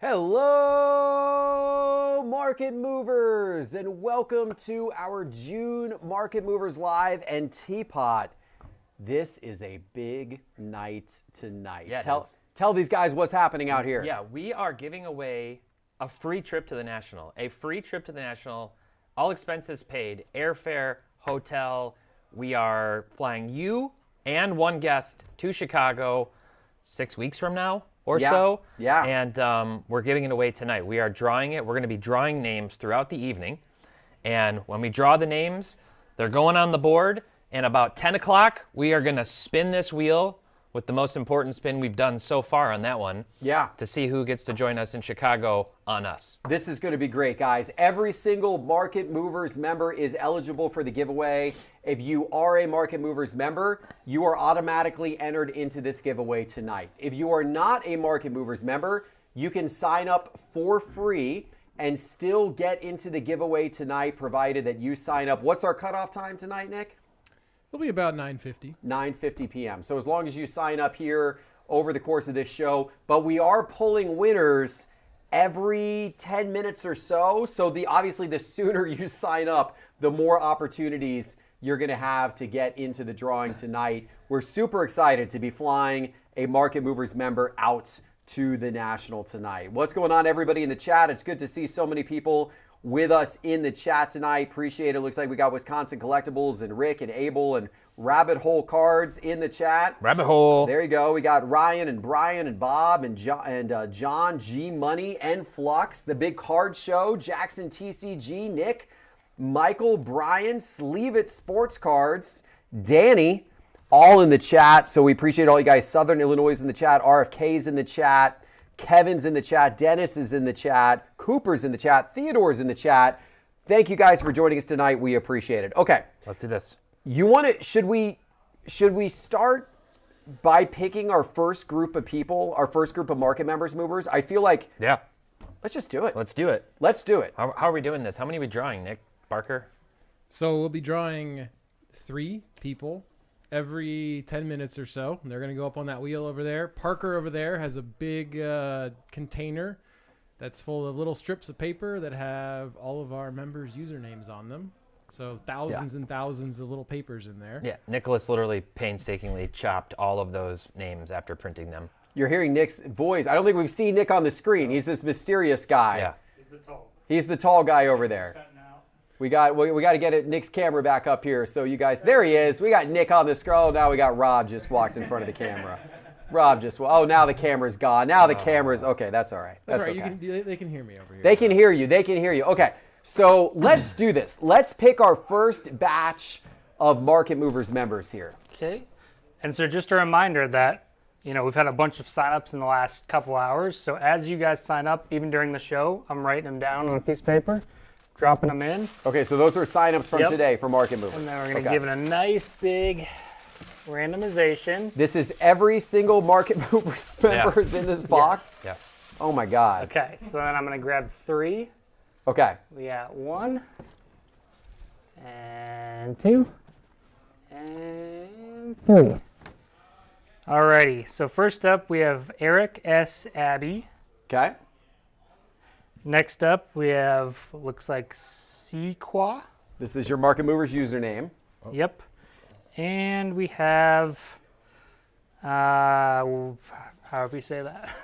Hello, market movers, and welcome to our June Market Movers Live and TPott. This is a big night tonight. Yeah, tell these guys what's happening out here. Yeah, we are giving away a free trip to the National. A free trip to the National, all expenses paid, airfare, hotel. We are flying you and one guest to Chicago 6 weeks from now or so. Yeah. And we're giving it away tonight. We are drawing it. We're going to be drawing names throughout the evening. And when we draw the names, they're going on the board. And about 10 o'clock, we are going to spin this wheel with the most important spin we've done so far on that one. Yeah. To see who gets to join us in Chicago on us. This is going to be great, guys. Every single Market Movers member is eligible for the giveaway. If you are a Market Movers member, you are automatically entered into this giveaway tonight. If you are not a Market Movers member, you can sign up for free and still get into the giveaway tonight, provided that you sign up. What's our cutoff time tonight, Nick? It'll be about 9:50. 9:50 p.m. So as long as you sign up here over the course of this show, but we are pulling winners every 10 minutes or so. So obviously the sooner you sign up, the more opportunities you're going to have to get into the drawing tonight. We're super excited to be flying a Market Movers member out to the National tonight. What's going on, everybody in the chat? It's good to see so many people with us in the chat tonight. Appreciate it. Looks like we got Wisconsin Collectibles and Rick and Abel and Rabbit Hole Cards in the chat. Rabbit Hole. There you go. We got Ryan and Brian and Bob and John G Money and Flux, the Big Card Show, Jackson TCG, Nick, Michael, Brian, Sleeve It Sports Cards, Danny, all in the chat. So we appreciate all you guys. Southern Illinois in the chat, RFK's in the chat, Kevin's in the chat, Dennis is in the chat, Cooper's in the chat, Theodore's in the chat. Thank you guys for joining us tonight. We appreciate it. Okay. Let's do this. You want to, should we start by picking our first group of people, our first group of market members movers? I feel like, Yeah. let's just do it. Let's do it. Let's do it. How are we doing this? How many are we drawing, Nick Barker? So we'll be drawing 3 people every 10 minutes or so. They're going to go up on that wheel over there. Parker over there has a big container that's full of little strips of paper that have all of our members' usernames on them. So thousands and thousands of little papers in there. Yeah, Nicholas literally painstakingly chopped all of those names after printing them. You're hearing Nick's voice. I don't think we've seen Nick on the screen. He's this mysterious guy. Yeah. He's the tall guy over there. We got to get Nick's camera back up here so you guys, there he is. We got Nick on the scroll. Now we got Rob just walked in front of the camera. Rob just, oh, now the camera's gone. Now the camera's, okay, that's all right. That's all right. Okay. They can hear me over here. They can hear you. They can hear you. Okay, so let's do this. Let's pick our first batch of Market Movers members here. Okay. And so just a reminder that, we've had a bunch of signups in the last couple hours. So as you guys sign up, even during the show, I'm writing them down on a piece of paper, dropping them in. Okay, so those are signups from today for Market Movers. And then we're going to give it a nice big randomization. This is every single Market Movers members in this box? Yes. Oh my God. Okay, so then I'm going to grab 3. Okay. We got 1 and 2 and 3. Alrighty, so first up we have Eric S. Abbey. Okay. Next up we have, looks like Sequa. This is your Market Movers username. Yep. And we have, however you say that.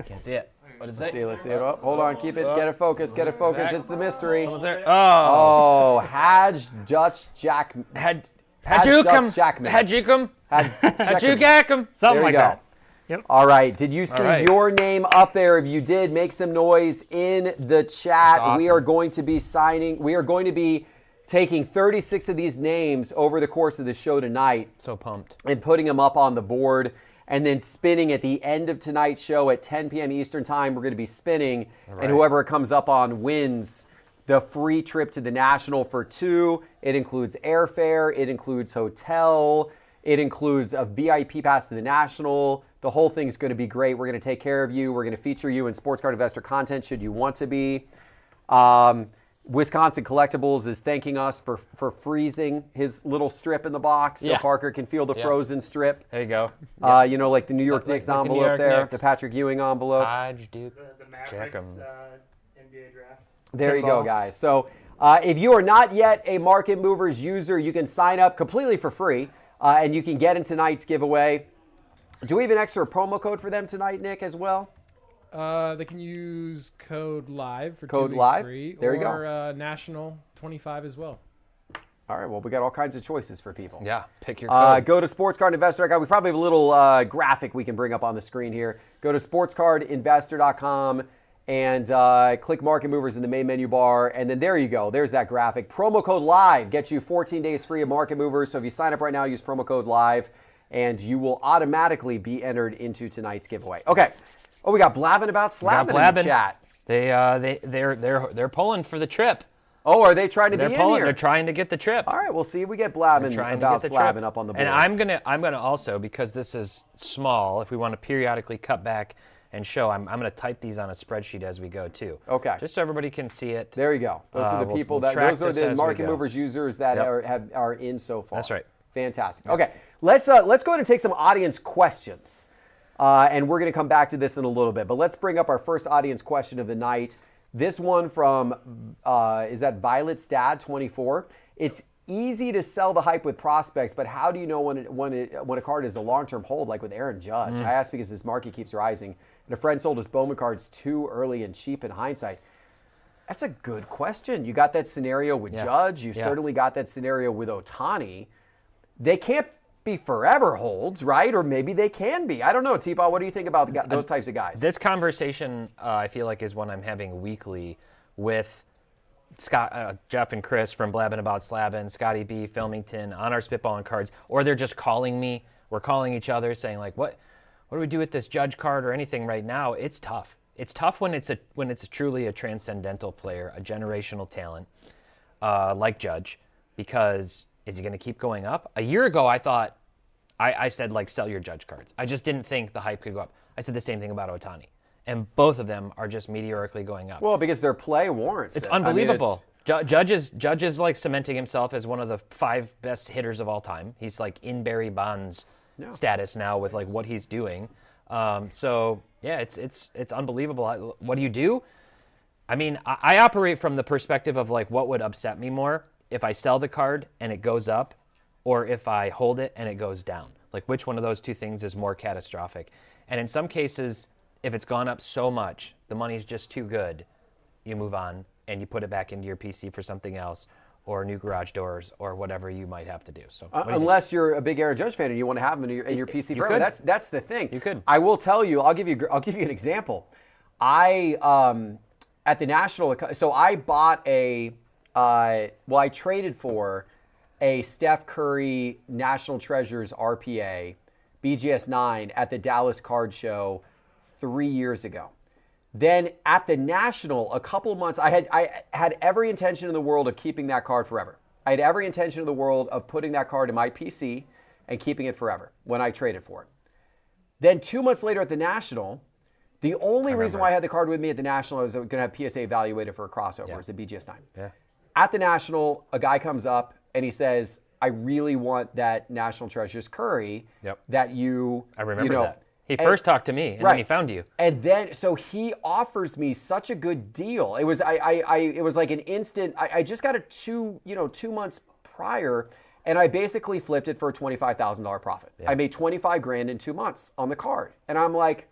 Can't see it. What is it? Let's see it. Oh, hold on, keep it. Get it focused. Get it focused. It's the mystery. Someone's there. Oh, Haj Dutch Jack. Hajukum. Jackman. Hajukum. Jackman. Hajukum. Something There you like go. that. Yep. All right. Did you see right. your name up there? If you did, make some noise in the chat. Awesome. We are going to be signing. We are going to be taking 36 of these names over the course of the show tonight. So pumped. And putting them up on the board and then spinning at the end of tonight's show at 10 p.m. Eastern time. We're going to be spinning, and whoever comes up on wins the free trip to the National for 2. It includes airfare. It includes hotel. It includes a VIP pass to the National. The whole thing's going to be great. We're going to take care of you. We're going to feature you in sports card investor content should you want to be. Wisconsin Collectibles is thanking us for freezing his little strip in the box so Yeah. Parker can feel the frozen strip. There you go. Like the New York Knicks like the New envelope York there, Knicks. the Patrick Ewing envelope. Hodge, Duke, The Mavericks check 'em. NBA draft. There you go, guys. So if you are not yet a Market Movers user, you can sign up completely for free, and you can get in tonight's giveaway. Do we have an extra promo code for them tonight, Nick, as well? They can use code LIVE for Code 2 weeks live? free. There you go. Or National 25 as well. All right, well, we got all kinds of choices for people. Yeah, pick your code. Go to sportscardinvestor.com. We probably have a little graphic we can bring up on the screen here. Go to sportscardinvestor.com and click Market Movers in the main menu bar. And then there you go. There's that graphic. Promo code LIVE gets you 14 days free of Market Movers. So if you sign up right now, use promo code LIVE, and you will automatically be entered into tonight's giveaway. Okay. Oh, we got Blabbing About Slabbing in the chat. They're pulling for the trip. Oh, are they trying to They're be pulling. in here? They're trying to get the trip. All right, we'll see if we get They're Blabbing trying to About get the Slabbing trip. up on the board. And I'm gonna also, because this is small, if we want to periodically cut back and show, I'm gonna type these on a spreadsheet as we go too. Okay. Just so everybody can see it. There you go. Those are the We'll- people we'll track those are this the as we Market go. Movers users that Yep. are in so far. That's right. Fantastic. Okay, let's go ahead and take some audience questions, and we're going to come back to this in a little bit. But let's bring up our first audience question of the night. This one from is that Violet's Dad 24. It's easy to sell the hype with prospects, but how do you know when a card is a long-term hold, like with Aaron Judge? I ask because this market keeps rising, and a friend sold his Bowman cards too early and cheap in hindsight. That's a good question. You got that scenario with Judge. You certainly got that scenario with Ohtani. They can't be forever holds, right? Or maybe they can be. I don't know. TPott, what do you think about those types of guys? This conversation, I feel like, is one I'm having weekly with Scott, Jeff, and Chris from Blabbing About Slabbing, Scotty B, Filmington, on our Spitballing cards, or they're just calling me. We're calling each other, saying like, "What do we do with this Judge card or anything right now?" It's tough. It's tough when it's truly a transcendental player, a generational talent like Judge, because is he going to keep going up? A year ago, I thought, I said, like, sell your Judge cards. I just didn't think the hype could go up. I said the same thing about Ohtani. And both of them are just meteorically going up. Well, because their play warrants It's it. I mean, unbelievable. Judge is like cementing himself as one of the 5 best hitters of all time. He's like in Barry Bonds status now with like what he's doing. So yeah, it's unbelievable. What do you do? I mean, I operate from the perspective of like what would upset me more if I sell the card and it goes up, or if I hold it and it goes down. Like which one of those two things is more catastrophic? And in some cases, if it's gone up so much, the money's just too good, you move on and you put it back into your PC for something else, or new garage doors, or whatever you might have to do. So what do you think? unless you're a big Aaron Judge fan and you want to have him in your PC You forever, could. that's the thing. You could. I will tell you. I'll give you an example. I at the National. So I bought I traded for a Steph Curry National Treasures RPA BGS 9 at the Dallas Card Show 3 years ago. Then at the National, a couple of months, I had every intention in the world of keeping that card forever. I had every intention in the world of putting that card in my PC and keeping it forever when I traded for it. Then 2 months later at the National, the only reason why I had the card with me at the National, I was going to have PSA evaluated for a crossover. It's a BGS 9. Yeah. At the National, a guy comes up and he says, I really want that National Treasures Curry that you, I remember you know, that. He first talked to me, and then he found you. And then, so he offers me such a good deal. It was, it was like an instant. I just got it 2 months prior, and I basically flipped it for a $25,000 profit. I made $25,000 in 2 months on the card, and I'm like,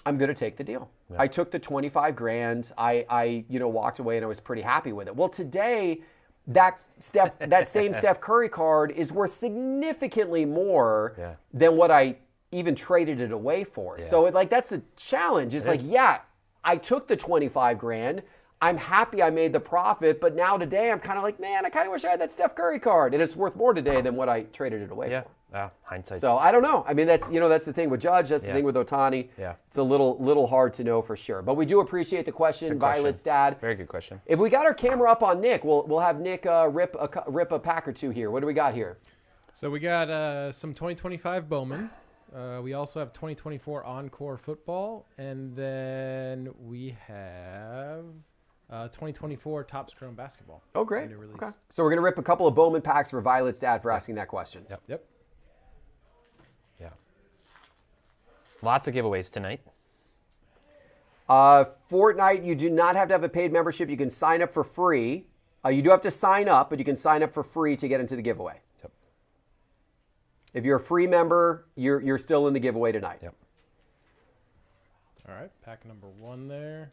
I'm gonna take the deal. I took the $25,000. I walked away, and I was pretty happy with it. Well, today, that same Steph Curry card is worth significantly more than what I even traded it away for. So that's the challenge. It's I took the $25,000. I'm happy I made the profit, but now today I'm kind of like, man, I kind of wish I had that Steph Curry card, and it's worth more today than what I traded it away for. Hindsight. So I don't know. I mean, that's the thing with Judge. That's the thing with Ohtani. It's a little hard to know for sure. But we do appreciate the question, Violet's dad. Very good question. If we got our camera up on Nick, we'll have Nick rip a pack or two here. What do we got here? So we got some 2025 Bowman. We also have 2024 Encore Football. And then we have 2024 Topps Chrome Basketball. Oh, great. New release. Okay. So we're going to rip a couple of Bowman packs for Violet's dad for asking that question. Yep. Yep. Yeah. Lots of giveaways tonight. Fortnite, you do not have to have a paid membership. You can sign up for free. You do have to sign up, but you can sign up for free to get into the giveaway. Yep. If you're a free member, you're still in the giveaway tonight. Yep. All right, pack number 1 there.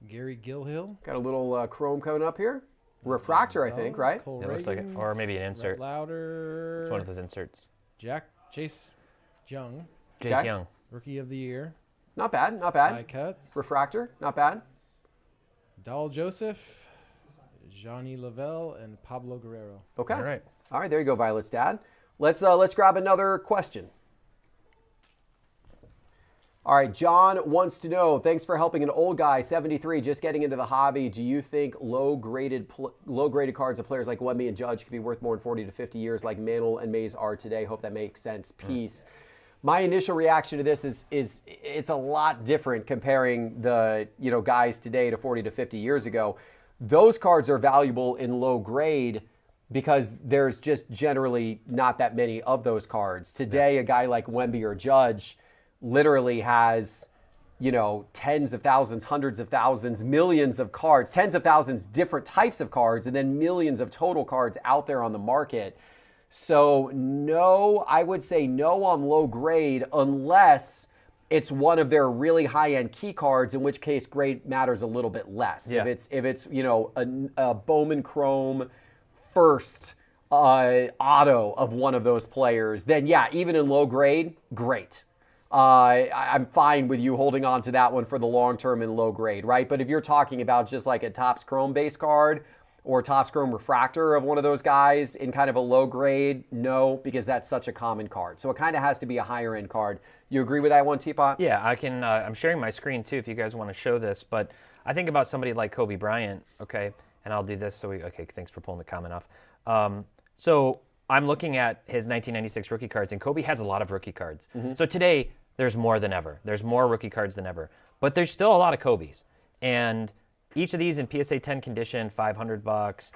Gary Gilhill. Got a little chrome coming up here. Refractor, I think, right? Cole It looks like it, or Reagans, maybe an insert. Rhett Lauder. It's one of those inserts. Chase Young, Jace Okay. Young. Rookie of the Year. Not bad, not Die bad. cut. Refractor, not bad. Dahl Joseph, Johnny Lavelle, and Pablo Guerrero. Okay. All right. All right, there you go, Violet's dad. Let's grab another question. All right, John wants to know, thanks for helping an old guy, 73, just getting into the hobby. Do you think low-graded cards of players like Wemby and Judge could be worth more in 40 to 50 years like Mantle and Mays are today? Hope that makes sense. Peace. My initial reaction to this is it's a lot different comparing the guys today to 40 to 50 years ago. Those cards are valuable in low grade because there's just generally not that many of those cards. Today, a guy like Wemby or Judge literally has, tens of thousands, hundreds of thousands, millions of cards, tens of thousands different types of cards, and then millions of total cards out there on the market. So no, I would say no on low grade unless it's one of their really high-end key cards, in which case grade matters a little bit less. Yeah. If it's a Bowman Chrome first auto of one of those players, then yeah, even in low grade, great. I'm fine with you holding on to that one for the long term in low grade, right? But if you're talking about just like a Topps Chrome base card or Topps Chrome refractor of one of those guys in kind of a low grade, no, because that's such a common card. So it kind of has to be a higher end card. You agree with that one, TPott? Yeah, I can. I'm sharing my screen too if you guys want to show this. But I think about somebody like Kobe Bryant, okay? And I'll do this. Okay, thanks for pulling the comment off. So I'm looking at his 1996 rookie cards, and Kobe has a lot of rookie cards. So today, there's more than ever. There's more rookie cards than ever. But there's still a lot of Kobe's. And each of these in PSA 10 condition, $500, $770,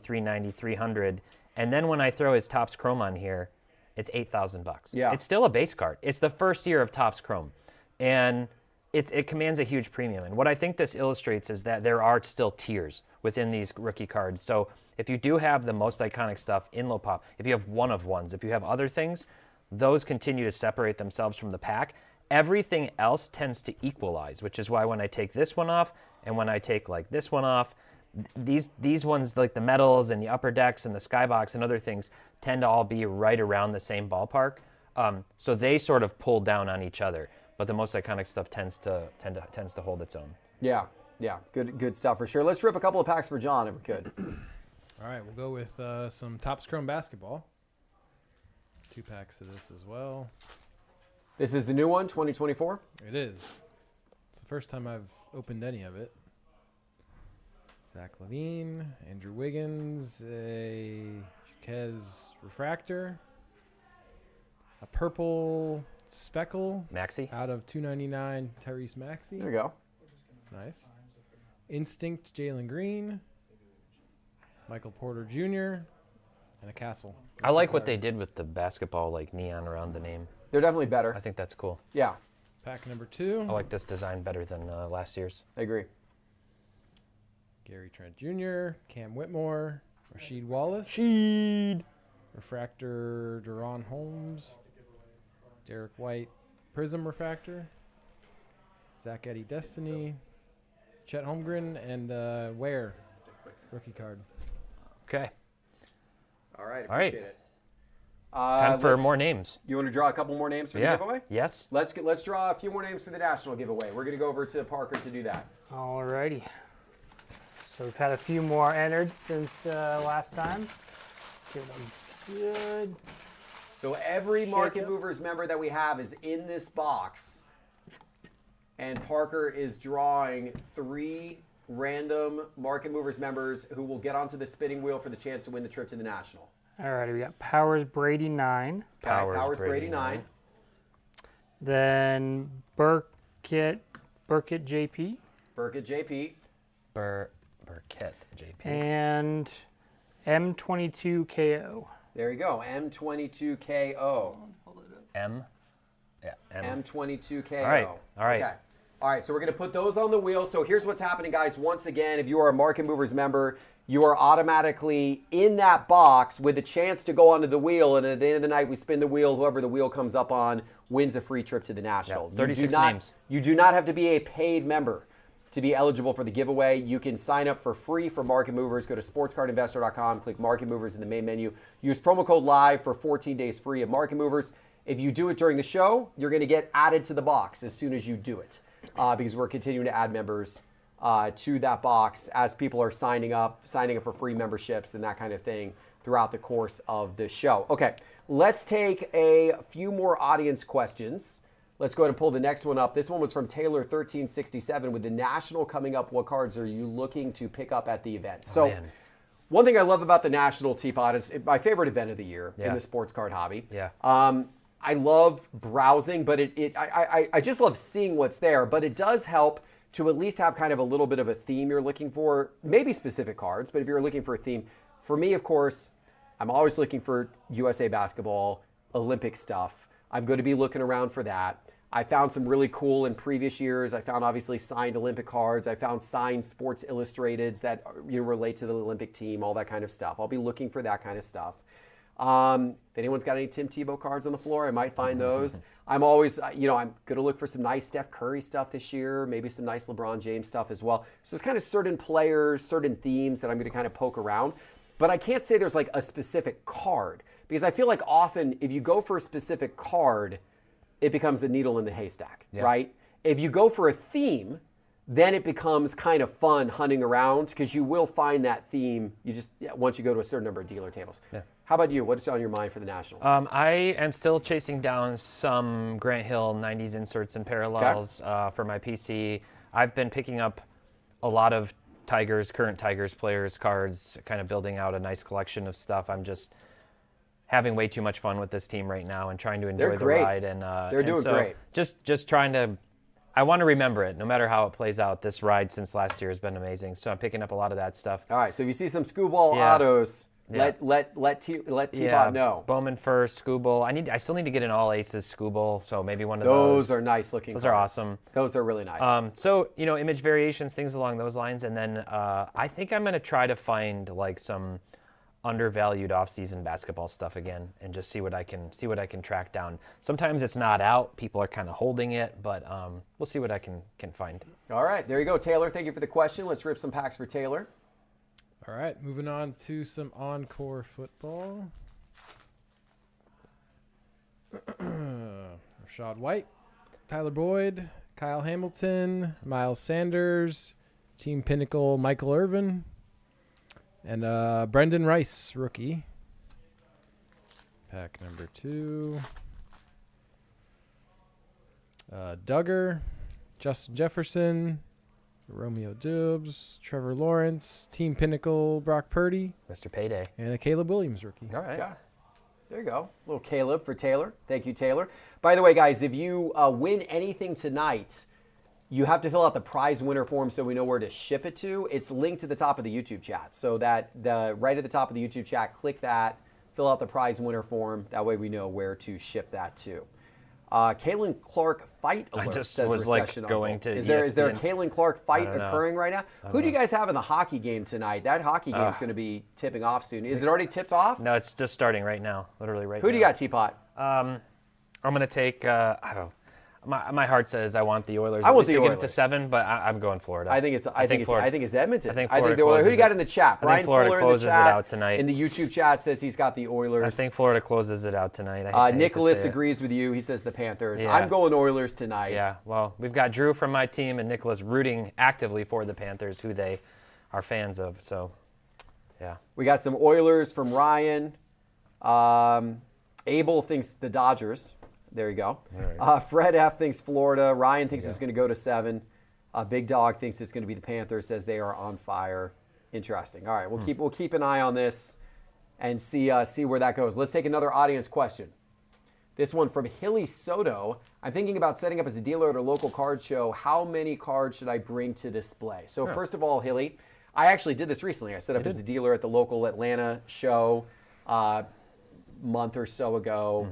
$390, $300. And then when I throw his Topps Chrome on here, it's $8,000. Yeah. It's still a base card. It's the first year of Topps Chrome. And it commands a huge premium. And what I think this illustrates is that there are still tiers within these rookie cards. So if you do have the most iconic stuff in low pop, if you have one of ones, if you have other things, those continue to separate themselves from the pack. Everything else tends to equalize, which is why when I take this one off and when I take like this one off, these ones like the metals and the upper decks and the skybox and other things tend to all be right around the same ballpark. So they sort of pull down on each other, but the most iconic stuff tends to hold its own. Yeah. Good stuff for sure. Let's rip a couple of packs for John if we could. All right, we'll go with some Topps Chrome Basketball. 2 packs of this as well. This is the new one, 2024. It is. It's the first time I've opened any of it. Zach LaVine, Andrew Wiggins, a Jaquez Refractor, a purple speckle Maxi? out of 299 Tyrese Maxey. There you go. That's nice. Instinct Jalen Green, Michael Porter Jr., and a Castle. I like what they did with the basketball like neon around the name. They're definitely better. I think that's cool. Yeah, Pack number 2, I like this design better than last year's. I agree. Gary Trent Jr., Cam Whitmore, Rasheed Wallace, Refractor Deron Holmes, Derek White Prism Refractor, Zach Edey Destiny, Chet Holmgren, and Ware rookie card. Okay. All right, All right. appreciate it. Time for more names. You want to draw a couple more names for the giveaway? Yes. Let's draw a few more names for the national giveaway. We're going to go over to Parker to do that. Alrighty. So we've had a few more entered since last time. Give them good. So every Market up. Movers member that we have is in this box. And Parker is drawing 3 random Market Movers members who will get onto the spinning wheel for the chance to win the trip to the National. Alrighty, we got Powers Brady 9. Powers Brady 9. Then Burkett JP. Burkett JP. Burkett JP. And M22KO. There you go. M22KO. M. Yeah. M22KO. All right. Okay. All right, so we're going to put those on the wheel. So here's what's happening, guys. Once again, if you are a Market Movers member, you are automatically in that box with a chance to go onto the wheel. And at the end of the night, we spin the wheel. Whoever the wheel comes up on wins a free trip to the National. Yeah, 36 names. You do not have to be a paid member to be eligible for the giveaway. You can sign up for free for Market Movers. Go to sportscardinvestor.com, click Market Movers in the main menu. Use promo code LIVE for 14 days free of Market Movers. If you do it during the show, you're going to get added to the box as soon as you do it. Because we're continuing to add members to that box as people are signing up for free memberships and that kind of thing throughout the course of the show. Okay, let's take a few more audience questions. Let's go ahead and pull the next one up. This one was from Taylor1367. With the National coming up, what cards are you looking to pick up at the event? One thing I love about the National, TPott, is my favorite event of the year in the sports card hobby. Yeah. I love browsing, but I just love seeing what's there. But it does help to at least have kind of a little bit of a theme you're looking for, maybe specific cards, but if you're looking for a theme, for me, of course, I'm always looking for USA basketball, Olympic stuff. I'm going to be looking around for that. I found some really cool in previous years. I found obviously signed Olympic cards. I found signed Sports Illustrateds that relate to the Olympic team, all that kind of stuff. I'll be looking for that kind of stuff. If anyone's got any Tim Tebow cards on the floor, I might find those. I'm always, I'm going to look for some nice Steph Curry stuff this year, maybe some nice LeBron James stuff as well. So there's kind of certain players, certain themes that I'm going to kind of poke around. But I can't say there's like a specific card because I feel like often if you go for a specific card, it becomes a needle in the haystack, right? If you go for a theme, then it becomes kind of fun hunting around because you will find that theme once you go to a certain number of dealer tables. Yeah. How about you? What's on your mind for the National? I am still chasing down some Grant Hill 90s inserts and parallels for my PC. I've been picking up a lot of current Tigers players cards, kind of building out a nice collection of stuff. I'm just having way too much fun with this team right now and trying to enjoy the ride. And they're doing great. Just trying to. I want to remember it, no matter how it plays out. This ride since last year has been amazing, so I'm picking up a lot of that stuff. All right, so if you see some Scooball autos, let TPott know. Bowman first, Scooble. I still need to get an all aces Scooble, so maybe one of those. Those are nice looking. Those are awesome. Those are really nice. So image variations, things along those lines, and then I think I'm gonna try to find like some undervalued off-season basketball stuff again and just see what I can track down. Sometimes it's not out, people are kind of holding it, but we'll see what I can find. All right, there you go, Taylor. Thank you for the question. Let's rip some packs for Taylor. All right, moving on to some Encore football. Rashad White, Tyler Boyd, Kyle Hamilton, Miles Sanders, Team Pinnacle Michael Irvin, and Brendan Rice, rookie. Pack number 2. Duggar, Justin Jefferson, Romeo Dubs, Trevor Lawrence, Team Pinnacle Brock Purdy, Mr. Payday, and a Caleb Williams rookie. All right. Yeah. There you go. A little Caleb for Taylor. Thank you, Taylor. By the way, guys, if you win anything tonight, you have to fill out the prize winner form so we know where to ship it to. It's linked to the top of the YouTube chat. So that right at the top of the YouTube chat, click that, fill out the prize winner form. That way we know where to ship that to. Kalen Clark fight alert. I just says was Recession like going Uncle. to Is there a ESPN. Kalen Clark fight I don't know. occurring right now? Who do you guys have in the hockey game tonight? That hockey game is going to be tipping off soon. Is it already tipped off? No, it's just starting right now, literally right now. Who do you got, Teapot? I'm going to take, I don't know. My heart says I want the Oilers. I want the Get it to Oilers. 7, but I'm going Florida. I think it's Edmonton. I think Florida the Oilers. Who closes you got it. in the chat? I think Brian Florida Fuller in the closes it chat. out tonight. In the YouTube chat says he's got the Oilers. I think Florida closes it out tonight. I hate to Nicholas say it. agrees with you. He says the Panthers. Yeah. I'm going Oilers tonight. Yeah, well, we've got Drew from my team and Nicholas rooting actively for the Panthers, who they are fans of. So, yeah. We got some Oilers from Ryan. Abel thinks the Dodgers. There you go. Right. Fred F thinks Florida. Ryan thinks it's going to go to 7. Big Dog thinks it's going to be the Panthers. Says they are on fire. Interesting. All right, we'll keep an eye on this and see where that goes. Let's take another audience question. This one from Hilly Soto. I'm thinking about setting up as a dealer at a local card show. How many cards should I bring to display? So first of all, Hilly, I actually did this recently. I set up as a dealer at the local Atlanta show month or so ago.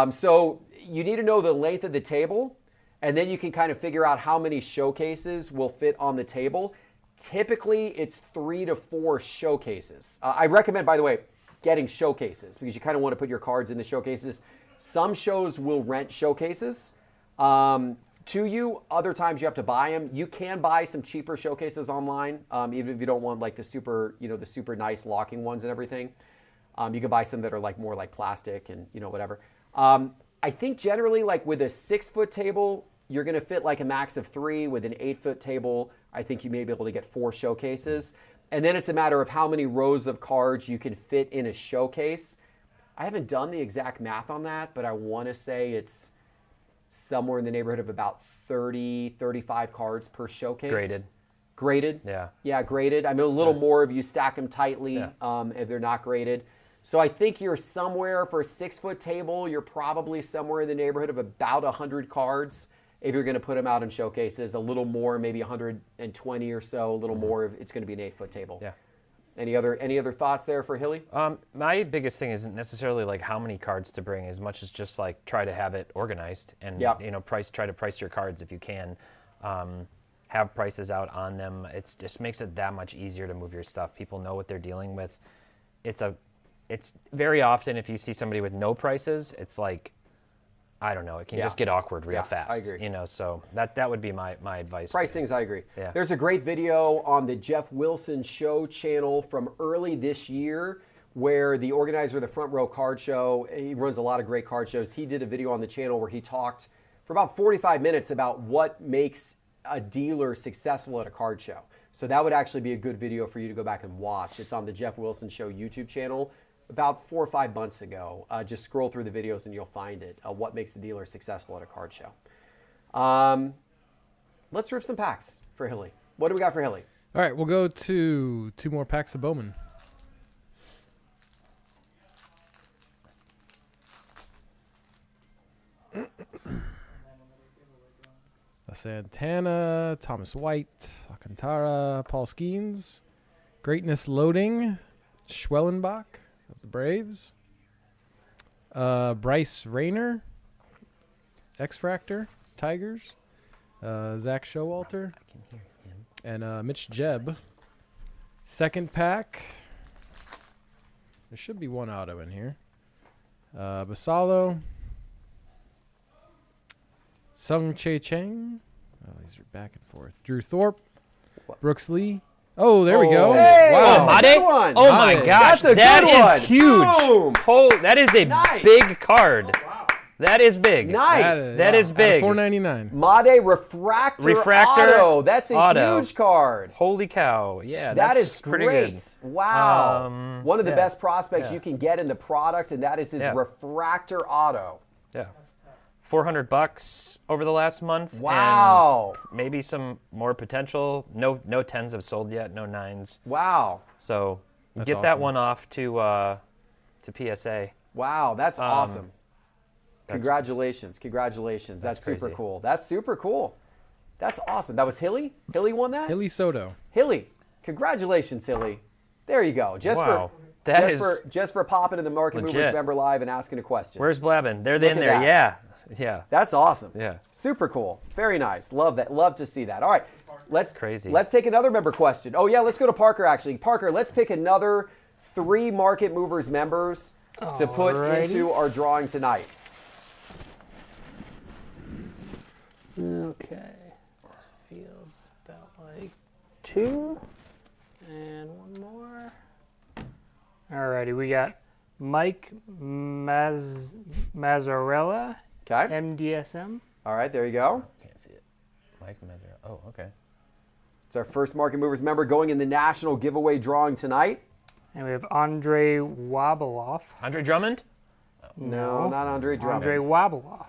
So you need to know the length of the table, and then you can kind of figure out how many showcases will fit on the table. Typically, it's 3 to 4 showcases. I recommend, by the way, getting showcases because you kind of want to put your cards in the showcases. Some shows will rent showcases to you. Other times you have to buy them. You can buy some cheaper showcases online, even if you don't want like the super, the super nice locking ones and everything. You can buy some that are like more like plastic and whatever. I think generally like with a 6-foot table, you're going to fit like a max of 3. With an 8-foot table, I think you may be able to get 4 showcases. And then it's a matter of how many rows of cards you can fit in a showcase. I haven't done the exact math on that, but I want to say it's somewhere in the neighborhood of about 30, 35 cards per showcase. Graded. Graded? Yeah. Yeah, graded. I mean, a little more if you stack them tightly if they're not graded. So I think you're somewhere for a 6-foot table, you're probably somewhere in the neighborhood of about 100 cards if you're going to put them out in showcases. A little more, maybe 120 or so, a little more if it's going to be an 8-foot table. Yeah. Any other thoughts there for Hilly? My biggest thing isn't necessarily like how many cards to bring, as much as just like try to have it organized and try to price your cards if you can. Have prices out on them. It just makes it that much easier to move your stuff. People know what they're dealing with. It's very often if you see somebody with no prices, it's like, I don't know, it can just get awkward real fast. I agree. So that would be my advice. Pricings, I agree. Yeah. There's a great video on the Jeff Wilson Show channel from early this year where the organizer of the Front Row Card Show, he runs a lot of great card shows. He did a video on the channel where he talked for about 45 minutes about what makes a dealer successful at a card show. So that would actually be a good video for you to go back and watch. It's on the Jeff Wilson Show YouTube channel about 4 or 5 months ago. Just scroll through the videos and you'll find it. What makes a dealer successful at a card show. Let's rip some packs for Hilly. What do we got for Hilly? All right, we'll go to 2 more packs of Bowman. Santana, Thomas White, Alcantara, Paul Skeens, Greatness Loading, Schwellenbach of the Braves, Bryce Rayner, X-Fractor, Tigers, Zach Showalter, and Mitch Jebb. Second pack. There should be 1 auto in here. Basalo, Sung Che Cheng. Oh, these are back and forth. Drew Thorpe, Brooks Lee. Oh, there we go. Hey, wow. that's a good Made? one. Oh my gosh, That's a that good is one. huge. Boom. That is a Nice. big card. That is big. Nice. That is big. $4.99. Made Refractor Auto. That's a Auto. huge card. Holy cow. Yeah, That that's is pretty great. good. Wow. One of the yeah. best prospects Yeah. you can get in the product, and that is his Yeah. Refractor Auto. Yeah. $400 over the last month. Wow. And maybe some more potential. No 10s have sold yet, no 9s. Wow. So That's get that awesome. one off to PSA. Wow. That's awesome. that's- Congratulations. Congratulations. That's super crazy. cool. That's super cool. That's awesome. That was Hilly? Hilly won that? Hilly Soto. Hilly. Congratulations, Hilly. There you go. Just Wow. for That just is for just for popping in the Market Movers legit. member live and asking a question. Where's Blabbin? They're Look in at there. that. Yeah. Yeah. That's awesome. Yeah. Super cool. Very nice. Love that. Love to see that. All right. Crazy. Let's take another member question. Oh yeah, let's go to Parker actually. Parker, let's pick another 3 Market Movers members to put Alrighty. into our drawing tonight. Okay. Feels about like 2. And 1 more. Alrighty, we got Mike Mazzarella, Okay. MDSM. All right, there you go. Can't see it. Mike Mezer. Oh, okay. It's our first Market Movers member going in the national giveaway drawing tonight. And we have Andre Wabeloff. Andre Drummond? No, not Andre Drummond. Andre Wabeloff.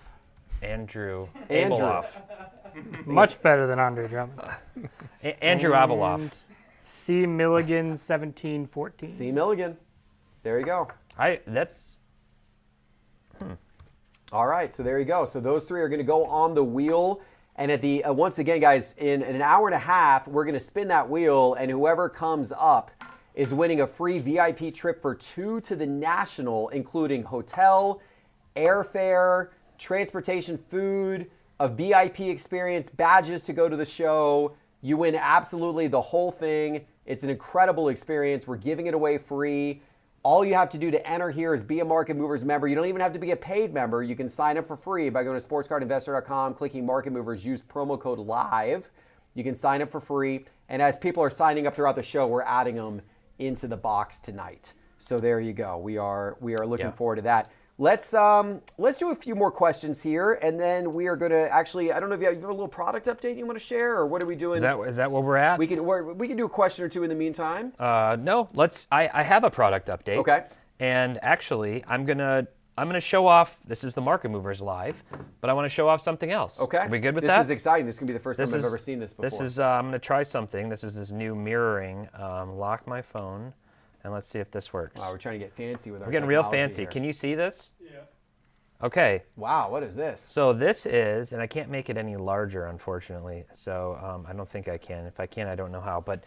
Andrew Andrew. Abeloff. Much better than Andre Drummond. Andrew Abeloff. And C. Milligan, 1714. C. Milligan. There you go. That's All right, so there you go. So those 3 are going to go on the wheel. And at the once again, guys, in an hour and a half, we're going to spin that wheel, and whoever comes up is winning a free VIP trip for 2 to the National, including hotel, airfare, transportation, food, a VIP experience, badges to go to the show. You win absolutely the whole thing. It's an incredible experience. We're giving it away free. All you have to do to enter here is be a Market Movers member. You don't even have to be a paid member. You can sign up for free by going to sportscardinvestor.com, clicking Market Movers, use promo code LIVE. You can sign up for free. And as people are signing up throughout the show, we're adding them into the box tonight. So there you go. We are looking forward to that. Let's do a few more questions here, and then we are going to actually, I don't know if you have a little product update you want to share, or what are we doing? Is that where we're at? We can do a question or two in the meantime. No, I have a product update. Okay. And actually, I'm gonna show off. This is the Market Movers Live, but I want to show off something else. Okay. Are we good with this that? This is exciting. This is gonna be the first time I've ever seen this before. This is I'm gonna try something. This is this new mirroring. Lock my phone, and let's see if this works. Wow, we're trying to get fancy with our We're getting real technology fancy. here. Can you see this? Yeah. Okay. Wow, what is this? So this is, and I can't make it any larger, unfortunately. So I don't think I can. If I can, I don't know how. But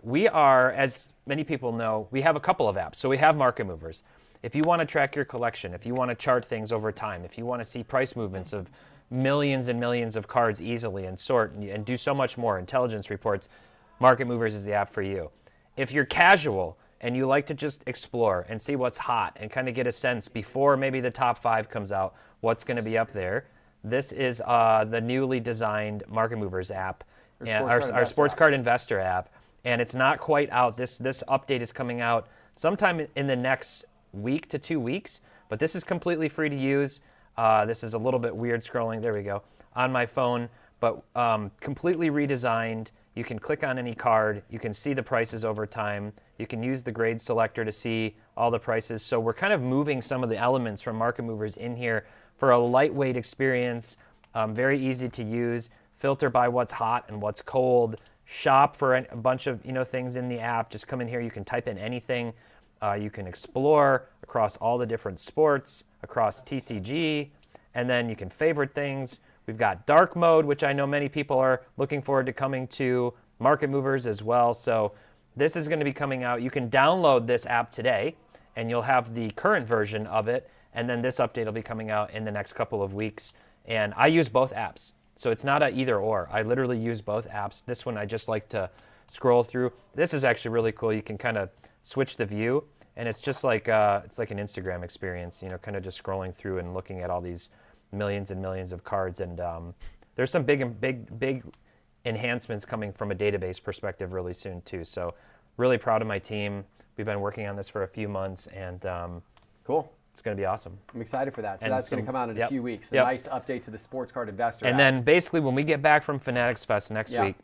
we are, as many people know, we have a couple of apps. So we have Market Movers. If you want to track your collection, if you want to chart things over time, if you want to see price movements of millions and millions of cards easily and sort and do so much more, intelligence reports, Market Movers is the app for you. If you're casual and you like to just explore and see what's hot and kind of get a sense before maybe the top 5 comes out, what's going to be up there, this is the newly designed Market Movers app, our Sports Card Investor app. And it's not quite out. This update is coming out sometime in the next week to 2 weeks, but this is completely free to use. This is a little bit weird scrolling, there we go, on my phone, but completely redesigned. You can click on any card, you can see the prices over time, you can use the grade selector to see all the prices. So we're kind of moving some of the elements from Market Movers in here for a lightweight experience, very easy to use, filter by what's hot and what's cold, shop for a bunch of things in the app. Just come in here, you can type in anything. You can explore across all the different sports, across TCG, and then you can favorite things. We've got dark mode, which I know many people are looking forward to coming to Market Movers as well. So this is going to be coming out. You can download this app today, and you'll have the current version of it, and then this update will be coming out in the next couple of weeks. And I use both apps, so it's not an either or. I literally use both apps. This one I just like to scroll through. This is actually really cool. You can kind of switch the view, and it's just like it's like an Instagram experience, kind of just scrolling through and looking at all these millions and millions of cards. And there's some big enhancements coming from a database perspective really soon too. So really proud of my team. We've been working on this for a few months, and cool. It's going to be awesome. I'm excited for that. So And that's going to come out in a few weeks. A nice update to the Sports Card Investor And app. then basically when we get back from Fanatics Fest next Yeah. week,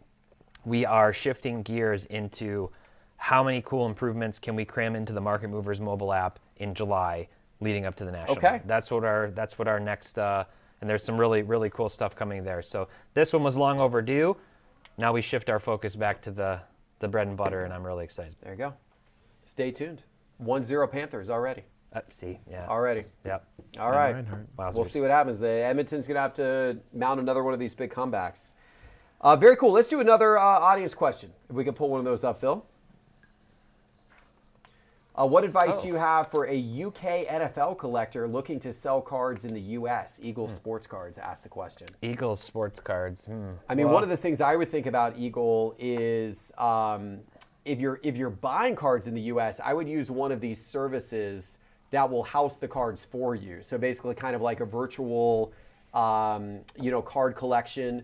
we are shifting gears into how many cool improvements can we cram into the Market Movers mobile app in July leading up to the National. Okay. That's what our next and there's some really cool stuff coming there. So this one was long overdue. Now we shift our focus back to the bread and butter, and I'm really excited. There you go. Stay tuned. 1-0 Panthers already. See, yeah. Already. Yep. All right. Reinhardt. Wowzers. We'll see what happens. The Edmonton's going to have to mount another one of these big comebacks. Very cool. Let's do another audience question. If we can pull one of those up, Phil. What advice do you have for a UK NFL collector looking to sell cards in the US? Eagles Sports Cards asked the question. Eagles sports cards. I mean, one of the things I would think about Eagle is if you're buying cards in the US, I would use one of these services that will house the cards for you. So basically kind of like a virtual card collection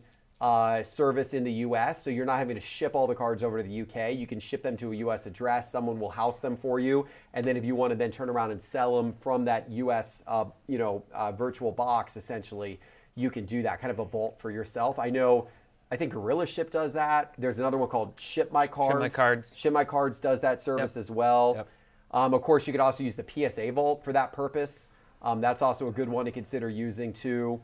service in the US. So you're not having to ship all the cards over to the UK. You can ship them to a US address. Someone will house them for you. And then if you want to then turn around and sell them from that US virtual box, essentially, you can do that, kind of a vault for yourself. I think Gorilla Ship does that. There's another one called Ship My Cards. Ship My Cards. Ship My Cards does that service as well. Yep. Of course, you could also use the PSA Vault for that purpose. That's also a good one to consider using too.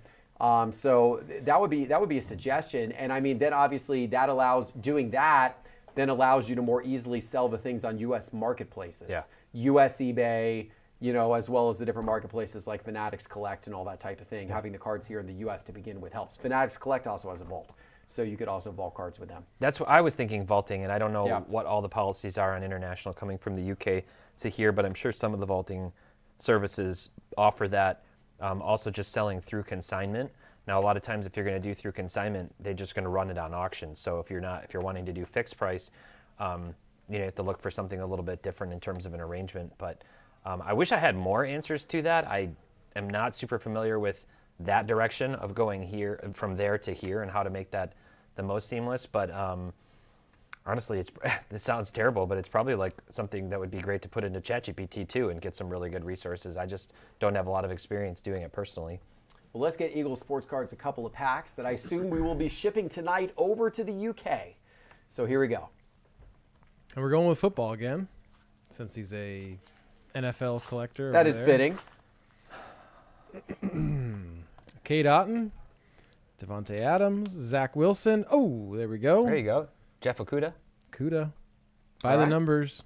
So that would be a suggestion. And I mean, then obviously that allows you to more easily sell the things on U.S. marketplaces, U.S. eBay, as well as the different marketplaces like Fanatics Collect and all that type of thing. Having the cards here in the U.S. to begin with helps. Fanatics Collect also has a vault, so you could also vault cards with them. That's what I was thinking, vaulting, and I don't know Yeah. what all the policies are on international coming from the UK to here, but I'm sure some of the vaulting services offer that. Also just selling through consignment. Now, a lot of times if you're going to do through consignment, they're just going to run it on auction. So if you're wanting to do fixed price, you have to look for something a little bit different in terms of an arrangement. But I wish I had more answers to that. I am not super familiar with that direction of going here from there to here and how to make that the most seamless. But honestly, this sounds terrible, but it's probably like something that would be great to put into ChatGPT too and get some really good resources. I just don't have a lot of experience doing it personally. Well, let's get Eagle Sports Cards a couple of packs that I assume we will be shipping tonight over to the UK. So here we go. And we're going with football again, since he's a NFL collector. That over is there. fitting. Cade Otton, Devontae Adams, Zach Wilson. Oh, there we go. There you go. Jeff Okuda. Kuda. By All the right. numbers.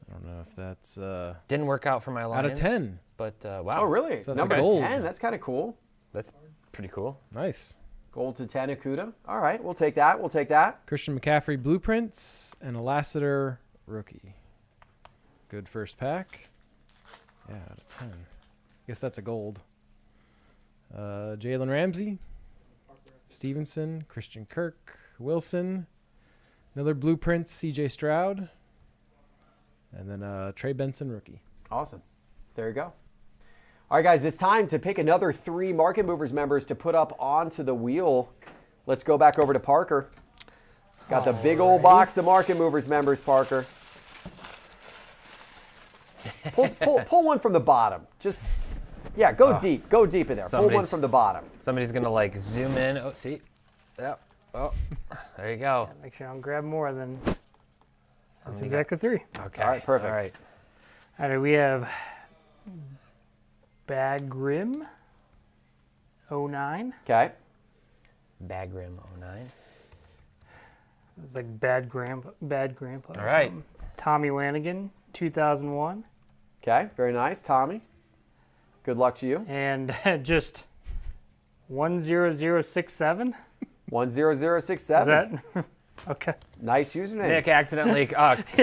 I don't know if that's Didn't work out for my Lions. out of 10. But wow. Oh, really? So that's Number a gold. 10. That's kind of cool. That's pretty cool. Nice. Gold to 10 Akuda. All right, we'll take that. We'll take that. Christian McCaffrey blueprints and a Lassiter rookie. Good first pack. Yeah, out of 10. Guess that's a gold. Jalen Ramsey, Stevenson, Christian Kirk, Wilson, another blueprint, CJ Stroud, and then Trey Benson rookie. Awesome. There you go. All right, guys, it's time to pick another 3 Market Movers members to put up onto the wheel. Let's go back over to Parker. Got the big old box of Market Movers members, Parker. Pull one from the bottom. Just, yeah, go deep. Go deep in there. Pull one Somebody's- from the bottom. Somebody's going to like zoom in. Oh, see? Yep. Oh, there you go. Make sure I don't grab more than. That's exactly 3. Okay. All right, perfect. All right. All right, we have Bagrim 09. Okay. Bagrim 09. It's like bad grandpa. All right. Tommy Lanigan 2001. Okay, very nice. Tommy, good luck to you. And just 10067. 10067. Is that okay? Nice username. Nick accidentally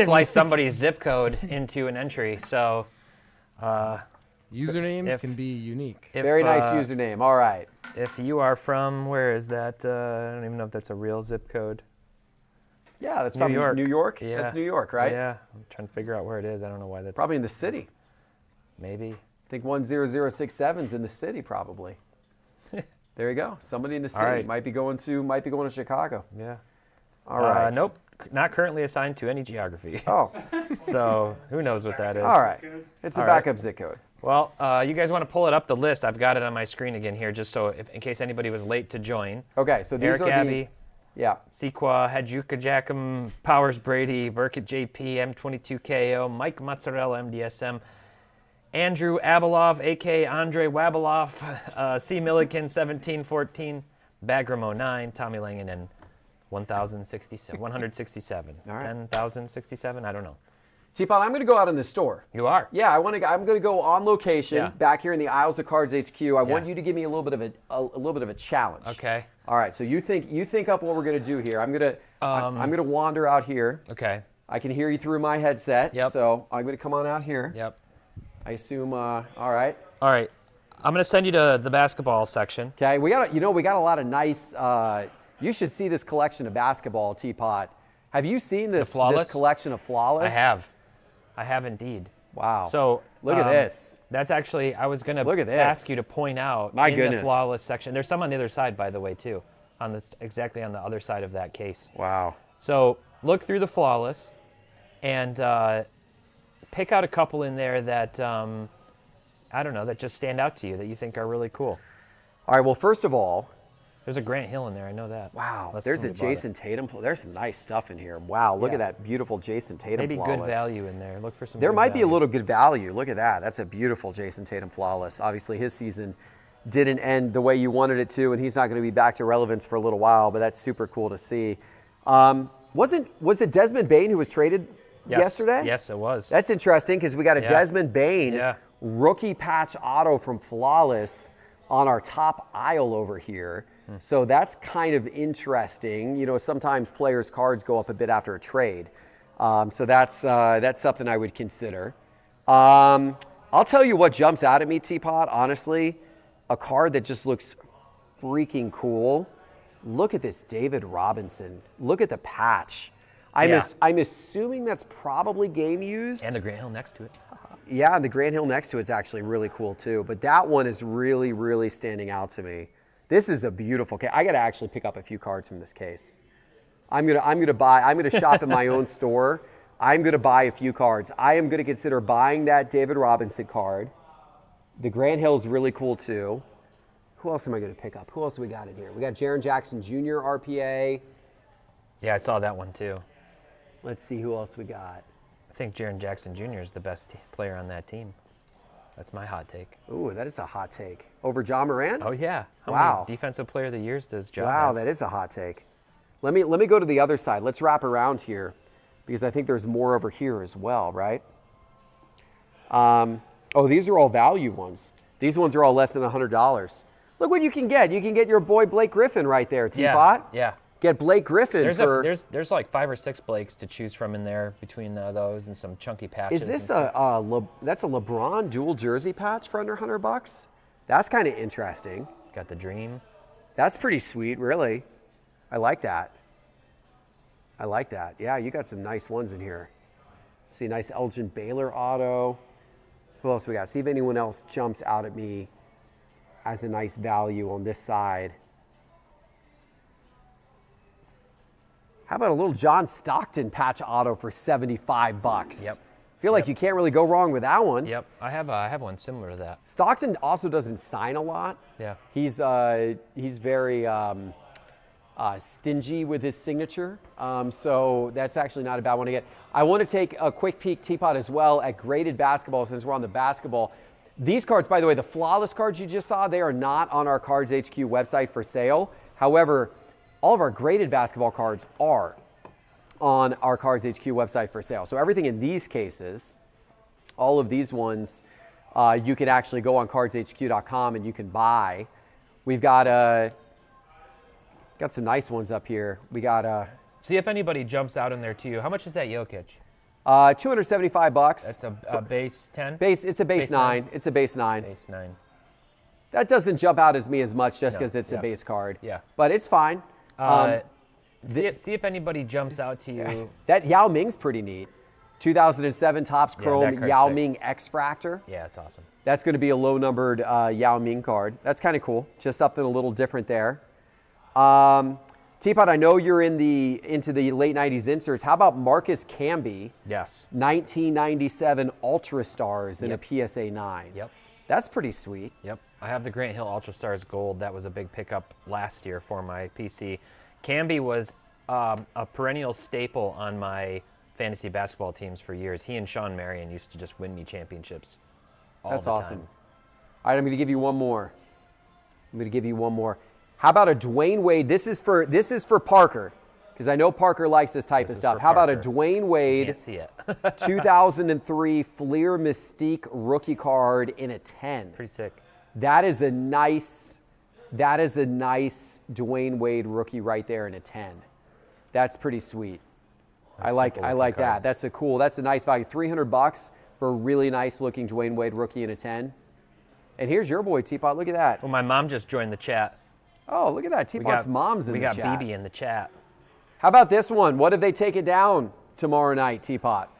sliced somebody's zip code into an entry. So Usernames If- can be unique. if, Very nice username. All right. If you are from, where is that? I don't even know if that's a real zip code. Yeah, that's New probably York. New York. Yeah. That's New York, right? Yeah. I'm trying to figure out where it is. I don't know why that's. Probably in the city. Maybe. I think 10067's in the city, probably. There you go. Somebody in the city right. might be going to Chicago. Yeah. All right. Nope. Not currently assigned to any geography. Oh, So who knows what that is. all right. It's a All right. backup zip code. Well, you guys want to pull it up the list? I've got it on my screen again here, just so in case anybody was late to join. Okay, so these Eric are Abbey, yeah. Sequa, Hajuka Jackham, Powers Brady, Burkett JP, M22KO, Mike Mozzarella MDSM, Andrew Abeloff, A.K. Andre Wabeloff, C. Milliken 1714, Bagram 09, Tommy Langen, and 167. All right. 10,067? I don't know. Teapot, I'm going to go out in the store. You are? Yeah, I'm going to go on location Yeah. back here in the Isles of Cards HQ. I want Yeah. you to give me a little bit of a challenge. Okay. All right. So you think up what we're going to do here. I'm going to wander out here. Okay. I can hear you through my headset. Yep. So I'm going to come on out here. Yep. I assume. All right. All right. I'm going to send you to the basketball section. Okay. We got a lot of nice. You should see this collection of basketball, Teapot. Have you seen this Flawless? collection of Flawless? I have indeed. Wow. So look at this. That's actually, I was going Look at to this. ask you to point out My in goodness. the flawless section. There's some on the other side, by the way, too, on this exactly on the other side of that case. Wow. So look through the flawless, and pick out a couple in there that I don't know, that just stand out to you that you think are really cool. All right. Well, first of all, There's a Grant Hill in there. I know that. wow. Unless There's a somebody bought it. Jason Tatum. There's some nice stuff in here. Wow. Look Yeah. at that beautiful Jason Tatum. Maybe Flawless. good value in there. Look for some. There good might be a value. little good value. Look at that. That's a beautiful Jason Tatum Flawless. Obviously, his season didn't end the way you wanted it to, and he's not going to be back to relevance for a little while, but that's super cool to see. Was it Desmond Bain who was traded yesterday? Yes, it was. That's interesting because we got a Yeah. Desmond Bain Yeah. rookie patch auto from Flawless on our top aisle over here. So that's kind of interesting. You know, sometimes players' cards go up a bit after a trade. So that's something I would consider. I'll tell you what jumps out at me, Teapot, honestly. A card that just looks freaking cool. Look at this David Robinson. Look at the patch. I'm assuming that's probably game used. And the Grant Hill next to it. Yeah, and the Grant Hill next to it's actually really cool too. But that one is really, really standing out to me. This is a beautiful case. I got to actually pick up a few cards from this case. I'm gonna shop in my own store. I'm gonna buy a few cards. I am gonna consider buying that David Robinson card. The Grant Hill is really cool too. Who else am I gonna pick up? Who else do we got in here? We got Jaren Jackson Jr. RPA. Yeah, I saw that one too. Let's see who else we got. I think Jaren Jackson Jr. is the best player on that team. That's my hot take. Ooh, that is a hot take. Over John Moran? Oh yeah. How Wow. many Defensive Player of the Years does Joe Wow, have? that is a hot take. Let me go to the other side. Let's wrap around here because I think there's more over here as well, right? Oh, these are all value ones. These ones are all less than $100. Look what you can get. You can get your boy Blake Griffin right there, Teapot. Yeah. Get Blake Griffin There's like 5 or 6 Blakes to choose from in there between those and some chunky patches. Is this and stuff. that's a LeBron dual jersey patch for under $100? That's kind of interesting. Got the Dream. That's pretty sweet, really. I like that. Yeah, you got some nice ones in here. See a nice Elgin Baylor auto. Who else we got? See if anyone else jumps out at me as a nice value on this side. How about a little John Stockton patch auto for $75? Yep. Feel like you can't really go wrong with that one. Yep. I have one similar to that. Stockton also doesn't sign a lot. Yeah. He's very stingy with his signature, so that's actually not a bad one to get. I want to take a quick peek, Teapot, as well at graded basketball since we're on the basketball. These cards, by the way, the Flawless cards you just saw, they are not on our Cards HQ website for sale. However, all of our graded basketball cards are on our Cards HQ website for sale. So everything in these cases, all of these ones, you can actually go on cardshq.com and you can buy. We've got some nice ones up here. We got See if anybody jumps out in there to you. How much is that Jokic? $275. That's a base 10? It's a base Base 9. nine? It's a base 9. Base 9. That doesn't jump out as me as much just No, because it's a yeah. base card. Yeah. But it's fine. See if anybody jumps out to you. That Yao Ming's pretty neat. 2007 Topps that Chrome card's Yao sick. Ming X-Fractor. Yeah, it's awesome. That's going to be a low-numbered Yao Ming card. That's kind of cool. Just something a little different there. Teapot, I know you're into the late 90s inserts. How about Marcus Camby, Yes. 1997 Ultra Stars in Yep. a PSA 9? Yep. That's pretty sweet. Yep. I have the Grant Hill Ultra Stars Gold. That was a big pickup last year for my PC. Camby was a perennial staple on my fantasy basketball teams for years. He and Sean Marion used to just win me championships all That's the awesome. time. All right, I'm going to give you one more. How about a Dwayne Wade? This is for Parker, because I know Parker likes this type of is stuff. for How about a Parker. Dwayne Wade Can't see it. 2003 Fleer Mystique card in a 10? Pretty sick. That is a nice Dwayne Wade rookie right there in a 10. That's pretty sweet. I like simple-looking that. card. That's a nice value. $300 for a really nice looking Dwayne Wade rookie in a 10. And here's your boy Teapot. Look at that. Well, my mom just joined the chat. Oh, look at that. Teapot's mom's in the chat. We got BB in the chat. How about this one? What if they take it down tomorrow night, Teapot?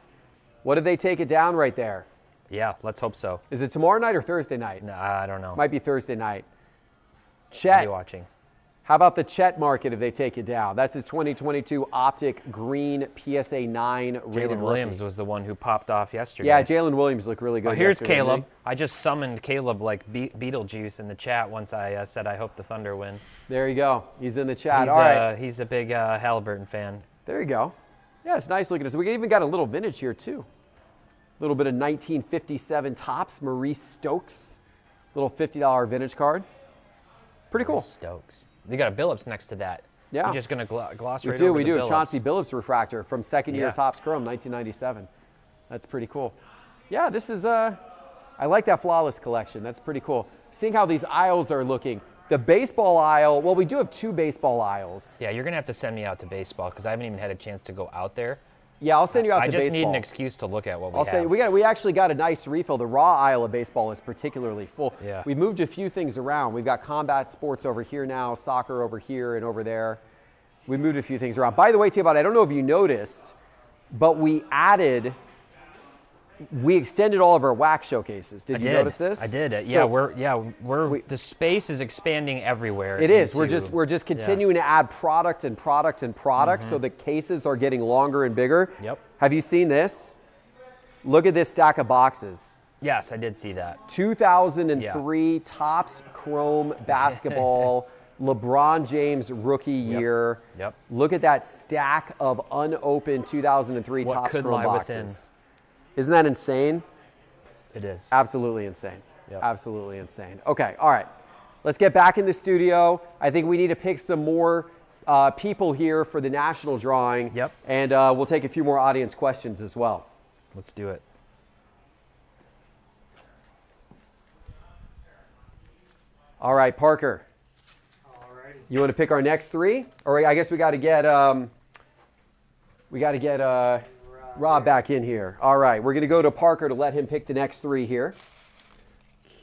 What if they take it down right there? Yeah, let's hope so. Is it tomorrow night or Thursday night? No, I don't know. Might be Thursday night. I'll be Chet. watching. How about the Chet market if they take it down? That's his 2022 Optic Green PSA 9 rated Jalen Williams rookie. was the one who popped off yesterday. Yeah, Jalen Williams looked really good. Oh, here's yesterday, Caleb. didn't I just summoned Caleb like Beetlejuice in the chat once I said I hope the Thunder win. he? There you go. He's in the chat. He's, All right. he's a big Halliburton fan. There you go. Yeah, it's nice looking at this. We even got a little vintage here, too. A little bit of 1957 Topps Maurice Stokes. Little $50 vintage card. Pretty cool. Stokes. You got a Billups next to that. Yeah. You're just going to gloss We right do. over We the do. Billups. Chauncey Billups refractor from second year Yeah. Topps Chrome, 1997. That's pretty cool. Yeah, this is I like that flawless collection. That's pretty cool. Seeing how these aisles are looking. The baseball aisle. Well, we do have 2 baseball aisles. Yeah, you're going to have to send me out to baseball because I haven't even had a chance to go out there. Yeah, I'll send you out I to just baseball. need an excuse to look at what we I'll have. say we actually got a nice refill. The raw aisle of baseball is particularly full. Yeah. We moved a few things around. We've got combat sports over here now, soccer over here and over there. We moved a few things around. By the way, TPott, I don't know if you noticed, but we extended all of our wax showcases. Did you notice this? I did. So the space is expanding everywhere. it is. We're into- just continuing to add product and product and product, so the cases are getting longer and bigger. Yep. Have you seen this? Look at this stack of boxes. Yes, I did see that. 2003 Topps Chrome basketball, LeBron James rookie year. Yep. Look at that stack of unopened 2003 What Topps could Chrome lie within. boxes. Isn't that insane? It is. Absolutely insane. Yep. Absolutely insane. Okay, all right. Let's get back in the studio. I think we need to pick some more people here for the national drawing. Yep. And we'll take a few more audience questions as well. Let's do it. All right, Parker. Alrighty. You want to pick our next 3? Or I guess we got to get Rob back in here. All right, we're going to go to Parker to let him pick the next 3 here.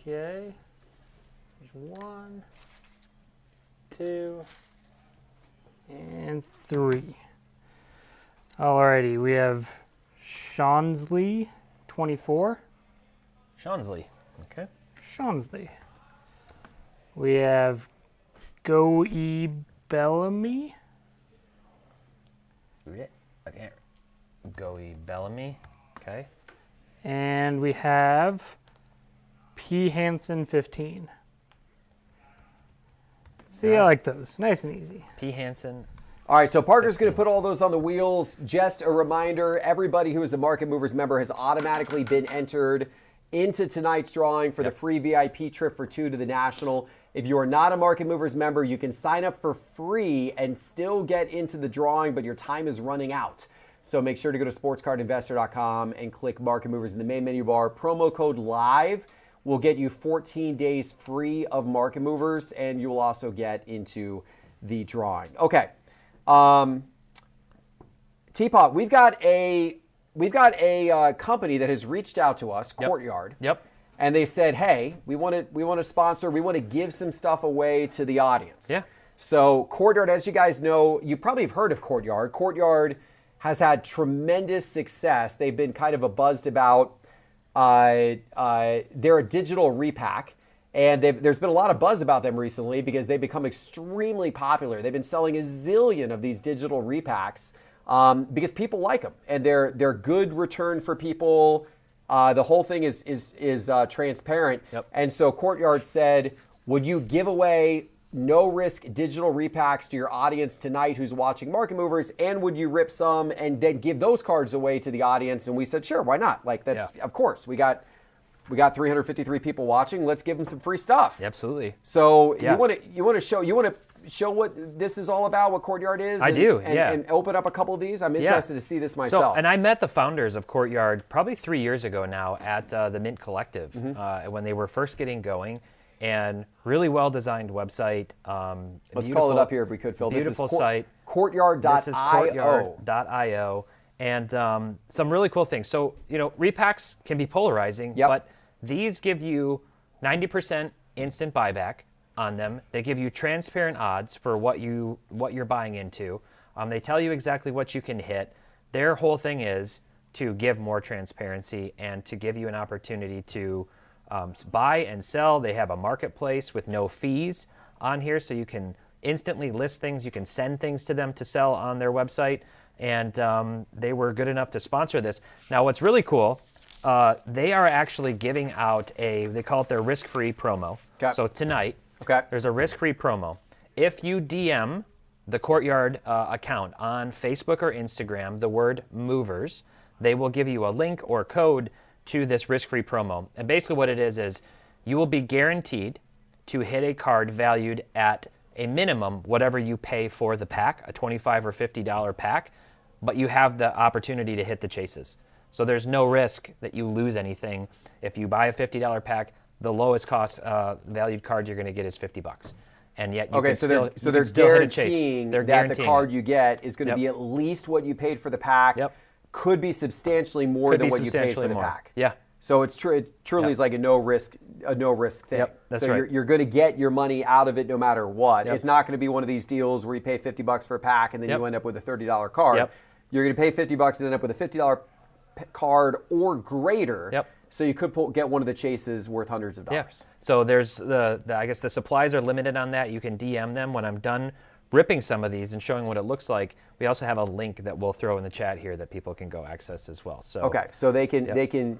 Okay. There's 1, 2, and 3. Alrighty, we have Shawnsley, 24. Shansley. Okay. Shawnsley. We have Goe Bellamy. Okay. Goey Bellamy. Okay. And we have P. Hansen, 15. See, I like those. Nice and easy. P. Hansen. All right, so Parker's going to put all those on the wheels. Just a reminder, everybody who is a Market Movers member has automatically been entered into tonight's drawing for the free VIP trip for 2 to the National. If you are not a Market Movers member, you can sign up for free and still get into the drawing, but your time is running out. So make sure to go to sportscardinvestor.com and click Market Movers in the main menu bar. Promo code LIVE will get you 14 days free of Market Movers, and you will also get into the drawing. Okay. Teapot, we've got a company that has reached out to us, Courtyard. Yep. And they said, hey, we want to sponsor, we want to give some stuff away to the audience. Yeah. So Courtyard, as you guys know, you probably have heard of Courtyard. Courtyard has had tremendous success. They've been kind of a buzzed about. They're a digital repack. And there's been a lot of buzz about them recently because they've become extremely popular. They've been selling a zillion of these digital repacks because people like them. And they're good return for people. The whole thing is transparent. Yep. And so Courtyard said, would you give away no-risk digital repacks to your audience tonight who's watching Market Movers, and would you rip some and then give those cards away to the audience? And we said, sure, why not? Like, that's, of course, we got 353 people watching. Let's give them some free stuff. Absolutely. So Yeah. you want to show what this is all about, what Courtyard is? I do, and, yeah. And open up a couple of these. I'm interested to see this myself. So, and I met the founders of Courtyard probably 3 years ago now at the Mint Collective when they were first getting going, and really well-designed website. Let's call it up here if we could, Phil. Beautiful this is site. Courtyard.io. This is Courtyard.io, and some really cool things. So, repacks can be polarizing, but these give you 90% instant buyback on them. They give you transparent odds for what you're buying into. They tell you exactly what you can hit. Their whole thing is to give more transparency and to give you an opportunity to buy and sell. They have a marketplace with no fees on here, so you can instantly list things. You can send things to them to sell on their website, and they were good enough to sponsor this. Now, what's really cool, they are actually giving out they call it their risk-free promo. Okay. So tonight, Okay. there's a risk-free promo. If you DM the Courtyard account on Facebook or Instagram, the word movers, they will give you a link or code to this risk-free promo. And basically what it is you will be guaranteed to hit a card valued at a minimum whatever you pay for the pack, a $25 or $50 pack, but you have the opportunity to hit the chases. So there's no risk that you lose anything. If you buy a $50 pack, the lowest cost valued card you're going to get is $50. And yet you can still, so you they're can still hit a chase. guaranteeing They're that guaranteeing the card it. you get is going to Yep. be at least what you paid for the pack. Yep. Could be substantially more Could than be what you paid for substantially the more. pack. Yeah. So it's it truly Yep. is like a no risk thing. Yep, that's so right. you're going to get your money out of it no matter what. Yep. It's not going to be one of these deals where you pay $50 for a pack and then Yep. you end up with a $30 card. Yep. You're going to pay $50 and end up with a $50 card or greater. Yep. So you could get one of the chases worth hundreds of dollars. Yeah. So there's I guess the supplies are limited on that. You can DM them when I'm done ripping some of these and showing what it looks like. We also have a link that we'll throw in the chat here that people can go access as well. So Okay, so they can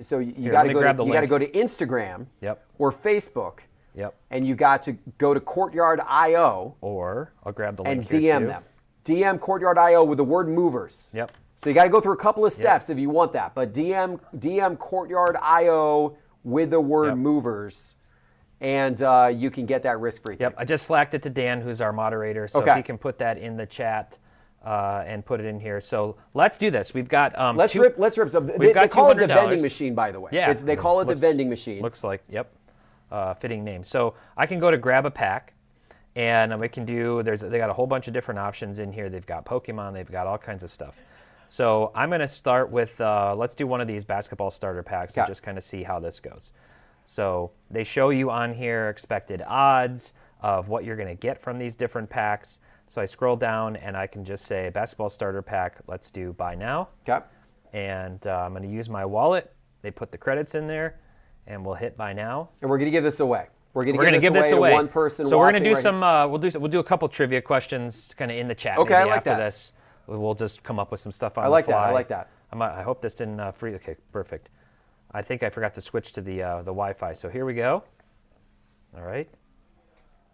so you got let to me go grab to, the you got to link. go to Instagram Yep. or Facebook. Yep. And you got to go to Courtyard IO Or I'll grab the and link here DM too. them. DM Courtyard IO with the word movers. Yep. So you got to go through a couple of steps if you want that, but DM Courtyard IO with the word Yep. movers, and you can get that risk-free. Yep. I just slacked it to Dan, who's our moderator, so Okay. if he can put that in the chat and put it in here. So let's do this. We've got Let's rip some. They got call it the $200. vending machine, by the way. Yeah. They call it the vending machine. Looks like, yep, fitting name. So I can go to grab a pack, and we can do, they got a whole bunch of different options in here. They've got Pokemon, they've got all kinds of stuff. So I'm going to start with, let's do one of these basketball starter packs and just kind of see how this goes. So they show you on here expected odds of what you're going to get from these different packs. So I scroll down and I can just say basketball starter pack, let's do buy now. Okay. And I'm going to use my wallet. They put the credits in there, and we'll hit buy now. And we're going to give this away. We're going We're going to give this to away one person. So we're going to do watching some. We'll do a couple trivia questions kind of in the chat. Okay, maybe I like after that. this, we'll just come up with some stuff on I like the that. fly. I like that. I hope this didn't free. Okay, perfect. I think I forgot to switch to the Wi-Fi. So here we go. All right.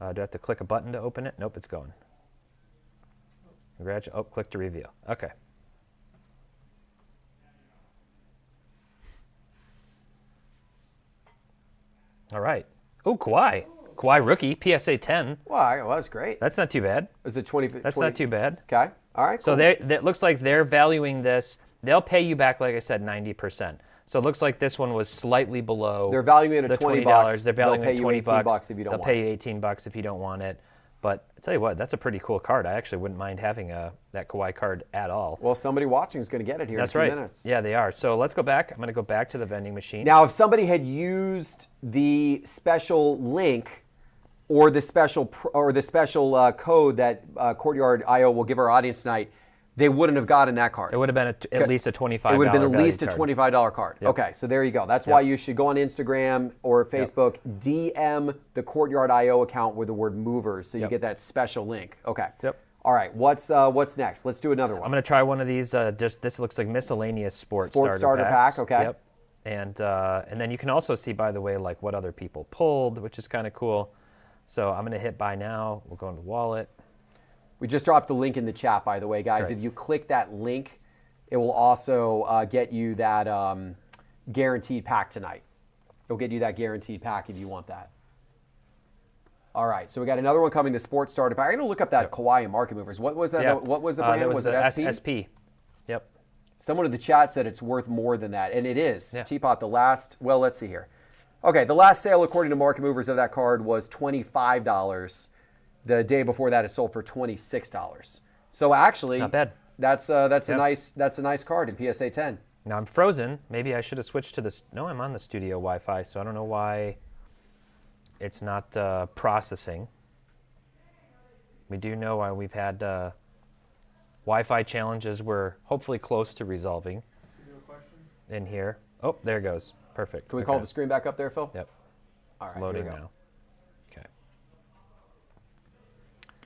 Do I have to click a button to open it? Nope, it's going. Oh, click to reveal. Okay. All right. Oh, Kawhi. Kawhi rookie, PSA 10. Well, that's great. That's not too bad. Is it 20? That's not too bad. Okay. All right. So cool. it looks like they're valuing this. They'll pay you back, like I said, 90%. So it looks like this one was slightly below. They're valuing it at the $20. They're valuing They'll it pay at you $20 $18 if you don't They'll want pay it. you $18 if you don't want it. But I tell you what, that's a pretty cool card. I actually wouldn't mind having that Kawhi card at all. Well, somebody watching is going to get it here That's in a few right. minutes. Yeah, they are. So let's go back. I'm going to go back to the vending machine. Now, if somebody had used the special link or the special code that Courtyard IO will give our audience tonight, they wouldn't have gotten that card. It would have been at least a $25. It would have been at valued least a card. $25 card. Yep. Okay, so there you go. That's why you should go on Instagram or Facebook, DM the Courtyard IO account with the word movers so you Yep. get that special link. Okay. Yep. All right, what's next? Let's do another one. I'm going to try one of these. This looks like miscellaneous sports starter packs. pack, okay. Yep. And then you can also see, by the way, like what other people pulled, which is kind of cool. So I'm going to hit buy now. We'll go into wallet. We just dropped the link in the chat, by the way, guys. Great. If you click that link, it will also get you that guaranteed pack tonight. It'll get you that guaranteed pack if you want that. All right, so we got another one coming, the sports starter pack. I'm going to look up that Kawhi and Market Movers. What was that? Yeah. What was the brand? That was the it SP? SP. Yep. Someone in the chat said it's worth more than that, and it is. Yeah. TPott, let's see here. Okay, the last sale, according to Market Movers, of that card was $25. The day before that, it sold for $26. So actually, Not bad. That's a nice card in PSA 10. Now I'm frozen. Maybe I should have switched to this. No, I'm on the studio Wi-Fi, so I don't know why it's not processing. We do know why we've had Wi-Fi challenges we're hopefully close to resolving in here. Oh, there it goes. Perfect. Can we call the screen back up there, Phil? Yep. All It's right, loading here we go. now. Okay.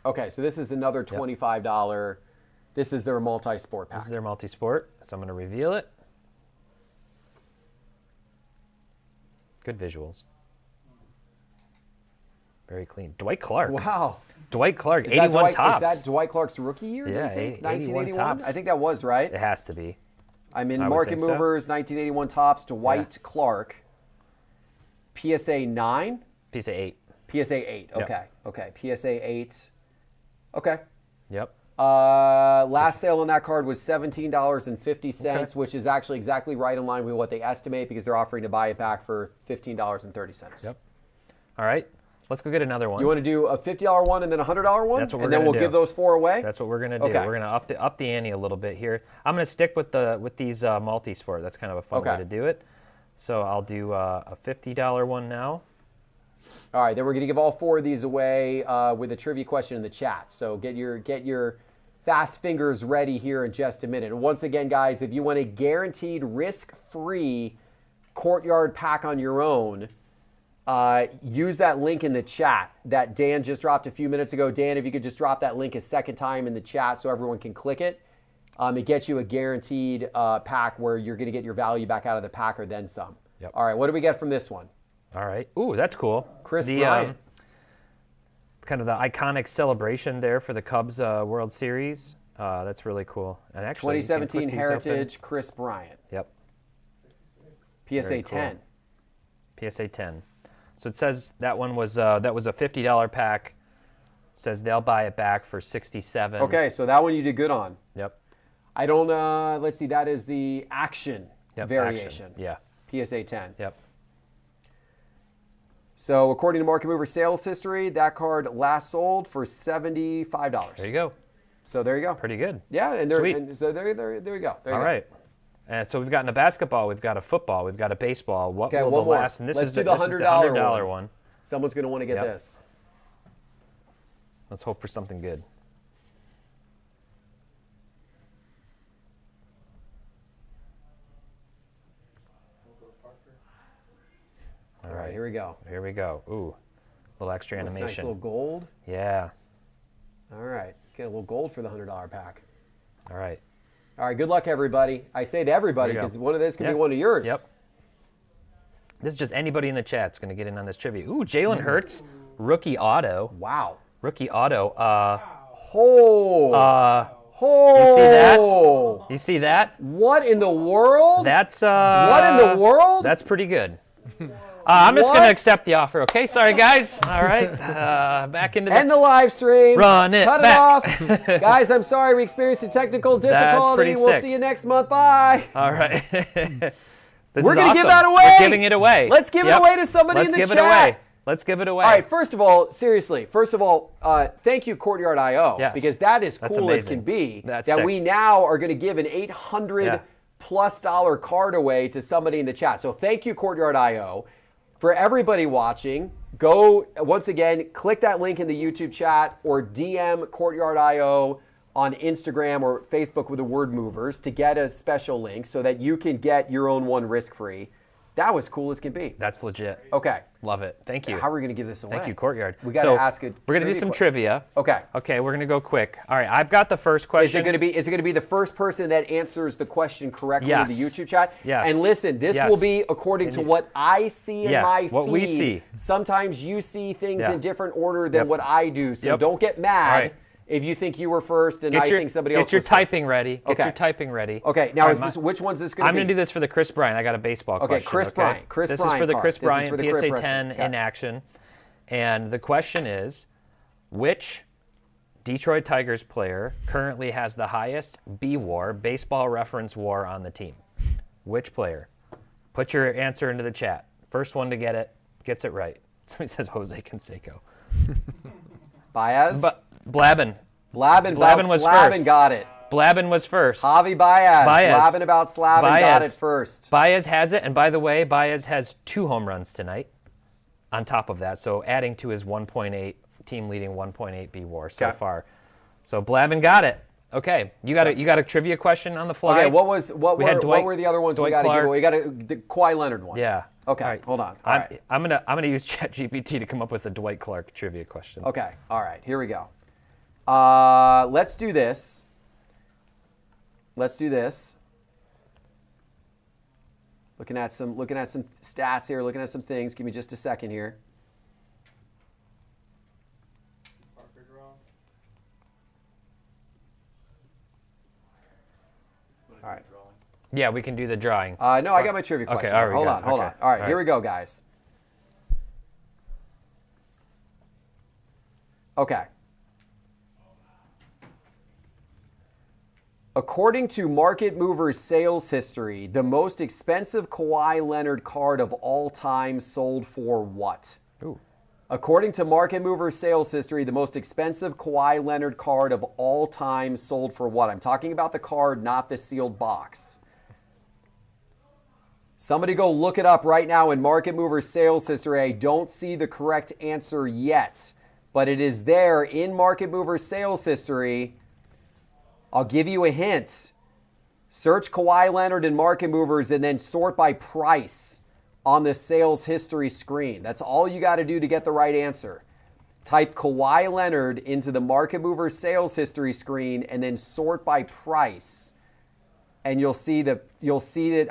Okay, so this is another $25. This is their multi-sport pack. This is their multi-sport, so I'm going to reveal it. Good visuals. Very clean. Dwight Clark. Wow. Dwight Clark, Is 81 that tops. Is that Dwight Clark's rookie year? do you Yeah, think? 81 1981. tops. I think that was right. It has to be. I'm in I would Market think so. Movers, 1981 tops, Dwight Clark. PSA 9. PSA 8. PSA 8. Yep. Okay. Okay. PSA 8. Okay. Yep. Last sale on that card was $17.50, Okay. which is actually exactly right in line with what they estimate because they're offering to buy it back for $15.30. Yep. All right. Let's go get another one. You want to do a $50 one and then a $100 one? That's what we're and then gonna we'll do. give those 4 away? That's what we're gonna do. Okay. We're gonna up the ante a little bit here. I'm gonna stick with these multi-sport. That's kind of a fun way Okay. to do it. So I'll do a $50 one now. All right, then we're going to give all 4 of these away with a trivia question in the chat. So get your fast fingers ready here in just a minute. And once again, guys, if you want a guaranteed risk-free Courtyard pack on your own, use that link in the chat that Dan just dropped a few minutes ago. Dan, if you could just drop that link a second time in the chat so everyone can click it. It gets you a guaranteed pack where you're going to get your value back out of the pack or then some. Yep. All right, what do we get from this one? All right. Ooh, that's cool. Chris Bryant. Kind of the iconic celebration there for the Cubs World Series. That's really cool. And actually, you can 2017 click these open. Heritage Chris Bryant. Yep. PSA Very cool. 10. PSA 10. So it says that one was that was a $50 pack. It says they'll buy it back for $67. Okay, so that one you did good on. Yep. I don't, let's see, that is the action Yep. variation. Action. Yeah. PSA 10. Yep. So according to Market Mover sales history, that card last sold for $75. There you go. So there you go. Pretty good. Yeah, and, Sweet. and so there you go. There you All go. right. And so we've gotten a basketball, we've got a football, we've got a baseball. What Okay, will one the more. last? And this Let's is do the, the this is the $100 $100 one. one. Someone's going to want to get Yep. this. Let's hope for something good. All right, here we go. Here we go. Ooh, little extra That's nice animation. little gold. Yeah. All right, get a little gold for the $100 pack. All right. All right, good luck, everybody. I say to everybody There you go. because one of this could Yep. be one of yours. Yep. This is just anybody in the chat's going to get in on this trivia. Ooh, Jalen Hurts, rookie auto. Wow. Rookie auto. Oh. You see that? Oh. You see that? What in the world? That's What in the world? That's pretty good. I'm just going What? to accept the offer. Okay, sorry guys. All right, back into the. End the live stream. Run it Cut back. it off. Guys, I'm sorry we experienced a technical difficulty. pretty We'll sick. see you next month. Bye. All right. This We're is gonna give awesome. that away. We're giving it away. Let's give it Yep. away to somebody Let's in the give chat. it away. Let's give it away. All right, first of all, seriously, thank you, Courtyard.io, Yes. because that is That's cool as amazing. can be. That's that sick. we now are going to give an $800+ card away to somebody in the chat. So thank you, Courtyard.io. For everybody watching, go, once again, click that link in the YouTube chat or DM Courtyard.io on Instagram or Facebook with the word movers to get a special link so that you can get your own one risk-free. That was cool as can be. That's legit. Okay. Love it. Thank you. How are we going to give this away? Thank you, Courtyard. We got to So, ask a We're going to do some trivia. Okay. Okay, we're going to go quick. All right, I've got the first Is question. it going to be the first person that answers the question correctly Yes. in the YouTube chat? Yes. And listen, this Yes. will be according to what I see in Yeah, my feed. what we see. Sometimes you see things Yeah. in different order than Yep. what I do. So Yep. don't get mad All right. if you think you were first and I think somebody else Get your was first. typing ready. Get Okay. your typing ready. Okay. Now All is right, this which one's this going to I'm be? going to do this for the Chris Bryant. I got a baseball Okay, question. Chris Bryant. Chris this Bryant is for the card. Chris This is Bryant for the Chris PSA Bryant. 10 Okay. in action. And the question is, which Detroit Tigers player currently has the highest B-WAR, baseball reference WAR, on the team? Which player? Put your answer into the chat. First one to get it gets it right. Somebody says Jose Canseco. Baez? Blabbin. Blabbin was Slavin first. got it. Blabbin was first. Javi Baez. Baez. Blabbin about Slavin got it Baez. first. Baez has it, and by the way, Baez has 2 home runs tonight on top of that, so adding to his 1.8, team-leading 1.8 B-WAR so Okay. far. So Blabbin got it. Okay, you got a trivia question on the fly? Okay, what had Dwight- were the other ones we Dwight got to give Clark. away? We got the Kawhi Leonard one. Yeah. Okay, All right. hold on. All right. I'm gonna use ChatGPT to come up with a Dwight Clark trivia question. Okay, all right, here we go. Let's do this. Let's do this. Looking at some stats here, looking at some things. Give me just a second here. All right. Yeah, we can do the drawing. No, I got my trivia Okay, question. all right, Hold good. on, hold Okay, on. All right, all here right. we go, guys. Okay. According to Market Mover's sales history, the most expensive Kawhi Leonard card of all time sold for what? Ooh. According to Market Mover's sales history, the most expensive Kawhi Leonard card of all time sold for what? I'm talking about the card, not the sealed box. Somebody go look it up right now in Market Mover's sales history. I don't see the correct answer yet, but it is there in Market Mover's sales history. I'll give you a hint. Search Kawhi Leonard in Market Movers and then sort by price on the sales history screen. That's all you got to do to get the right answer. Type Kawhi Leonard into the Market Movers sales history screen and then sort by price. And you'll see that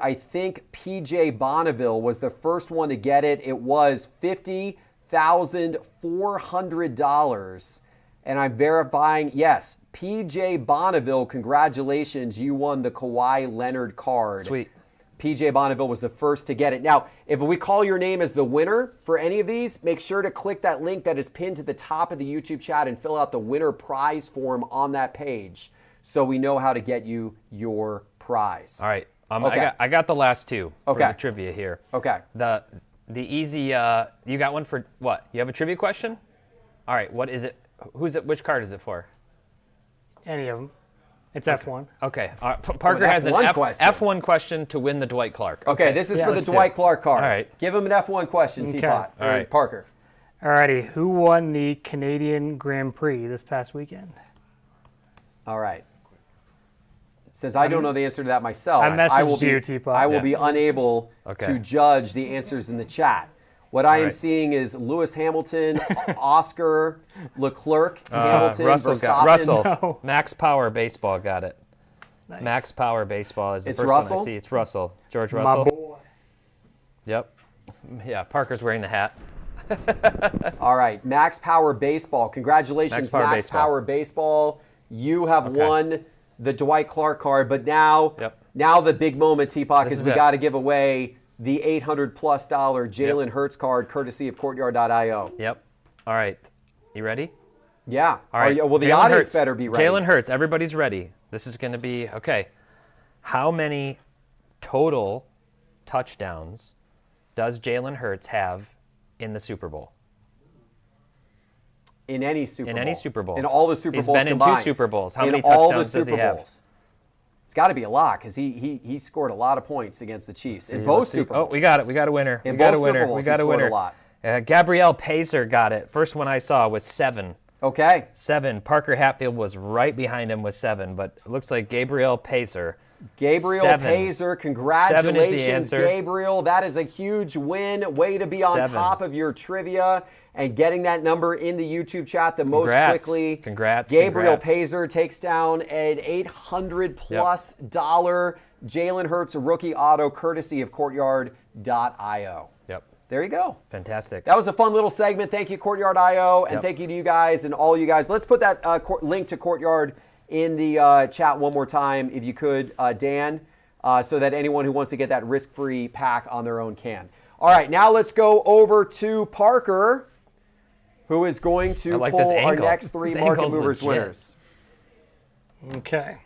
I think PJ Bonneville was the first one to get it. It was $50,400. And I'm verifying, yes, PJ Bonneville, congratulations, you won the Kawhi Leonard card. Sweet. PJ Bonneville was the first to get it. Now, if we call your name as the winner for any of these, make sure to click that link that is pinned to the top of the YouTube chat and fill out the winner prize form on that page so we know how to get you your prize. All right. Okay. I got the last two for Okay. the trivia here. Okay. The easy, you got one for what? You have a trivia question? All right. What is it? Who's it? Which card is it for? Any of them. It's F1. Okay. Parker has an F1 question. F1 question to win the Dwight Clark. Okay, this is for the let's do Dwight Clark card. All right. Give him an F1 question, Okay. Teapot. All right. Parker. Alrighty, who won the Canadian Grand Prix this past weekend? All right. Since I don't know the answer to that myself, I messaged will be, you, Teapot. I will Yeah. be unable Okay. to judge the answers in the chat. What I am right. seeing is Lewis Hamilton, Oscar, Leclerc, Hamilton, Russell Verstappen. Russell. No. Max Power Baseball got it. Nice. Max Power Baseball is the It's first Russell? one I see. It's Russell. George My Russell. boy. Yep. Yeah, Parker's wearing the hat. All right, Max Power Baseball. Congratulations, Max Power Baseball. Baseball. You have Okay. won the Dwight Clark card, but now, Yep. now the big moment, Teapot, This is is we it. got to give away the $800+ Jalen Hurts card, courtesy of Courtyard.io. Yep. All right. You ready? Yeah. All right. Well, the Jalen audience Hurts. better be ready. Jalen Hurts. Everybody's ready. This is going to be okay. How many total touchdowns does Jalen Hurts have in the Super Bowl? In any Super Bowl. In any Super Bowl. In all the Super He's Bowls been in combined. 2 Super Bowls. How in many all the touchdowns does he Super have? Bowls. It's got to be a lot because he scored a lot of points against the Chiefs in both Super Bowls. Oh, we got it. We got a winner. In we got both a winner. Super Bowls, we got he a scored winner. a lot. Gabrielle Pacer got it. First one I saw was 7. Okay. 7. Parker Hatfield was right behind him with 7, but it looks like Gabrielle Pacer. Gabriel 7. Pazer, congratulations, answer. Gabriel. That is a huge win. Way to be on 7. top of your trivia and getting that number in the YouTube chat the most Congrats. quickly. Congrats. Gabriel Congrats. Pazer takes down an $800+ Jalen Hurts rookie auto courtesy of Courtyard.io. Yep. There you go. Fantastic. That was a fun little segment. Thank you, Courtyard.io, and Yep. thank you to you guys and all you guys. Let's put that link to Courtyard in the chat one more time, if you could, Dan, so that anyone who wants to get that risk-free pack on their own can. All right, now let's go over to Parker, who is going to I like this pull our angle. next 3 This Market angle's Movers legit. winners. Okay.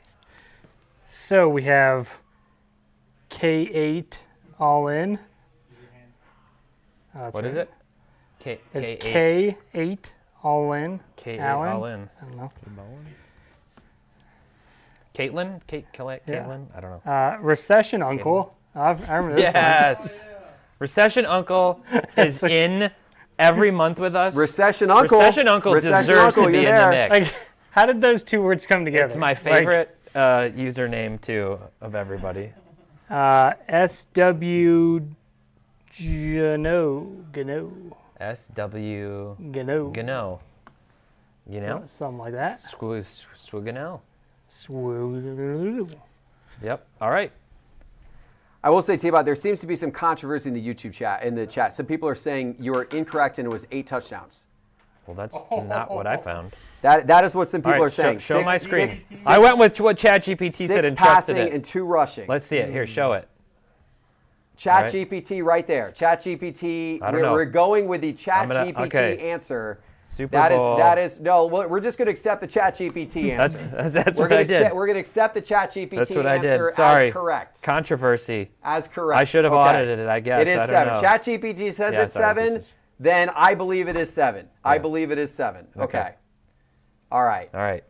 So we have K8 all in. What is it? K It's K8. K8 all in. K8 Allen? all in. I don't know. Caitlin? Caitlin? Yeah. I don't know. Recession Uncle. I remember this one. Yes. Recession Uncle is in every month with us. Recession Uncle. Recession Uncle Recession deserves Uncle, to be you in there. the mix. Like, how did those two words come together? It's my favorite username, too, of everybody. SW Gano. SW Gano. Gano. You know? Something like that. Swigano. Swoo. Yep. All right. I will say, T-Bot, there seems to be some controversy in the YouTube chat. In the chat, some people are saying you are incorrect and it was 8 touchdowns. Well, that's not what I found. That is what some people All right, are saying. show my screen. Six- I went with what ChatGPT said 6 and trusted passing it. and 2 rushing. Let's see it. Here, show it. ChatGPT right there. ChatGPT. I don't know. We're going with the gonna- ChatGPT okay. answer. Super Bowl. No, we're just going to accept the ChatGPT answer. That's what I did. We're going to accept the ChatGPT That's what I answer did. Sorry. as correct. Controversy. As correct. I should have audited it, I guess. It is I don't 7. know. ChatGPT says it's sorry, 7. Then I believe it is 7. I believe it is 7. Okay. All right. All right.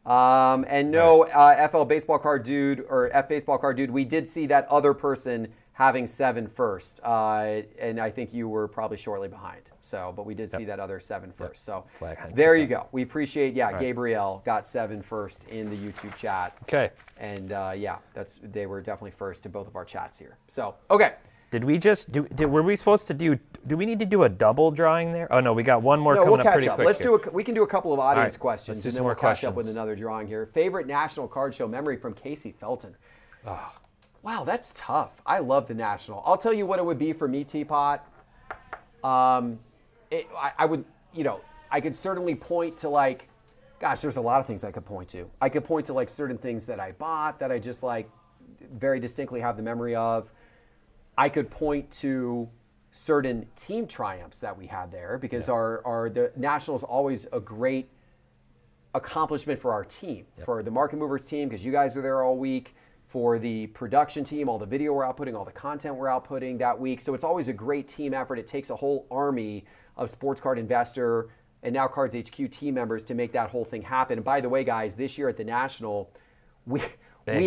And no, FL Baseball Card Dude or F Baseball Card Dude, we did see that other person having 7 first. And I think you were probably shortly behind. So, but we did see that other 7 first. So there you go. We appreciate, Gabrielle got 7 first in the YouTube chat. Okay. And they were definitely first in both of our chats here. So, okay. Did we just were we supposed to do we need to do a double drawing there? Oh no, we got one more coming we'll up catch pretty up. quick. We can do a couple of audience right, questions let's do and some then more we'll catch up with questions. another drawing here. Favorite National Card Show memory from Casey Felton. Wow, that's tough. I love the National. I'll tell you what it would be for me, TPott. I would, I could certainly point to there's a lot of things I could point to. I could point to certain things that I bought that I just very distinctly have the memory of. I could point to certain team triumphs that we had there because the National is always a great accomplishment for our team, for the Market Movers team, because you guys were there all week, for the production team, all the video we're outputting, all the content we're outputting that week. So it's always a great team effort. It takes a whole army of Sports Card Investor and now Cards HQ team members to make that whole thing happen. And by the way, guys, this year at the National, we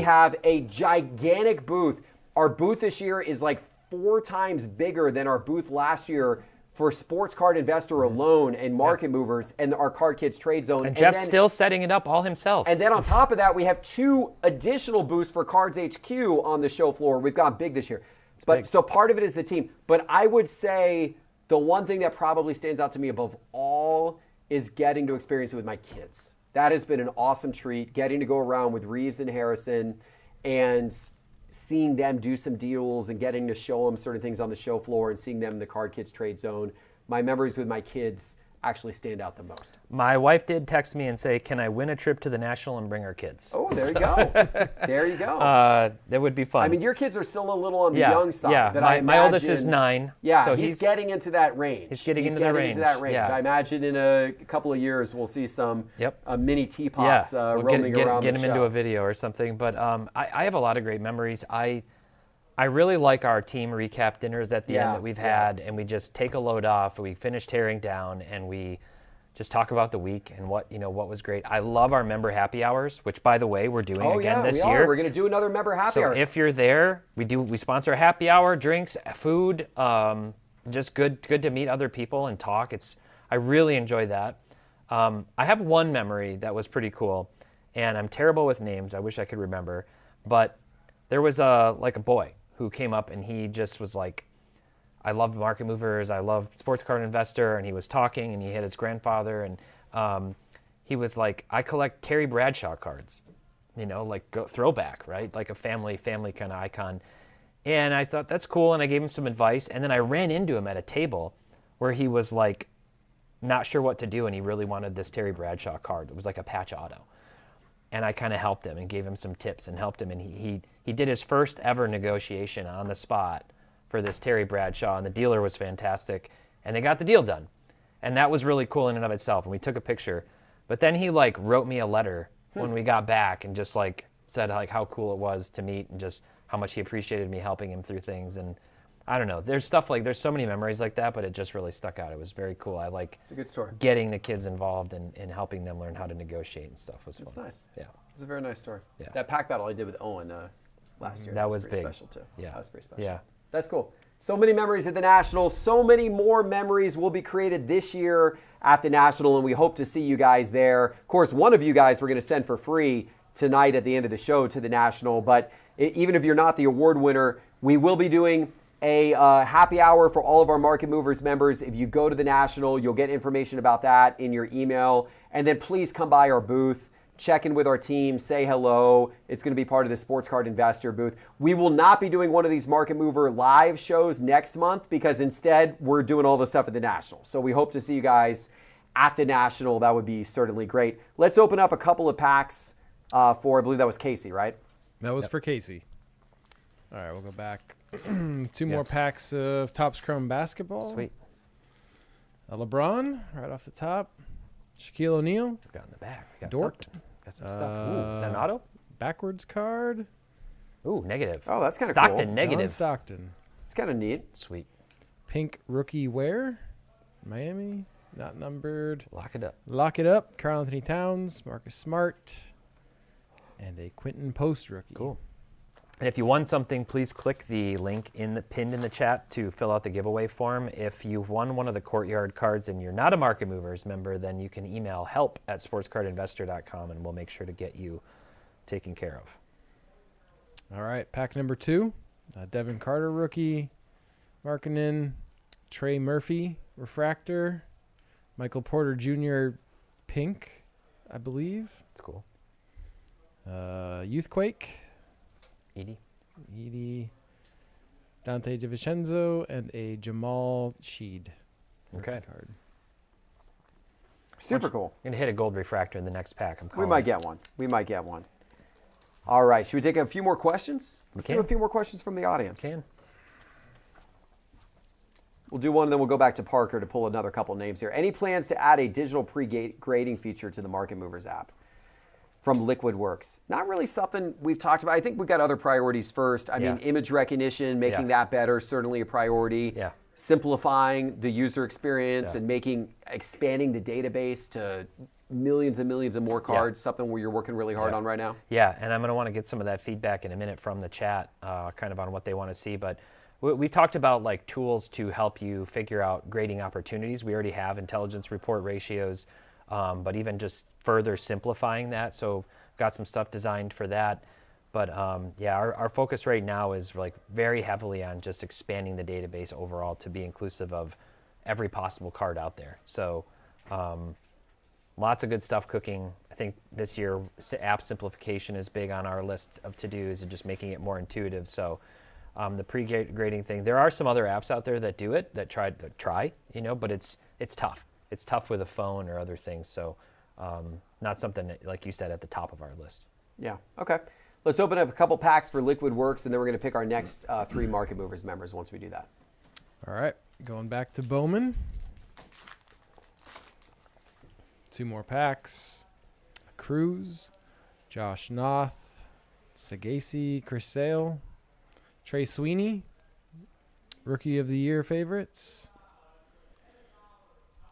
have a gigantic booth. Our booth this year is 4 times bigger than our booth last year for Sports Card Investor alone and Market Movers and our Card Kids Trade Zone. And Jeff's still setting it up all himself. And then on top of that, we have 2 additional booths for Cards HQ on the show floor. We've gone big this year. So part of it is the team. But I would say the one thing that probably stands out to me above all is getting to experience it with my kids. That has been an awesome treat, getting to go around with Reeves and Harrison and seeing them do some deals and getting to show them certain things on the show floor and seeing them in the Card Kids Trade Zone. My memories with my kids actually stand out the most. My wife did text me and say, can I win a trip to the National and bring our kids? Oh, there you go. There you go. That would be fun. I mean, your kids are still a little on the young side. Yeah, but my oldest is 9. Yeah, so he's getting into that range. He's getting into that range. Yeah. I imagine in a couple of years we'll see some mini teapots we'll roaming around get the him show. into a video or something. But I have a lot of great memories. I really like our team recap dinners at the end that we've had, and we just take a load off, we finish tearing down, and we just talk about the week and what was great. I love our member happy hours, which by the way we're doing again this year. We're going to do another member happy hour. So if you're there, we sponsor a happy hour, drinks, food, just good to meet other people and talk. I really enjoy that. I have one memory that was pretty cool, and I'm terrible with names. I wish I could remember, but there was a boy who came up and he just was like, I love Market Movers, I love Sports Card Investor, and he was talking and he had his grandfather and he was like, I collect Terry Bradshaw cards, throwback, right? Like a family kind of icon. And I thought that's cool, and I gave him some advice, and then I ran into him at a table where he was like not sure what to do, and he really wanted this Terry Bradshaw card. It was like a patch auto. And I kind of helped him and gave him some tips and helped him, and he did his first ever negotiation on the spot for this Terry Bradshaw, and the dealer was fantastic, and they got the deal done. And that was really cool in and of itself, and we took a picture. But then he wrote me a letter when we got back and just said how cool it was to meet and just how much he appreciated me helping him through things. And I don't know, there's so many memories like that, but it just really stuck out. It was very cool. It's a good story. Getting the kids involved and helping them learn how to negotiate and stuff was fun. It's nice. Yeah. It's a very nice story. Yeah. That pack battle I did with Owen last year. That was pretty big. special too. Yeah. That was pretty special. Yeah. That's cool. So many memories at the National. So many more memories will be created this year at the National, and we hope to see you guys there. Of course, one of you guys we're going to send for free tonight at the end of the show to the National, but even if you're not the award winner, we will be doing a happy hour for all of our Market Movers members. If you go to the National, you'll get information about that in your email. And then please come by our booth, check in with our team, say hello. It's going to be part of the Sports Card Investor booth. We will not be doing one of these Market Mover live shows next month because instead we're doing all the stuff at the National. So we hope to see you guys at the National. That would be certainly great. Let's open up a couple of packs for, I believe that was Casey, right? That was for Casey. All right, we'll go back. 2 more packs of Topps Chrome basketball. Sweet. A LeBron right off the top. Shaquille O'Neal. We've got in the back. We got Dort. something. Got some stuff. Ooh, is that an auto? Backwards card. Ooh, negative. Oh, that's kind of cool. Stockton, John negative. Stockton. It's kind of neat. Sweet. Pink rookie wear. Miami. Not numbered. Lock it up. Lock it up. Karl Anthony Towns. Marcus Smart. And a Quentin Post rookie. Cool. And if you won something, please click the link pinned in the chat to fill out the giveaway form. If you've won one of the Courtyard cards and you're not a Market Movers member, then you can email help@sportscardinvestor.com and we'll make sure to get you taken care of. All right. Pack number 2. Devin Carter rookie. Markkanen. Trey Murphy refractor. Michael Porter Jr. pink, I believe. That's cool. Youthquake. Edie. Dante DiVincenzo and a Jamal Sheed. Okay. Card. Super cool. I'm going to hit a gold refractor in the next pack. We might get one. All right. Should we take a few more questions? Let's do a few more questions from the audience. Can. We'll do one, and then we'll go back to Parker to pull another couple names here. Any plans to add a digital pre-grading feature to the Market Movers app from Liquidworks? Not really something we've talked about. I think we've got other priorities first. I mean, image recognition, making that better, certainly a priority. Yeah. Simplifying the user experience and expanding the database to millions and millions of more cards, something where you're working really hard on right now. Yeah, and I'm going to want to get some of that feedback in a minute from the chat, kind of on what they want to see. But we've talked about like tools to help you figure out grading opportunities. We already have intelligence report ratios, but even just further simplifying that. So got some stuff designed for that. But our focus right now is like very heavily on just expanding the database overall to be inclusive of every possible card out there. So lots of good stuff cooking. I think this year app simplification is big on our list of to-dos and just making it more intuitive. So the pre-grading thing, there are some other apps out there that do it, that try, but it's tough. It's tough with a phone or other things. So not something that, like you said, at the top of our list. Yeah. Okay. Let's open up a couple packs for Liquidworks, and then we're going to pick our next 3 Market Movers members once we do that. All right. Going back to Bowman. 2 more packs. Cruz, Josh Noth, Sagasi, Chris Sale, Trey Sweeney, Rookie of the Year favorites,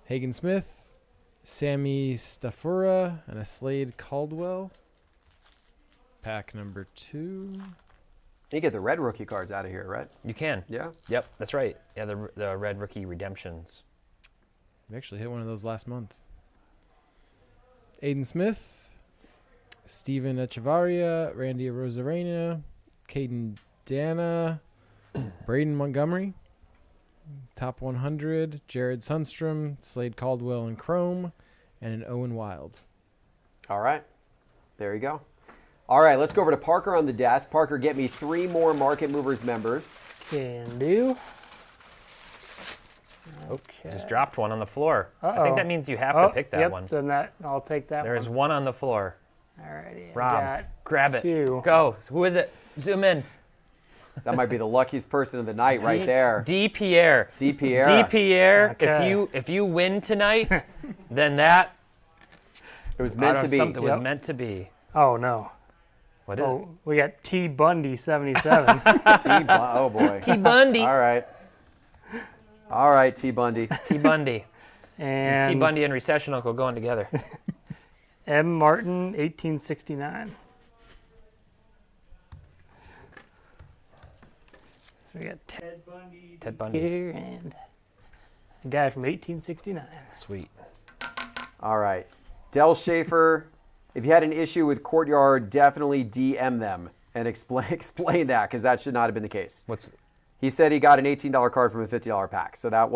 Hagen Smith, Sammy Stafura, and a Slade Caldwell. Pack number 2. You get the red rookie cards out of here, right? You can. Yeah. Yep, that's right. Yeah, the red rookie redemptions. We actually hit one of those last month. Aiden Smith, Steven Echevarria, Randy Rosarena, Caden Dana, Braden Montgomery, Top 100, Jared Sundstrom, Slade Caldwell in Chrome, and an Owen Wild. All right. There you go. All right, let's go over to Parker on the desk. Parker, get me 3 more Market Movers members. Can do. Okay. Just dropped one on the floor. I Uh-oh. think that means you have to pick that yep, one. Then I'll take that There's one. one on the floor. Alrighty. Rob, grab it. 2. Go. Who is it? Zoom in. That might be the luckiest person of the night right there. D. Pierre. D. Pierre. D. Pierre. Okay. If you win tonight, then that It was meant to be. It was meant to be. Oh no. What is it? Oh, we got T Bundy 77. Oh, boy. T. Bundy. All right. All right, T. Bundy. T. Bundy. and T. Bundy and Recession Uncle going together. M. Martin 1869. So we got Ted Bundy. Ted Bundy. Here and a guy from 1869. Sweet. All right. Del Schaefer, if you had an issue with Courtyard, definitely DM them and explain that, because that should not have been the case. He said he got an $18 card from a $50 pack, so that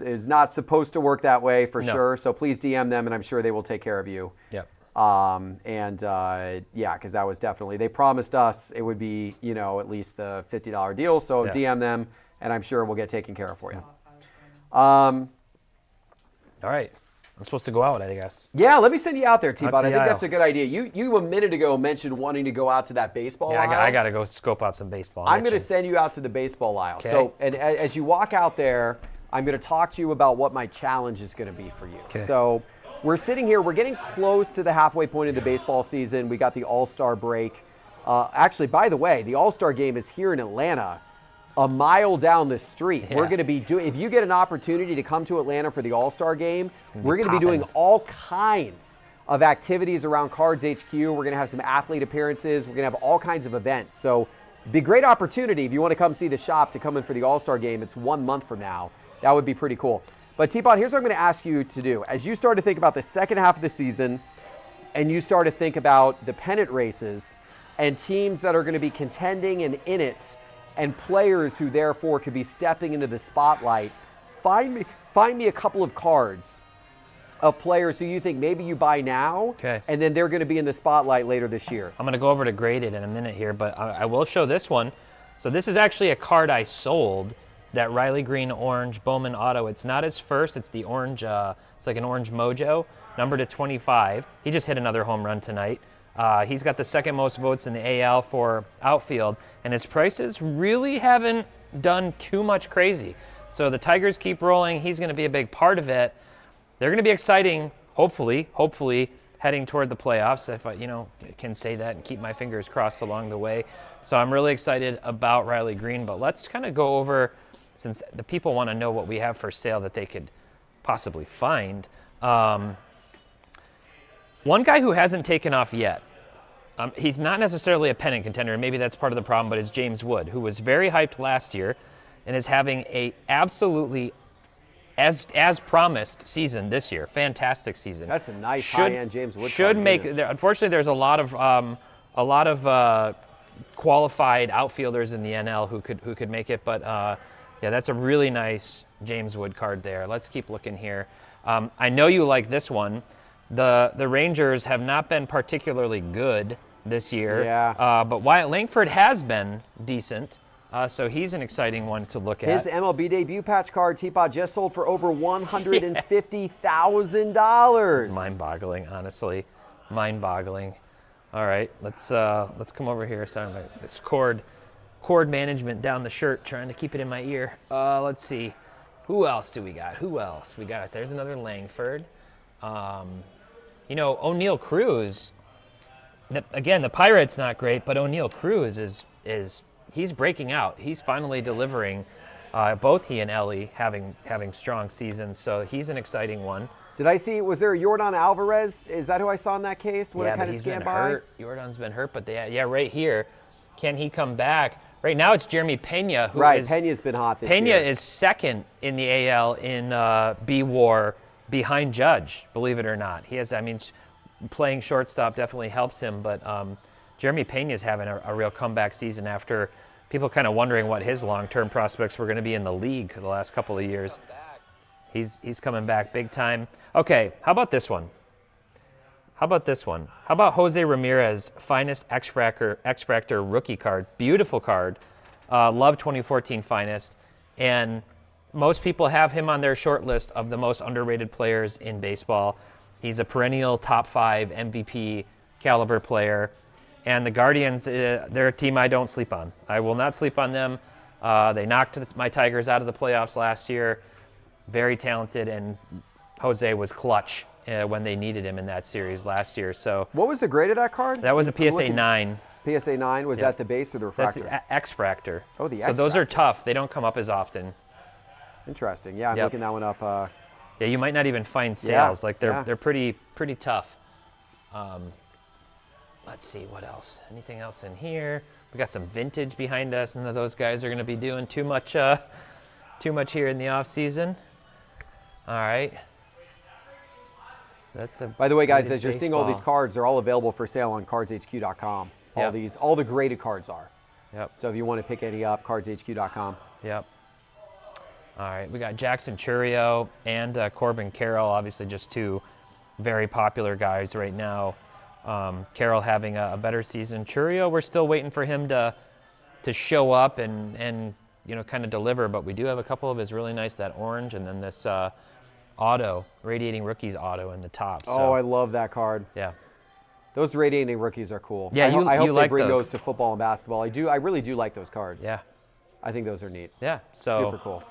is not supposed to work that way for sure. So please DM them, and I'm sure they will take care of you. Yep. Yeah, because that was definitely, they promised us it would be, at least the $50 deal. So DM them, and I'm sure we'll get taken care of for you. All right. I'm supposed to go out, I guess. Yeah, let me send you out there, T-Bot. I the think aisle. that's a good idea. You a minute ago mentioned wanting to go out to that baseball Yeah, aisle. I got to go scope out some baseball. I'm going to send you out to the baseball aisle. Okay. So, and as you walk out there, I'm going to talk to you about what my challenge is going to be for you. So we're sitting here. We're getting close to the halfway point of the baseball season. We got the All-Star break. Actually, by the way, the All-Star game is here in Atlanta, a mile down the street. Yeah. We're going to be doing, if you get an opportunity to come to Atlanta for the All-Star game, we're going to be doing poppin'. all kinds of activities around Cards HQ. We're going to have some athlete appearances. We're going to have all kinds of events. So it'd be a great opportunity if you want to come see the shop to come in for the All-Star game. It's 1 month from now. That would be pretty cool. But TPott, here's what I'm going to ask you to do. As you start to think about the second half of the season and you start to think about the pennant races and teams that are going to be contending and in it and players who therefore could be stepping into the spotlight, find me a couple of cards of players who you think maybe you buy now, Okay. and then they're going to be in the spotlight later this year. I'm going to go over to graded in a minute here, but I will show this one. So this is actually a card I sold, that Riley Green Orange Bowman Auto. It's not his first. It's the orange. It's like an orange mojo, numbered to 25. He just hit another home run tonight. He's got the second most votes in the AL for outfield, and his prices really haven't done too much crazy. So the Tigers keep rolling. He's going to be a big part of it. They're going to be exciting, hopefully, heading toward the playoffs, if I, can say that and keep my fingers crossed along the way. So I'm really excited about Riley Green, but let's kind of go over, since the people want to know what we have for sale that they could possibly find. One guy who hasn't taken off yet, he's not necessarily a pennant contender, and maybe that's part of the problem, but is James Wood, who was very hyped last year and is having a absolutely as promised season this year. Fantastic season. That's a nice high-end James Wood Should card. make. Goodness. Unfortunately, there's a lot of qualified outfielders in the NL who could make it, but yeah, that's a really nice James Wood card there. Let's keep looking here. I know you like this one. The Rangers have not been particularly good this year. Yeah. But Wyatt Langford has been decent. So he's an exciting one to look at. His MLB debut patch card, TPott, just sold for over $150,000. It's mind-boggling, honestly. Mind-boggling. All right, let's come over here. Sorry, it's cord management down the shirt, trying to keep it in my ear. Let's see. Who else do we got? There's another Langford. O'Neal Cruz. Again, the Pirates not great, but O'Neal Cruz is he's breaking out. He's finally delivering. Both he and Ellie having strong seasons, so he's an exciting one. Did I see, was there a Yordan Alvarez? Is that who I saw in that case when Yeah, I kind but of he's scanned been by? hurt. Jordan's been hurt, but right here, can he come back? Right now it's Jeremy Pena, who Right, is Pena's been hot this Pena year. is second in the AL in B WAR behind Judge, believe it or not. Playing shortstop definitely helps him, but Jeremy Pena is having a real comeback season after people kind of wondering what his long-term prospects were going to be in the league the last couple of years. He's coming back big time. Okay, how about this one? How about Jose Ramirez, finest X-Fractor rookie card? Beautiful card. Love 2014 finest. And most people have him on their short list of the most underrated players in baseball. He's a perennial top 5 MVP caliber player. And the Guardians, they're a team I don't sleep on. I will not sleep on them. They knocked my Tigers out of the playoffs last year. Very talented, and Jose was clutch when they needed him in that series last year. So What was the grade of that card? that was a I'm PSA looking- 9. PSA 9, was that the base or the That's refractor? the X-Fractor. Oh, the So those are X-Fractor. tough. They don't come up as often. Interesting. Yeah, I'm Yep. looking that one up. Yeah, you might not even find sales. Yeah. They're pretty tough. Let's see what else. Anything else in here? We got some vintage behind us. None of those guys are going to be doing too much here in the off season. All right. So that's By the way, guys, graded as you're seeing all these baseball. cards, they're all available for sale on cardshq.com. Yep. All the graded cards are. Yep. So if you want to pick any up, cardshq.com. Yep. All right, we got Jackson Churio and Corbin Carroll, obviously just two very popular guys right now. Carroll having a better season. Churio, we're still waiting for him to show up and kind of deliver, but we do have a couple of his really nice, that orange, and then this auto, Radiating Rookies auto in the top. So, Oh, I love that card. yeah. Those radiating rookies are cool. Yeah, I hope you they like bring those. those to football and basketball. I really do like those cards. Yeah. I think those are neat. Yeah. So Super cool.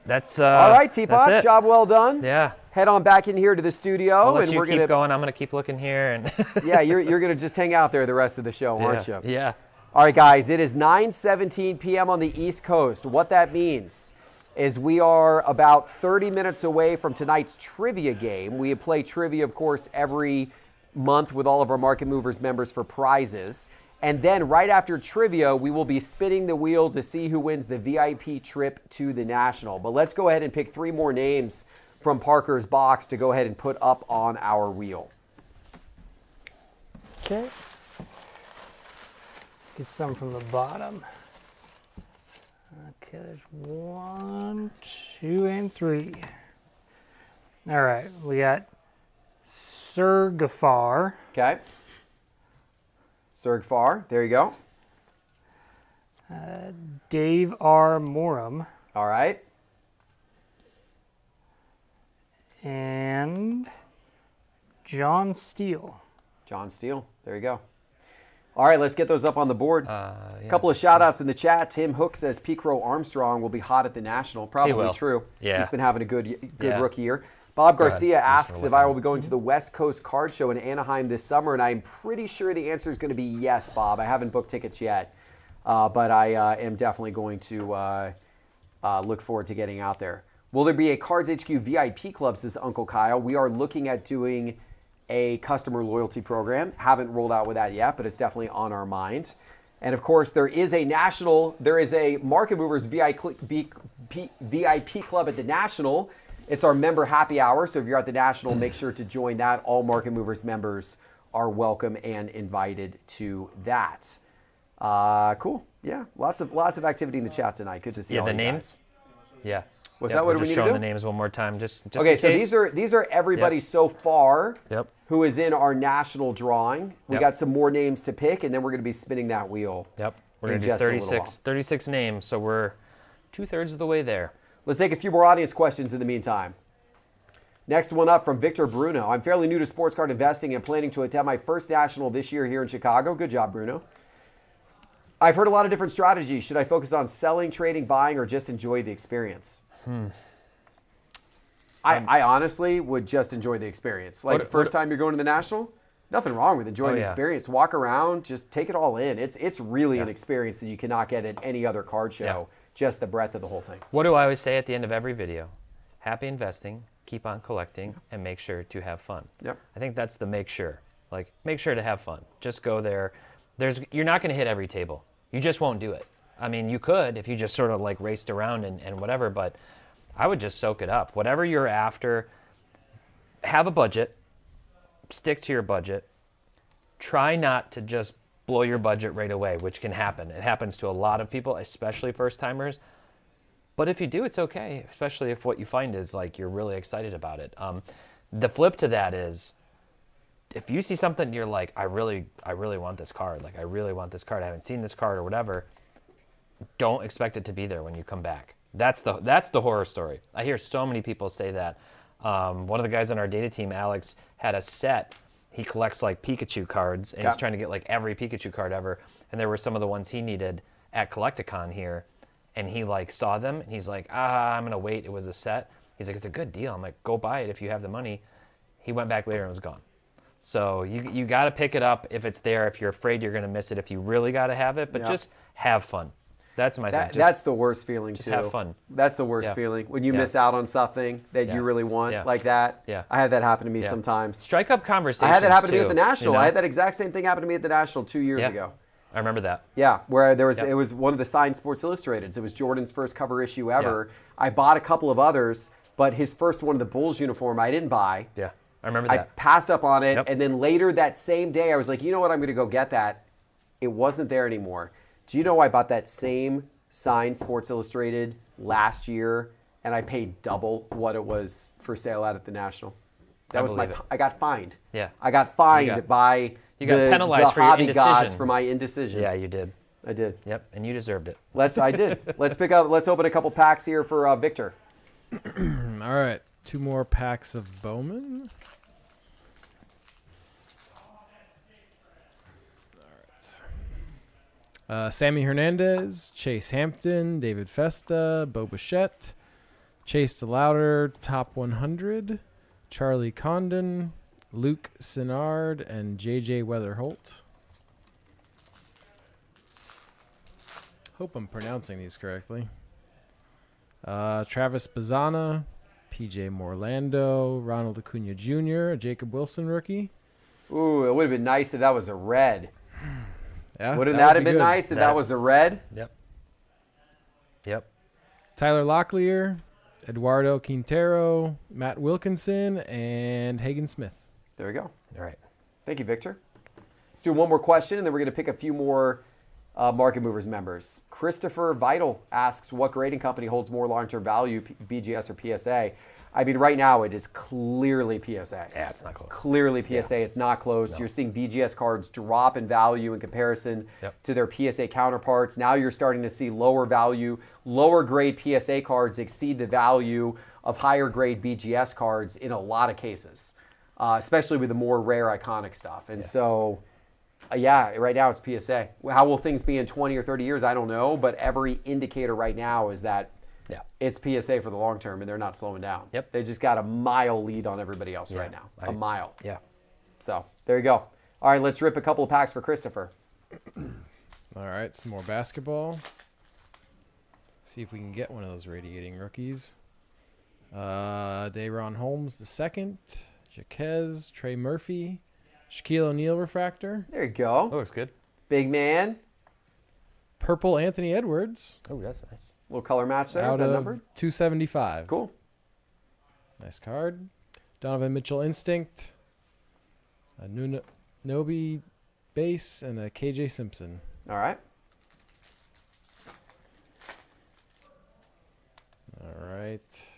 That's All right, that's Teapot, it. job well done. Yeah. Head on back in here to the studio, I'll let and you we're keep gonna. going. I'm gonna keep looking here, and Yeah, you're gonna just hang out there the rest of the show, aren't you? Yeah. All right, guys, it is 9:17 p.m. on the East Coast. What that means is we are about 30 minutes away from tonight's trivia game. We play trivia, of course, every month with all of our Market Movers members for prizes. And then right after trivia, we will be spinning the wheel to see who wins the VIP trip to the National. But let's go ahead and pick 3 more names from Parker's box to go ahead and put up on our wheel. Okay. Get some from the bottom. Okay, there's 1, 2, and 3. All right, we got Sir Gafar. Okay. Sergfar, there you go. Dave R. Morum. All right. And John Steele. John Steele, there you go. All right, let's get those up on the board. Yeah. A couple of shout outs in the chat. Tim Hook says Picro Armstrong will be hot at the National. Probably will. true. Yeah. He's been having a good Yeah. rookie year. Bob ahead. Garcia I'm just asks gonna if look I at will it. be going to the West Coast Card Show in Anaheim this summer, and I'm pretty sure the answer is going to be yes, Bob. I haven't booked tickets yet, but I am definitely going to look forward to getting out there. Will there be a Cards HQ VIP club, says Uncle Kyle. We are looking at doing a customer loyalty program. Haven't rolled out with that yet, but it's definitely on our mind. And of course, there is a Market Movers VIP club at the National. It's our member happy hour. So if you're at the National, make sure to join that. All Market Movers members are welcome and invited to that. Cool. Yeah, lots of activity in the chat tonight. Good to see all the you names. guys. Yeah. Was Yep, that what we're we just need to showing do? the names one more time, just Okay, in so case. these are everybody Yep. so far Yep. who is in our national drawing. We Yep. got some more names to pick, and then we're going to be spinning that wheel. Yep. We're in gonna do just a little 36 names, so we're 2/3 of the way there. Let's take a few more audience questions in the meantime. Next one up from Victor Bruno. I'm fairly new to sports card investing and planning to attend my first national this year here in Chicago. Good job, Bruno. I've heard a lot of different strategies. Should I focus on selling, trading, buying, or just enjoy the experience? I honestly would just enjoy the experience. Like the first time you're going to the National, nothing wrong with enjoying the yeah. experience. Walk around, just take it all in. It's really an experience that you cannot get at any other card show. Yeah. Just the breadth of the whole thing. What do I always say at the end of every video? Happy investing, keep on collecting, and make sure to have fun. Yep. I think that's the make sure. Like, make sure to have fun. Just go there. You're not going to hit every table. You just won't do it. I mean, you could if you just sort of like raced around and whatever, but I would just soak it up. Whatever you're after, have a budget. Stick to your budget. Try not to just blow your budget right away, which can happen. It happens to a lot of people, especially first-timers. But if you do, it's okay, especially if what you find is like you're really excited about it. The flip to that is, if you see something you're like, I really want this card. Like, I really want this card. I haven't seen this card or whatever. Don't expect it to be there when you come back. That's the horror story. I hear so many people say that. One of the guys on our data team, Alex, had a set. He collects like Pikachu cards, and he's trying to get like every Pikachu card ever. And there were some of the ones he needed at Collecticon here, and he like saw them, and he's like, I'm gonna wait. It was a set. He's like, it's a good deal. I'm like, go buy it if you have the money. He went back later and it was gone. So you got to pick it up if it's there. If you're afraid you're gonna miss it, if you really got to have it, but just have fun. That's my thing. That's the worst feeling just too. have fun. That's the worst feeling when you miss out on something that you really want like that. Yeah. I had that happen to me sometimes. Strike up conversations. I had that happen to me too, at the National. you know? I had that exact same thing happen to me at the National 2 years ago. I remember that. Yeah, where there was it was one of the signed Sports Illustrateds. It was Jordan's first cover issue ever. I bought a couple of others, but his first one of the Bulls uniform I didn't buy. Yeah, I remember I that. passed up on it, and then later that same day I was like, you know what, I'm going to go get that. It wasn't there anymore. Do you know I bought that same signed Sports Illustrated last year, and I paid double what it was for sale at the National? That was believe it. I got fined. Yeah. I got fined by you got penalized the for your hobby gods indecision. for my indecision. Yeah, you did. I did. Yep, and you deserved it. I did. Let's open a couple packs here for Victor. All right, 2 more packs of Bowman. Sammy Hernandez, Chase Hampton, David Festa, Bo Bichette, Chase DeLauder, top 100. Charlie Condon, Luke Sinard, and J.J. Weatherholt. Hope I'm pronouncing these correctly. Travis Bazzana, P.J. Morlando, Ronald Acuna Jr., a Jacob Wilson rookie. Ooh, it would have been nice if that was a red. Yeah, Wouldn't that have be been good. nice if that was a red? Yep. Tyler Locklear, Eduardo Quintero, Matt Wilkinson, and Hagen Smith. There we go. All right. Thank you, Victor. Let's do one more question, and then we're going to pick a few more Market Movers members. Christopher Vital asks, what grading company holds more long-term value, BGS or PSA? I mean, right now it is clearly PSA. Yeah, it's not close. Clearly PSA. It's not close. No. You're seeing BGS cards drop in value in comparison to their PSA counterparts. Now you're starting to see lower value, lower grade PSA cards exceed the value of higher grade BGS cards in a lot of cases, especially with the more rare iconic stuff. And so, right now it's PSA. How will things be in 20 or 30 years? I don't know, but every indicator right now is that it's PSA for the long term, and they're not slowing down. Yep. They just got a mile lead on everybody else right now. A mile. Yeah. So there you go. All right, let's rip a couple of packs for Christopher. All right, some more basketball. See if we can get one of those radiating rookies. Dayron Holmes II, Jaquez, Trey Murphy, Shaquille O'Neal refractor, There you go. That looks good. Big man. purple Anthony Edwards Oh, that's nice. Little color match there. Is out that of numbered? 275. Cool. Nice card. Donovan Mitchell Instinct, a Nobi base, and a KJ Simpson. All right. All right.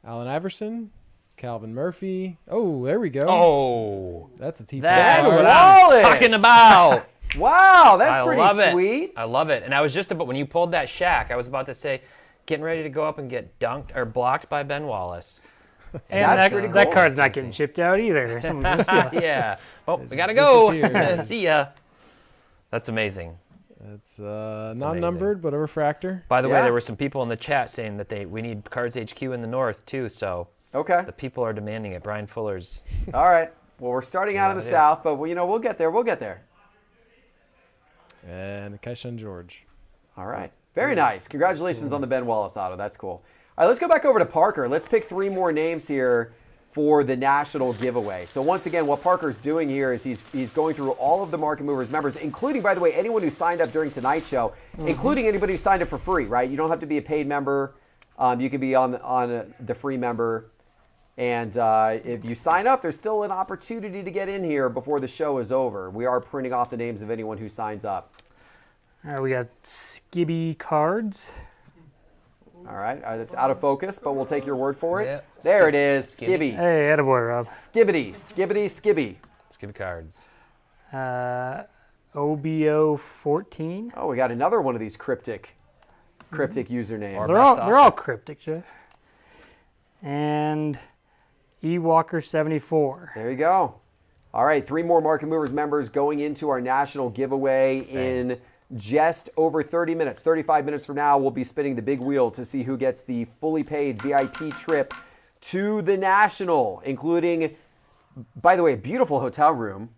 Allen Iverson, Calvin Murphy. Oh, there we go. Oh, That's a TPott. that's That's what Wallace. I'm talking about. Wow, that's I pretty love it. sweet. I love it. And I was just about, when you pulled that Shaq, I was about to say, getting ready to go up and get dunked or blocked by Ben Wallace. And That's pretty that cool. card's not getting shipped out either. Someone's gonna steal it. Yeah. Oh, we gotta go. disappeared. See ya. That's amazing. It's non-numbered, but a refractor. By the way, Yeah. there were some people in the chat saying that we need Cards HQ in the north too. So Okay. the people are demanding it. Brian Fuller's. All right. Well, we're starting out in the Yeah. south, but we'll get there. We'll get there. And Kaishan George. All right. Very nice. Congratulations on the Ben Wallace auto. That's cool. All right, let's go back over to Parker. Let's pick 3 more names here for the national giveaway. So once again, what Parker's doing here is he's going through all of the Market Movers members, including, by the way, anyone who signed up during tonight's show, including anybody who signed up for free, right? You don't have to be a paid member. You can be on the free member. And if you sign up, there's still an opportunity to get in here before the show is over. We are printing off the names of anyone who signs up. All right, we got Skibby cards. All right, it's out of focus, but we'll take your word for it. Yeah. There it is, Skibby. Skibby. Hey, attaboy, Rob. Skibbity, skibbity, skibby. Let's give cards. OBO 14. Oh, we got another one of these cryptic usernames. They're all cryptic, Jeff. And Ewalker 74. There you go. All right, 3 more Market Movers members going into our national giveaway in just over 30 minutes. 35 minutes from now, we'll be spinning the big wheel to see who gets the fully paid VIP trip to the National, including, by the way, a beautiful hotel room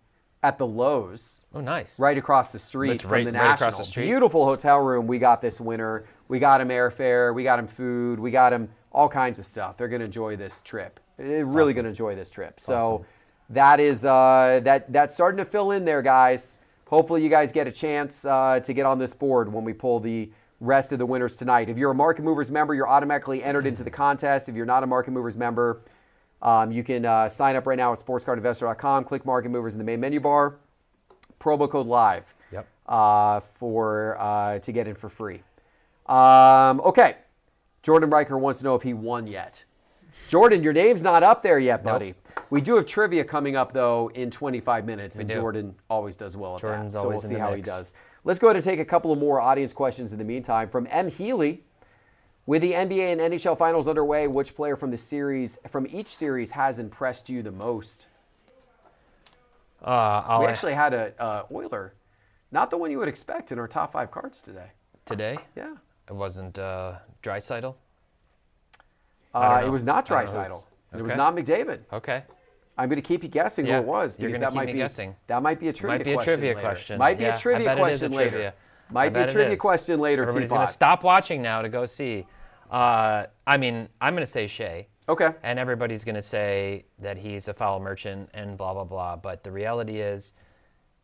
at the Lowe's. Oh, nice. Right across the street That's from right- the right National. across the street. Beautiful hotel room we got this winter. We got him airfare, we got him food, we got him all kinds of stuff. They're going to enjoy this trip. They're really going to enjoy this trip. So that is that's starting to fill in there, guys. Hopefully you guys get a chance to get on this board when we pull the rest of the winners tonight. If you're a Market Movers member, you're automatically entered into the contest. If you're not a Market Movers member, you can sign up right now at sportscardinvestor.com, click Market Movers in the main menu bar, promo code LIVE to get in for free. Okay, Jordan Riker wants to know if he won yet. Jordan, your name's not up there yet, buddy. We do have trivia coming up, though, in 25 minutes, and do. Jordan always does well at Jordan's that. So we'll always in see the how he mix. does. Let's go ahead and take a couple of more audience questions in the meantime. From M. Healy, with the NBA and NHL finals underway, which player from each series has impressed you the most? We actually had a Oiler, not the one you would expect in our top 5 cards today. Today, Yeah. it wasn't Draisaitl. It was not I don't know Draisaitl. who's- It was okay. not McDavid. Okay. I'm going to keep you guessing Yeah, who it was. you're because gonna that keep might me be, guessing. That might be a trivia Might be a question trivia later. question. Might be Yeah, a trivia I bet it is a question later. trivia. Might I be a bet it trivia is. question later, Everybody's Teapot. going to stop watching now to go see. I mean, I'm going to say Shea. Okay. And everybody's going to say that he's a foul merchant and blah, blah, blah. But the reality is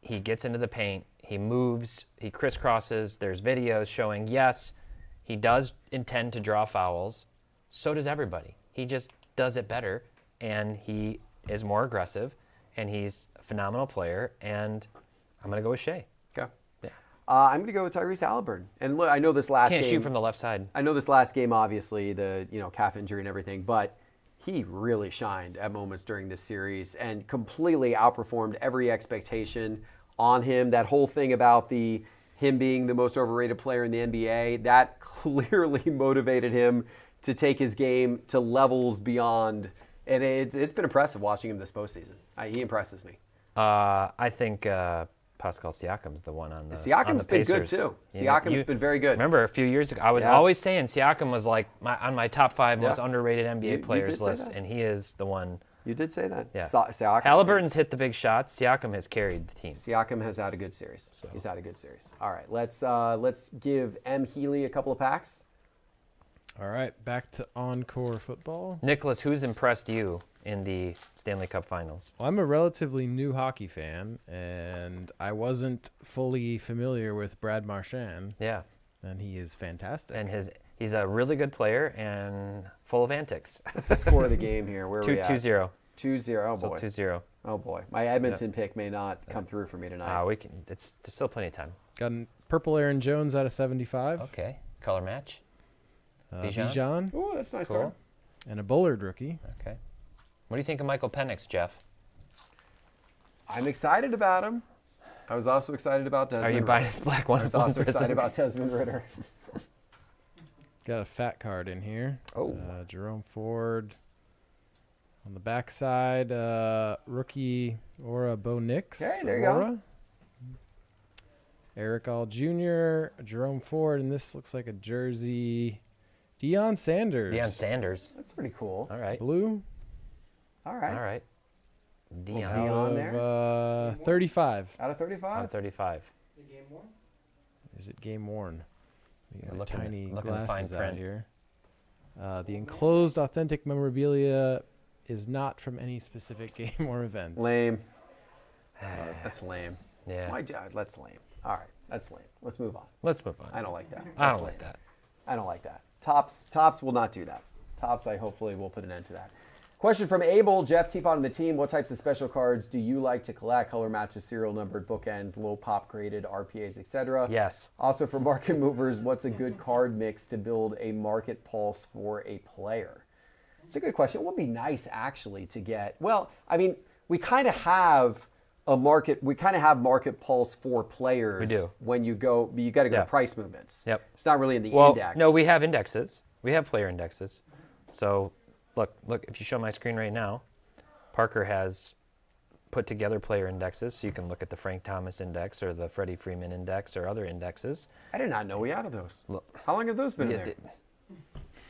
he gets into the paint, he moves, he crisscrosses. There's videos showing, yes, he does intend to draw fouls. So does everybody. He just does it better, and he is more aggressive, and he's a phenomenal player. And I'm going to go with Shea. Okay. Yeah. I'm going to go with Tyrese Halliburton. And look, I know this last Can't game. shoot from the left side. I know this last game, obviously, the calf injury and everything, but he really shined at moments during this series and completely outperformed every expectation on him. That whole thing about him being the most overrated player in the NBA, that clearly motivated him to take his game to levels beyond. And it's been impressive watching him this postseason. He impresses me. I think Pascal Siakam's the one on the Siakam's on the been good Pacers. too. You know, Siakam's been very good. Remember a few years ago, I was Yeah. always saying Siakam was like on my top 5 most Yeah. underrated NBA You did players say list, that. and he is the one. You did say that. Yeah. Siakam. Halliburton's hit the big shots. Siakam has carried the team. Siakam has had a good series. He's had a good series. All right, let's give M. Healy a couple of packs. All right, back to Encore football. Nicholas, who's impressed you in the Stanley Cup Finals? Well, I'm a relatively new hockey fan, and I wasn't fully familiar with Brad Marchand, Yeah, and he is fantastic. and he's a really good player and full of antics. What's the score of the game here? Where are we at? 2-0. 2-0. Oh So boy. 2-0. Oh boy. My Edmonton pick may not come through for me tonight. We can. There's still plenty of time. Got a purple Aaron Jones out of 75, Okay. Color match. Bijan? Bijan, Oh, that's a nice Cool. card. and a Bullard rookie. Okay. What do you think of Michael Penix, Jeff? I'm excited about him. I was also excited about Desmond Are you Ritter. buying his black one? I was also excited about Desmond Ritter. Got a fat card in here. Oh. Jerome Ford. On the backside, rookie Aura Bo Nix. Okay, there you go. Eric All Jr., Jerome Ford, and this looks like a jersey. Deion Sanders. Deion Sanders. That's pretty cool. All right. Blue. All right. All right. Deion. Deion Out there. of 35. Out of Out 35? of 35. Is it game worn? We got Looking- tiny looking to glasses fine out print. here. The enclosed authentic memorabilia is not from any specific game or event. Lame. That's lame. Yeah. My God, that's lame. All right, that's lame. Let's move on. Let's move on. I don't like that. I That's don't like lame. that. I don't like that. Tops will not do that. Tops, I hopefully will put an end to that. Question from Abel, Jeff, Teapot, and the team. What types of special cards do you like to collect? Color matches, serial numbered, bookends, low pop graded, RPAs, etc. Yes. Also for market movers, what's a good card mix to build a market pulse for a player? It's a good question. It would be nice actually to get, well, I mean, we kind of have market pulse for players. We do. When you got to go Yeah. to price movements. Yep. It's not really in the Well, index. no, we have indexes. We have player indexes. So, look, if you show my screen right now, Parker has put together player indexes, so you can look at the Frank Thomas index or the Freddie Freeman index or other indexes. I did not know we had those. Look. How long have those been in Yeah, there?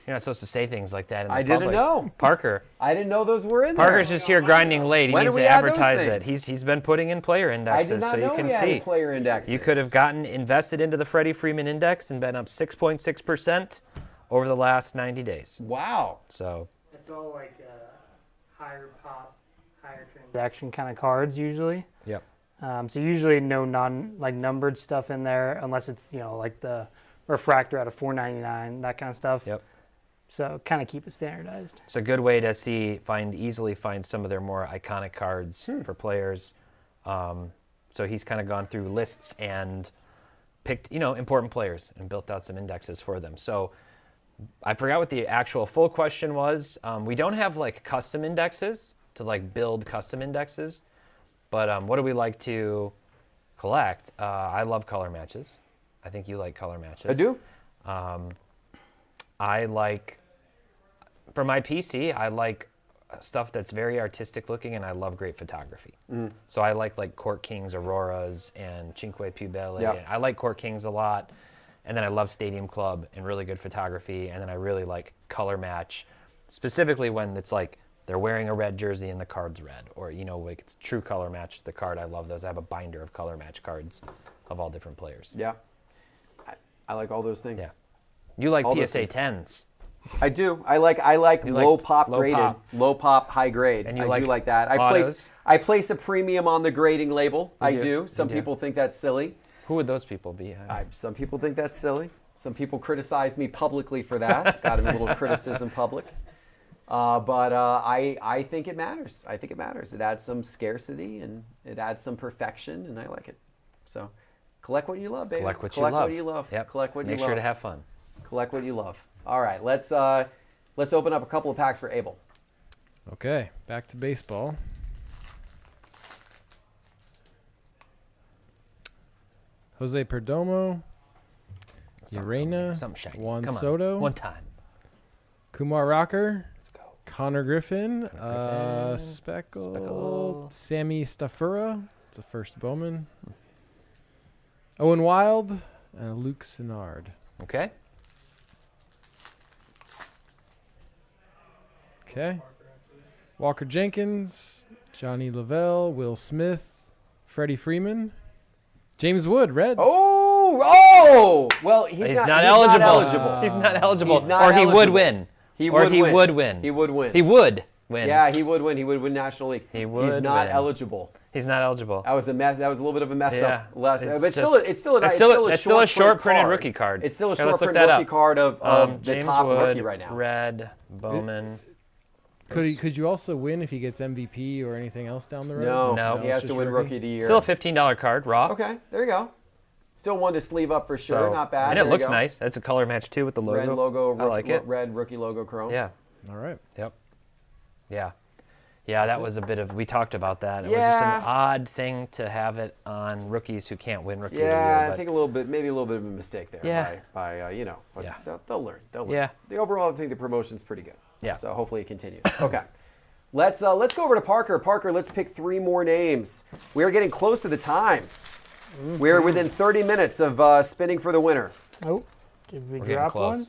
You're not supposed to say things like that in the I didn't public. know. Parker. I didn't know those were in there. Parker's just here grinding late. He When needs do to we add those advertise it. things? He's been putting in player I indexes, did not so know you can we see. added player indexes. You could have invested into the Freddie Freeman index and been up 6.6% over the last 90 days. Wow. So, It's all like higher pop, higher transaction kind of cards usually. yep. So usually no numbered stuff in there unless it's like the refractor out of $4.99, that kind of stuff. Yep. So kind of keep it standardized. It's a good way to easily find some of their more iconic cards for players. So he's kind of gone through lists and picked, important players and built out some indexes for them. So I forgot what the actual full question was. We don't have like custom indexes to like build custom indexes, but what do we like to collect? I love color matches. I think you like color matches. I do. I like, for my PC, I like stuff that's very artistic looking, and I love great photography. So I like Court Kings, Auroras, and Cinque Pubelle. Yep. I like Court Kings a lot. And then I love Stadium Club and really good photography. And then I really like Color Match. specifically when it's like they're wearing a red jersey and the card's red, or like it's true color match the card. I love those. I have a binder of color match cards of all different players. Yeah. I like all those things. Yeah. You like All those PSA things. 10s. I do. I like low pop low graded, pop. low pop, high grade. And you I like do like that. autos? I place a premium on the grading label. I do. do. You Some do. people think that's silly. Who would those people be? Some people think that's silly. Some people criticize me publicly for that. Got in a little criticism public. But I think it matters. I think it matters. It adds some scarcity and it adds some perfection, and I like it. So collect what you love, baby. Collect what you Collect love. what you love. Yep. Collect what you Make love. sure to have fun. Collect what you love. All right, let's open up a couple of packs for Abel. Okay, back to baseball. Jose Perdomo, Urena, Something shiny. Juan Come on. Soto, One time. Kumar Rocker, Let's go. Connor Griffin, Griffin, Speckle, Speckle. Sammy Staffura. It's a first Bowman. Owen Wild, and Luke Sinnard. Okay. Okay. Walker Jenkins, Johnny Lavelle, Will Smith, Freddie Freeman, James Wood, red. Oh! Well, he's not eligible. eligible. He's not eligible. He's not or he would eligible. win. He or would he win. would win. He would win. He would win. Yeah, he would win. He would win National League. He would He's not win. eligible. He's not eligible. That was a mess. That was a little bit of a mess Yeah. up. Less, It's but just- it's still a short printed card. rookie card. It's still a Here, short let's look printed that rookie up. card of the James top Wood, rookie right now. Red Bowman. Could you also win if he gets MVP or anything else down the road? No, No. he has it's to just win Rookie of the Year. Still a $15 card, raw. Okay, there you go. Still one to sleeve up for sure. So- Not bad. And There it you looks go. nice. That's a color match too with the logo. Red logo. I like it. Red rookie logo chrome. Yeah. All right. Yep. Yeah. Yeah, that was a bit of. We talked about that. It was just Yeah. an odd thing to have it on rookies who can't win Rookie of the Year. Yeah, I but- think maybe a little bit of a mistake there. Yeah. By but Yeah. they'll learn. They'll learn. Yeah. The overall, I think the promotion's pretty good. Yeah. So hopefully it continues. Okay. Let's go over to Parker. Parker, let's pick 3 more names. We are getting close to the time. We're within 30 minutes of spinning for the winner. Oh, did we We're getting drop close. one?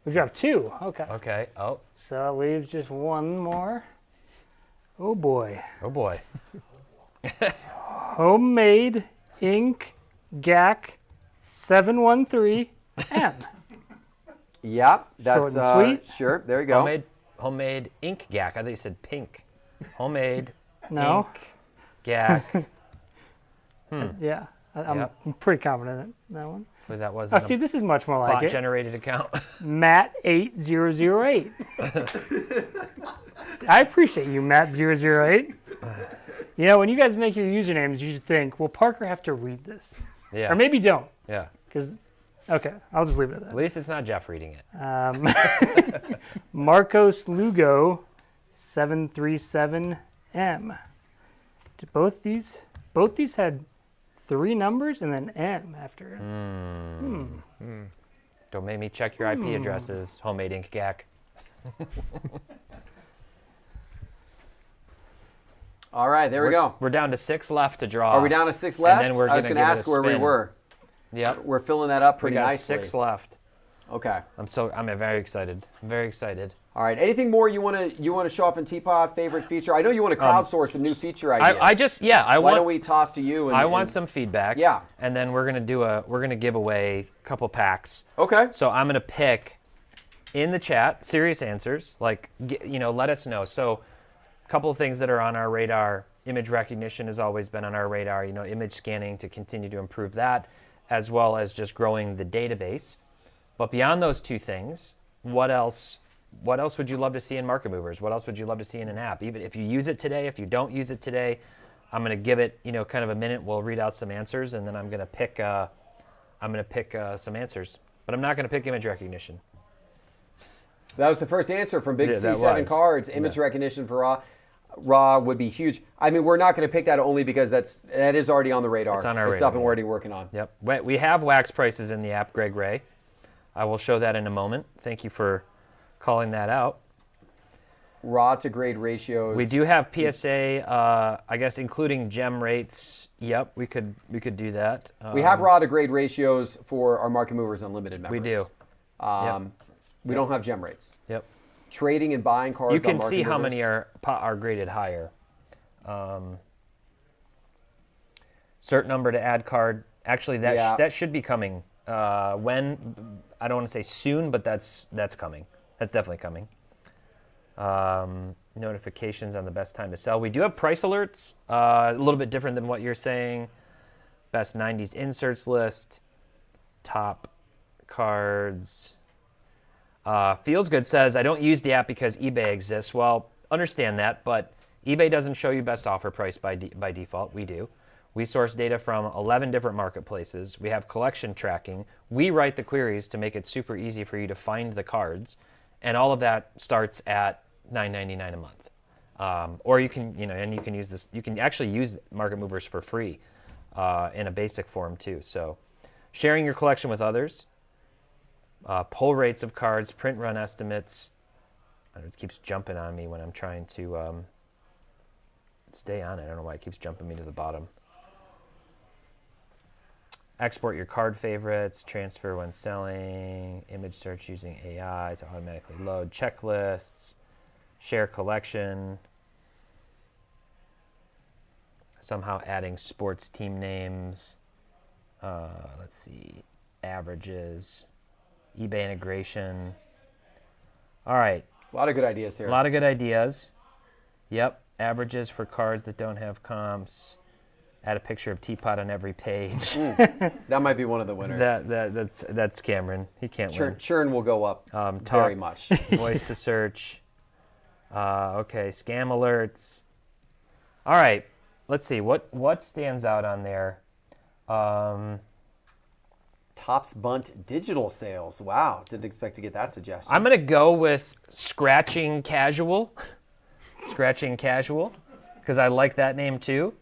We dropped 2. Okay. Okay. Oh. So that leaves just one more. Oh boy. Oh boy. Homemade ink GAC 713M. Yep, that's and sweet. sure. There you go. Homemade ink gack. I thought you said pink. Homemade No. ink gack. Yeah. I'm Yep. I'm pretty confident in that one. Hopefully that Oh, wasn't see, a this is much more like bot it. generated account. Matt8008. I appreciate you, Matt008. You know, when you guys make your usernames, you should think, will Parker have to read this? Yeah. Or maybe don't. Yeah. Because, okay, I'll just leave it at At that. least it's not Jeff reading it. Marcos Lugo 737M. Did both these had 3 numbers and then M after it. Don't make me check your IP addresses, homemade ink gack. All right, there we go. We're down to 6 left to draw. Are we down to 6 left? then we're I was gonna going to give it ask a where we spin. were. Yep. We're filling that up We pretty got nicely. 6 left. Okay. I'm very excited. I'm very excited. All right. Anything more you want to show off in TPott? Favorite feature? I know you want to crowdsource some new feature ideas. I Why don't want we toss to you? And, I want some feedback. Yeah. And then we're gonna give away a couple packs. Okay. So I'm gonna pick in the chat serious answers. Like let us know. So a couple of things that are on our radar. Image recognition has always been on our radar. Image scanning to continue to improve that, as well as just growing the database. But beyond those 2 things, what else would you love to see in Market Movers? What else would you love to see in an app? Even if you use it today, if you don't use it today, I'm going to give it, kind of a minute. We'll read out some answers, and then I'm going to pick some answers. But I'm not going to pick image recognition. That was the first answer from Big Yeah, that C7 was. Cards. Image Yeah. recognition for raw. Raw would be huge. I mean, we're not going to pick that only because that is already on the radar. It's on our It's radar, something we're already working on. Yep. We have wax prices in the app, Greg Ray. I will show that in a moment. Thank you for calling that out. Raw to grade ratios. We do have PSA, I guess, including gem rates. Yep, we could do that. We have raw to grade ratios for our Market Movers Unlimited members. We do. We don't have gem rates. Yep. trading and buying cards. You can on Market see how Movers. many are graded higher. Cert number to add card. Actually, that should be coming. When I don't want to say soon, but that's coming. That's definitely coming. Notifications on the best time to sell. We do have price alerts. A little bit different than what you're saying. Best 90s inserts list. Top cards. Feels Good says, I don't use the app because eBay exists. Well, understand that, but eBay doesn't show you best offer price by default. We do. We source data from 11 different marketplaces. We have collection tracking. We write the queries to make it super easy for you to find the cards. And all of that starts at $9.99 a month. Or you can, and you can use this. You can actually use Market Movers for free in a basic form too. So, sharing your collection with others, pull rates of cards, print run estimates. It keeps jumping on me when I'm trying to stay on it. I don't know why it keeps jumping me to the bottom. Export your card favorites, transfer when selling, image search using AI to automatically load, checklists, share collection, somehow adding sports team names, let's see, averages, eBay integration. All right. A lot of good ideas here. A lot of good ideas. Yep, averages for cards that don't have comps. Add a picture of TPott on every page. That might be one of the winners. That's Cameron. He can't win. Churn will go up very much. Voice to search. Okay, scam alerts. All right, let's see. What stands out on there? Topps Bunt digital sales. Wow, didn't expect to get that suggestion. I'm going to go with Scratching Casual. Scratching Casual, because I like that name too.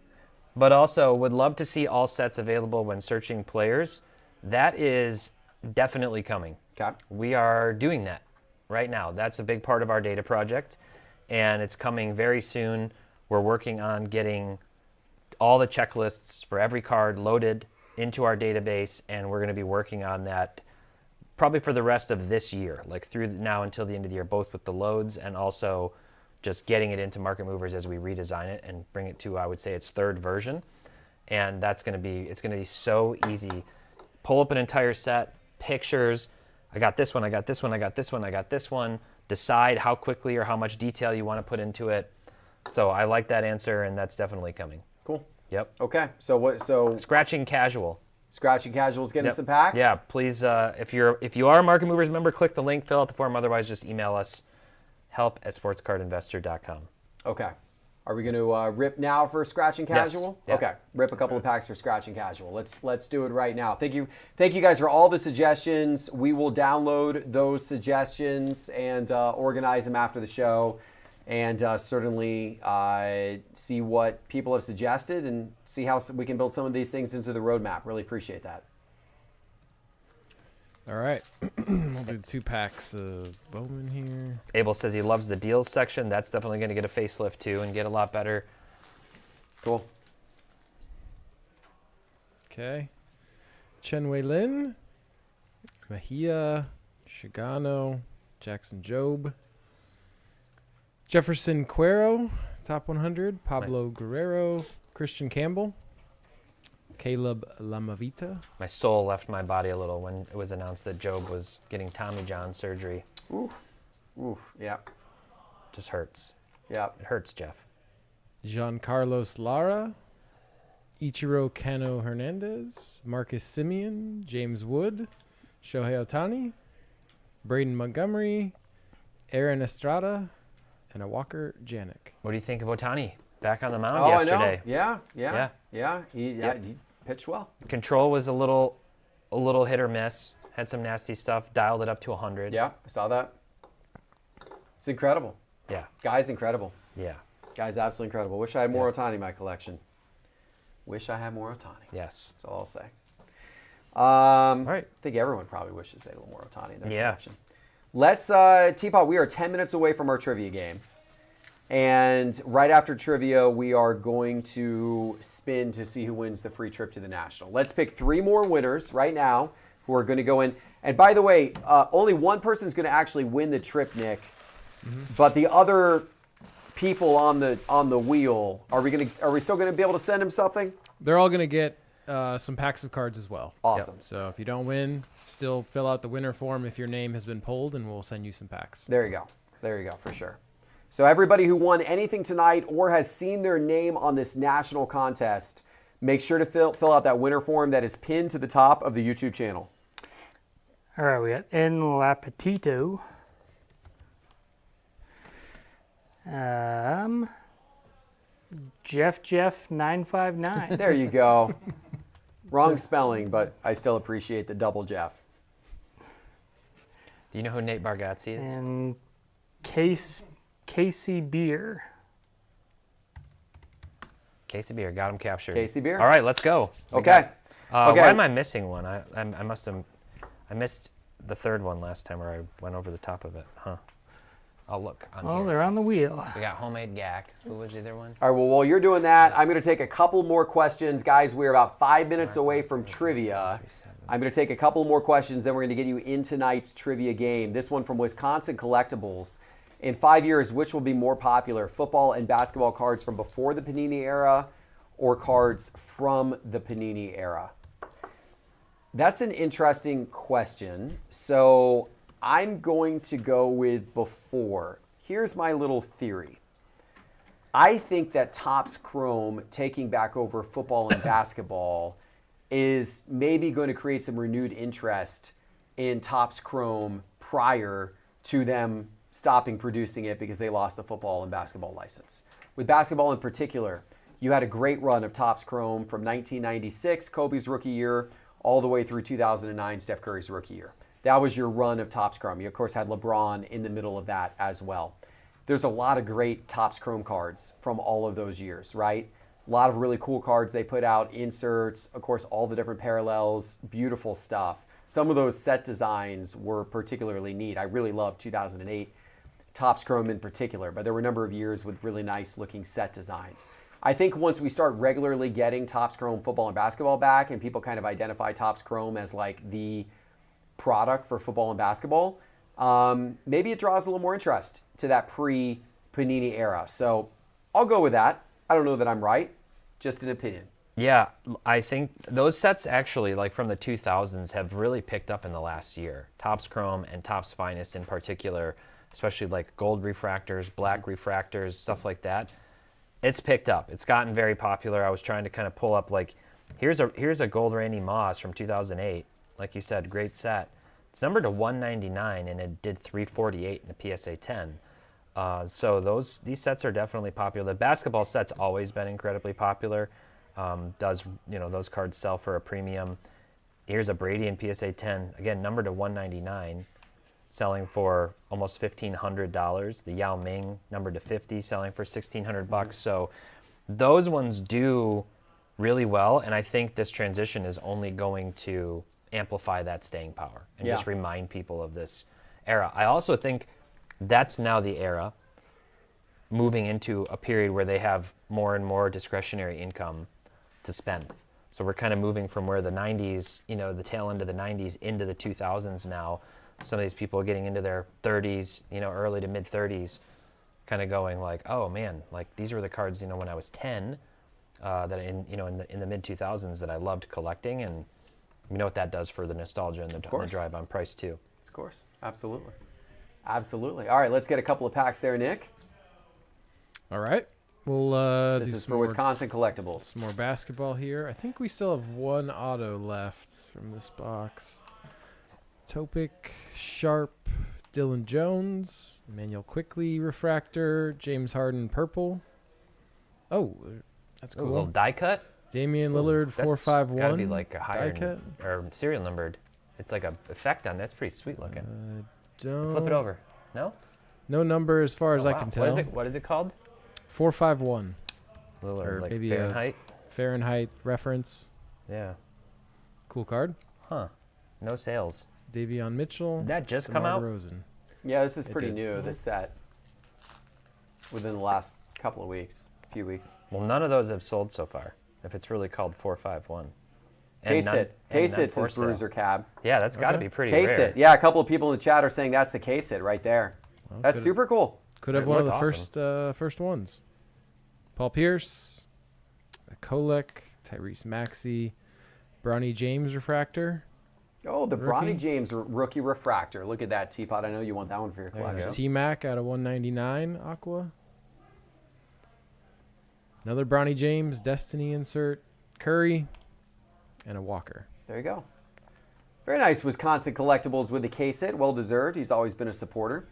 But also would love to see all sets available when searching players. That is definitely coming. Okay. We are doing that right now. That's a big part of our data project, and it's coming very soon. We're working on getting all the checklists for every card loaded into our database, and we're going to be working on that probably for the rest of this year, like through now until the end of the year, both with the loads and also just getting it into Market Movers as we redesign it and bring it to, I would say, its third version. And it's going to be so easy. Pull up an entire set, pictures. I got this one, I got this one, I got this one, I got this one. Decide how quickly or how much detail you want to put into it. So I like that answer, and that's definitely coming. Cool. Yep. Okay. So Scratching Casual. Scratching Casual's getting some packs? Yeah, please, if you are a Market Movers member, click the link, fill out the form. Otherwise, just email us, help@sportscardinvestor.com. Okay. Are we going to rip now for Scratching Casual? Yes. Yeah. Okay. Rip a couple of packs for Scratching Casual. Let's do it right now. Thank you guys for all the suggestions. We will download those suggestions and organize them after the show, and certainly see what people have suggested and see how we can build some of these things into the roadmap. Really appreciate that. All right. We'll do 2 packs of Bowman here. Abel says he loves the deals section. That's definitely going to get a facelift too and get a lot better. Cool. Okay. Chen Wei Lin, Mejia, Shigano, Jackson Jobe, Jefferson Cuero, top 100, Pablo Guerrero, Christian Campbell, Caleb Lamavita. My soul left my body a little when it was announced that Job was getting Tommy John surgery. Oof. Yeah. Just hurts. Yeah. It hurts, Jeff. Giancarlos Lara, Ichiro Cano Hernandez, Marcus Simeon, James Wood, Shohei Ohtani, Braden Montgomery, Aaron Estrada, and a Walker Janik. What do you think of Ohtani? Back on the mound Oh, yesterday. I know. Yeah. He Yep. pitched well. Control was a little hit or miss. Had some nasty stuff. Dialed it up to 100. Yeah, I saw that. It's incredible. Yeah. Guy's incredible. Yeah. Guy's absolutely incredible. Wish I had more Ohtani in my collection. Wish I had more Ohtani. Yes. That's all I'll say. All right. I think everyone probably wishes they had a little more Ohtani in their Yeah. collection. Let's, Teapot, we are 10 minutes away from our trivia game. And right after trivia, we are going to spin to see who wins the free trip to the National. Let's pick 3 more winners right now who are going to go in. And by the way, only one person's going to actually win the trip, Nick. But the other people on the wheel, are we still gonna be able to send them something? They're all going to get some packs of cards as well. Awesome. So if you don't win, still fill out the winner form if your name has been pulled, and we'll send you some packs. There you go, for sure. So everybody who won anything tonight or has seen their name on this national contest, make sure to fill out that winner form that is pinned to the top of the YouTube channel. All right, we got En Lapetito. Jeff 959. There you go. Wrong spelling, but I still appreciate the double Jeff. Do you know who Nate Bargatze is? And Casey Beer. Casey Beer, got him captured. Casey Beer? All right, let's go. Okay. Okay. Why am I missing one? I missed the third one last time where I went over the top of it. Huh. I'll look on Oh, here. they're on the wheel. We got Homemade Gack. Who was the other one? All right, well, while you're doing that, I'm going to take a couple more questions. Guys, we're about 5 minutes away from trivia. I'm going to take a couple more questions, then we're going to get you in tonight's trivia game. This one from Wisconsin Collectibles. In 5 years, which will be more popular, football and basketball cards from before the Panini era or cards from the Panini era? That's an interesting question. So I'm going to go with before. Here's my little theory. I think that Topps Chrome taking back over football and basketball is maybe going to create some renewed interest in Topps Chrome prior to them stopping producing it because they lost the football and basketball license. With basketball in particular, you had a great run of Topps Chrome from 1996, Kobe's rookie year, all the way through 2009, Steph Curry's rookie year. That was your run of Topps Chrome. You, of course, had LeBron in the middle of that as well. There's a lot of great Topps Chrome cards from all of those years, right? A lot of really cool cards they put out, inserts, of course, all the different parallels, beautiful stuff. Some of those set designs were particularly neat. I really loved 2008 Topps Chrome in particular, but there were a number of years with really nice looking set designs. I think once we start regularly getting Topps Chrome football and basketball back and people kind of identify Topps Chrome as like the product for football and basketball, maybe it draws a little more interest to that pre-Panini era. So I'll go with that. I don't know that I'm right, just an opinion. Yeah, I think those sets actually, like from the 2000s, have really picked up in the last year. Topps Chrome and Topps Finest in particular, especially like gold refractors, black refractors, stuff like that. It's picked up. It's gotten very popular. I was trying to kind of pull up like, here's a gold Randy Moss from 2008. Like you said, great set. It's numbered to 199 and it did 348 in a PSA 10. So these sets are definitely popular. The basketball set's always been incredibly popular. Those cards sell for a premium. Here's a Brady in PSA 10, again numbered to 199, selling for almost $1,500. The Yao Ming numbered to 50, selling for $1,600. So those ones do really well, and I think this transition is only going to amplify that staying power and just remind people of this era. I also think that's now the era moving into a period where they have more and more discretionary income to spend. So we're kind of moving from where the 90s, the tail end of the 90s into the 2000s now. Some of these people are getting into their 30s, early to mid 30s, kind of going like, oh man, like these were the cards, when I was 10, that in the mid 2000s that I loved collecting, and you know what that does for the nostalgia and the drive on price too. Of course, absolutely. Absolutely. All right, let's get a couple of packs there, Nick. All right. We'll This do is some for more, Wisconsin Collectibles. some more basketball here. I think we still have one auto left from this box. Topic, Sharp, Dylan Jones, Emmanuel Quickly refractor, James Harden purple. Oh, that's Ooh, cool. a little die cut. Damian Lillard That's 451. gotta be like a higher die cut. or serial numbered. It's like a effect on that's pretty sweet looking. Don't, Flip it over. No? No number as far as I Wow. can tell. What is it called? 451. Lillard, Or like maybe Fahrenheit? Fahrenheit reference. Yeah. Cool card. Huh. No sales. Davion Mitchell. Did that just DeMar come out? DeRozan. Yeah, this is It pretty did. new, this set. Within the last couple of weeks, few weeks. Well, none of those have sold so far. If it's really called 451. Case it. Case none it for says sale. Bruiser Cab. Yeah, that's got to Okay. be pretty Case rare. it. Yeah, a couple of people in the chat are saying that's the case it right there. That's super cool. Could have It one of the looked first ones. Paul Pierce, Kolek, Tyrese Maxey, Bronny James refractor. Oh, the Rookie. Bronny James rookie refractor. Look at that, TPott. I know you want that one for your collection. T-Mac out of 199 Aqua. Another Bronny James Destiny insert. Curry, and a Walker. There you go. Very nice Wisconsin collectibles with the case hit. Well deserved. He's always been a supporter.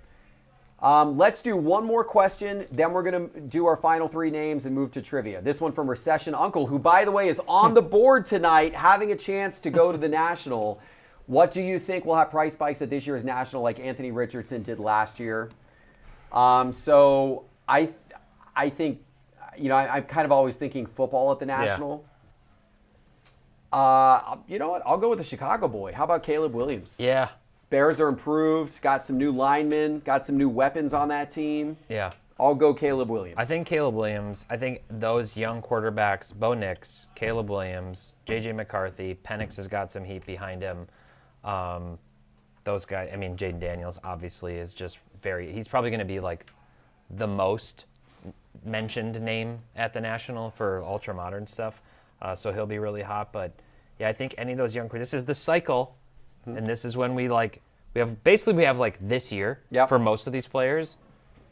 Let's do one more question, then we're going to do our final 3 names and move to trivia. This one from Recession Uncle, who, by the way, is on the board tonight, having a chance to go to the National. What do you think will have price spikes at this year's National like Anthony Richardson did last year? So I think, I'm kind of always thinking football at the National. You know what? I'll go with the Chicago boy. How about Caleb Williams? Yeah. Bears are improved, got some new linemen, got some new weapons on that team. Yeah. I'll go Caleb Williams. I think Caleb Williams. I think those young quarterbacks, Bo Nix, Caleb Williams, J.J. McCarthy, Penix has got some heat behind him. Those guys, Jaden Daniels obviously is just he's probably going to be like the most mentioned name at the National for ultra modern stuff. So he'll be really hot. But yeah, I think any of those young, this is the cycle. And this is when we have this year for most of these players.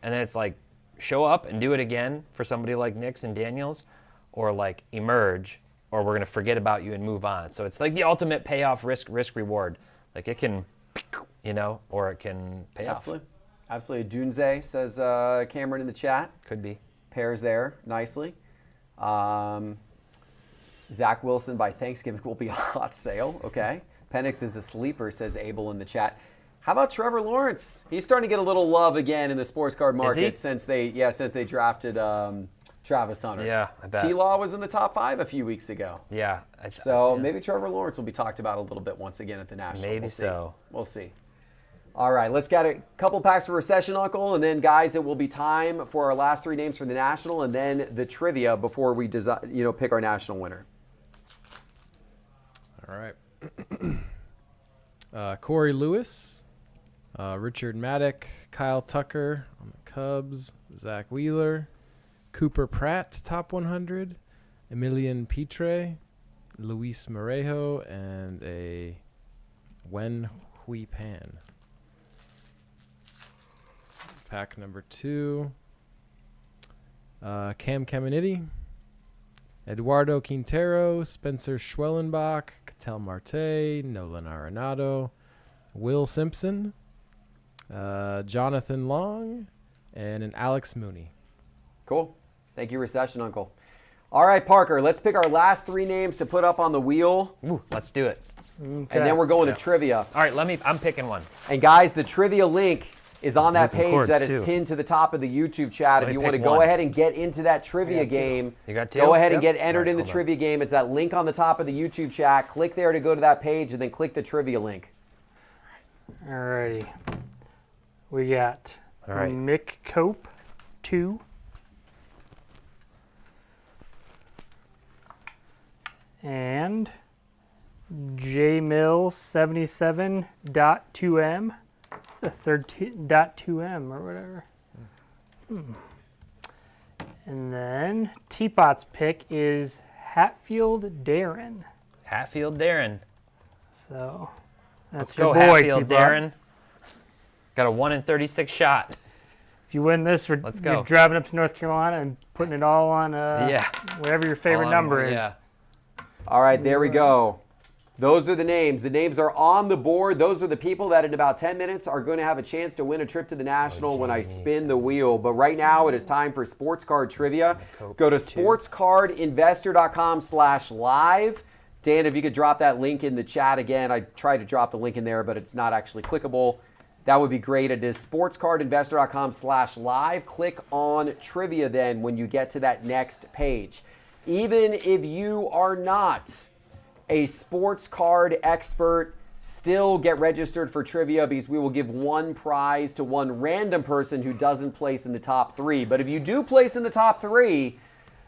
And then it's like show up and do it again for somebody like Nix and Daniels, or like emerge, or we're going to forget about you and move on. So it's like the ultimate payoff risk reward. Like it can, or it can pay off. Absolutely. Dunze says Cameron in the chat. Could be. Pairs there nicely. Zach Wilson by Thanksgiving will be a hot sale. Okay. Penix is a sleeper, says Abel in the chat. How about Trevor Lawrence? He's starting to get a little love again in the sports card market since they drafted Travis Hunter. Yeah, I bet. T-Law was in the top 5 a few weeks ago. Yeah. Maybe Trevor Lawrence will be talked about a little bit once again at the National. Maybe We'll see. All right, let's get a couple packs for Recession Uncle, and then, guys, it will be time for our last 3 names for the National, and then the trivia before we pick our National winner. All right. Corey Lewis, Richard Maddock, Kyle Tucker on the Cubs, Zach Wheeler, Cooper Pratt, top 100, Emilian Pitre, Luis Morejo, and a Wen Hui Pan. Pack number 2, Cam Caminiti, Eduardo Quintero, Spencer Schwellenbach, Cattell Marte, Nolan Arenado, Will Simpson, Jonathan Long, and an Alex Mooney. Cool. Thank you, Recession Uncle. All right, Parker, let's pick our last 3 names to put up on the wheel. Ooh, let's do it. Okay. And then we're going to trivia. All right, I'm picking one. And guys, the trivia link is on that Some page chords, that is too. pinned to the top of the YouTube chat. If you want to pick go one. ahead and get into that trivia game, You got 2? go ahead and Yep. get entered All right, in the hold on. trivia game. It's that link on the top of the YouTube chat. Click there to go to that page, and then click the trivia link. Alrighty. We got All right. Mick Cope, 2. And JMill 77.2M. It's the 13.2M or whatever. And then Teapot's pick is Hatfield Darren. Hatfield Darren. So Let's that's your go, boy, Hatfield Teapot. Darren. Got a 1 in 36 shot. If you win this, Let's go. you're driving up to North Carolina and putting it all on whatever your favorite All on number one, is. Yeah. All right, there we go. Those are the names. The names are on the board. Those are the people that in about 10 minutes are going to have a chance to win a trip to the National when I spin the wheel. But right now it is time for Sports Card Trivia. Go to sportscardinvestor.com/live. Dan, if you could drop that link in the chat again. I tried to drop the link in there, but it's not actually clickable. That would be great. It is sportscardinvestor.com/live. Click on trivia then when you get to that next page. Even if you are not a sports card expert, still get registered for trivia because we will give one prize to one random person who doesn't place in the top 3. But if you do place in the top 3,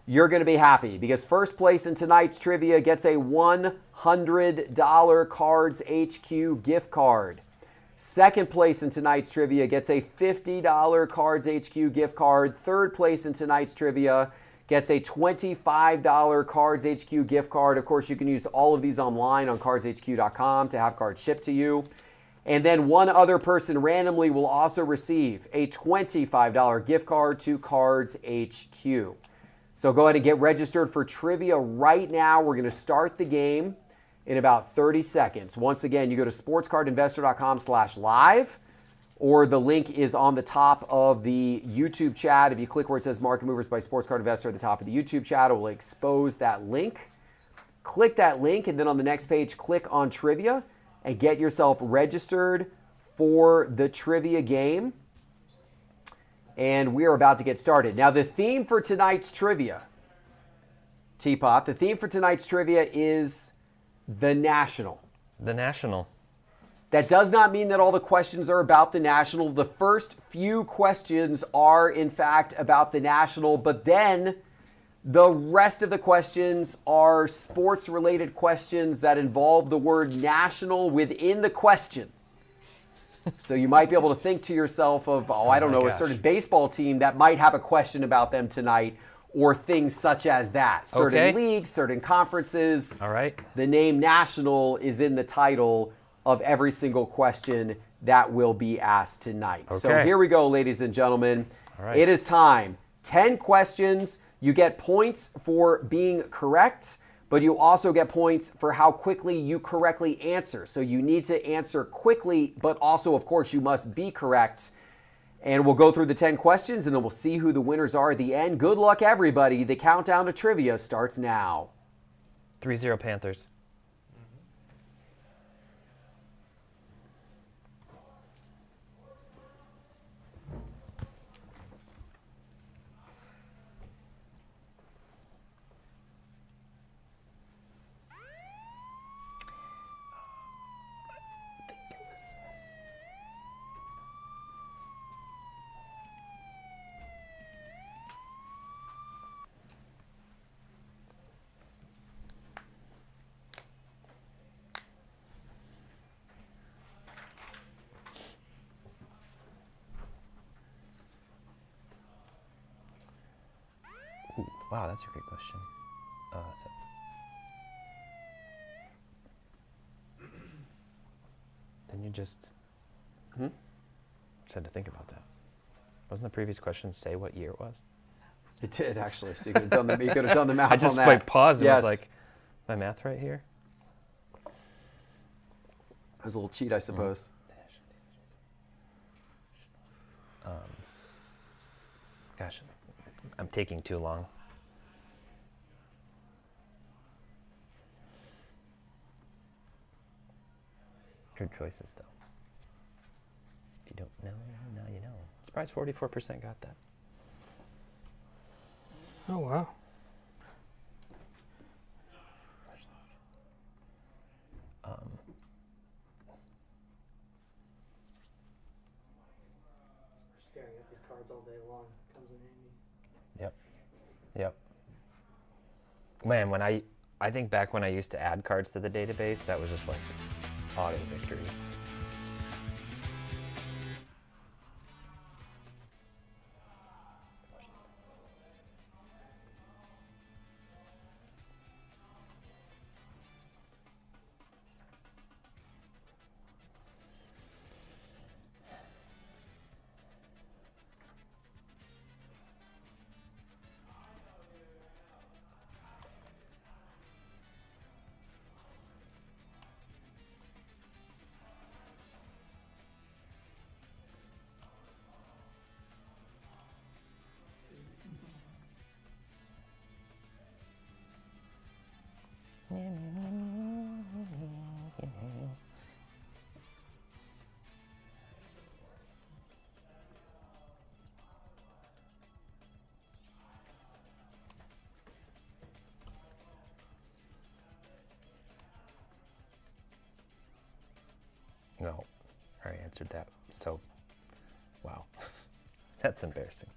you're going to be happy because first place in tonight's trivia gets a $100 Cards HQ gift card. Second place in tonight's trivia gets a $50 Cards HQ gift card. Third place in tonight's trivia gets a $25 Cards HQ gift card. Of course, you can use all of these online on cardshq.com to have cards shipped to you. And then one other person randomly will also receive a $25 gift card to Cards HQ. So go ahead and get registered for trivia right now. We're going to start the game in about 30 seconds. Once again, you go to sportscardinvestor.com/live, or the link is on the top of the YouTube chat. If you click where it says Market Movers by Sports Card Investor at the top of the YouTube chat, it will expose that link. Click that link, and then on the next page, click on trivia and get yourself registered for the trivia game. And we are about to get started. Now, the theme for tonight's trivia, Teapot, the theme for tonight's trivia is the National. The National. That does not mean that all the questions are about the National. The first few questions are, in fact, about the National, but then the rest of the questions are sports-related questions that involve the word National within the question. So you might be able to think to yourself of, I don't know, a certain baseball team that might have a question about them tonight, or things such as that. Certain leagues, certain conferences. All right. The name National is in the title of every single question that will be asked tonight. Okay. So here we go, ladies and gentlemen. All right. It is time. 10 questions. You get points for being correct, but you also get points for how quickly you correctly answer. So you need to answer quickly, but also, of course, you must be correct. And we'll go through the 10 questions, and then we'll see who the winners are at the end. Good luck, everybody. The countdown to trivia starts now. 3-0 Panthers. Wow, that's a great question. Then you just had to think about that. Wasn't the previous question say what year it was? It did, actually. So you could have done the, math on that. I just like paused and Yes. was like, my math right here? It was a little cheat, I suppose. Gosh, I'm taking too long. Good choices, though. If you don't know, now you know. I'm surprised 44% got that. Oh, wow. Staring at these cards all day long comes in handy. Yep. Man, when I think back when I used to add cards to the database, that was just like auto victory. No, I already answered that. So, wow, that's embarrassing.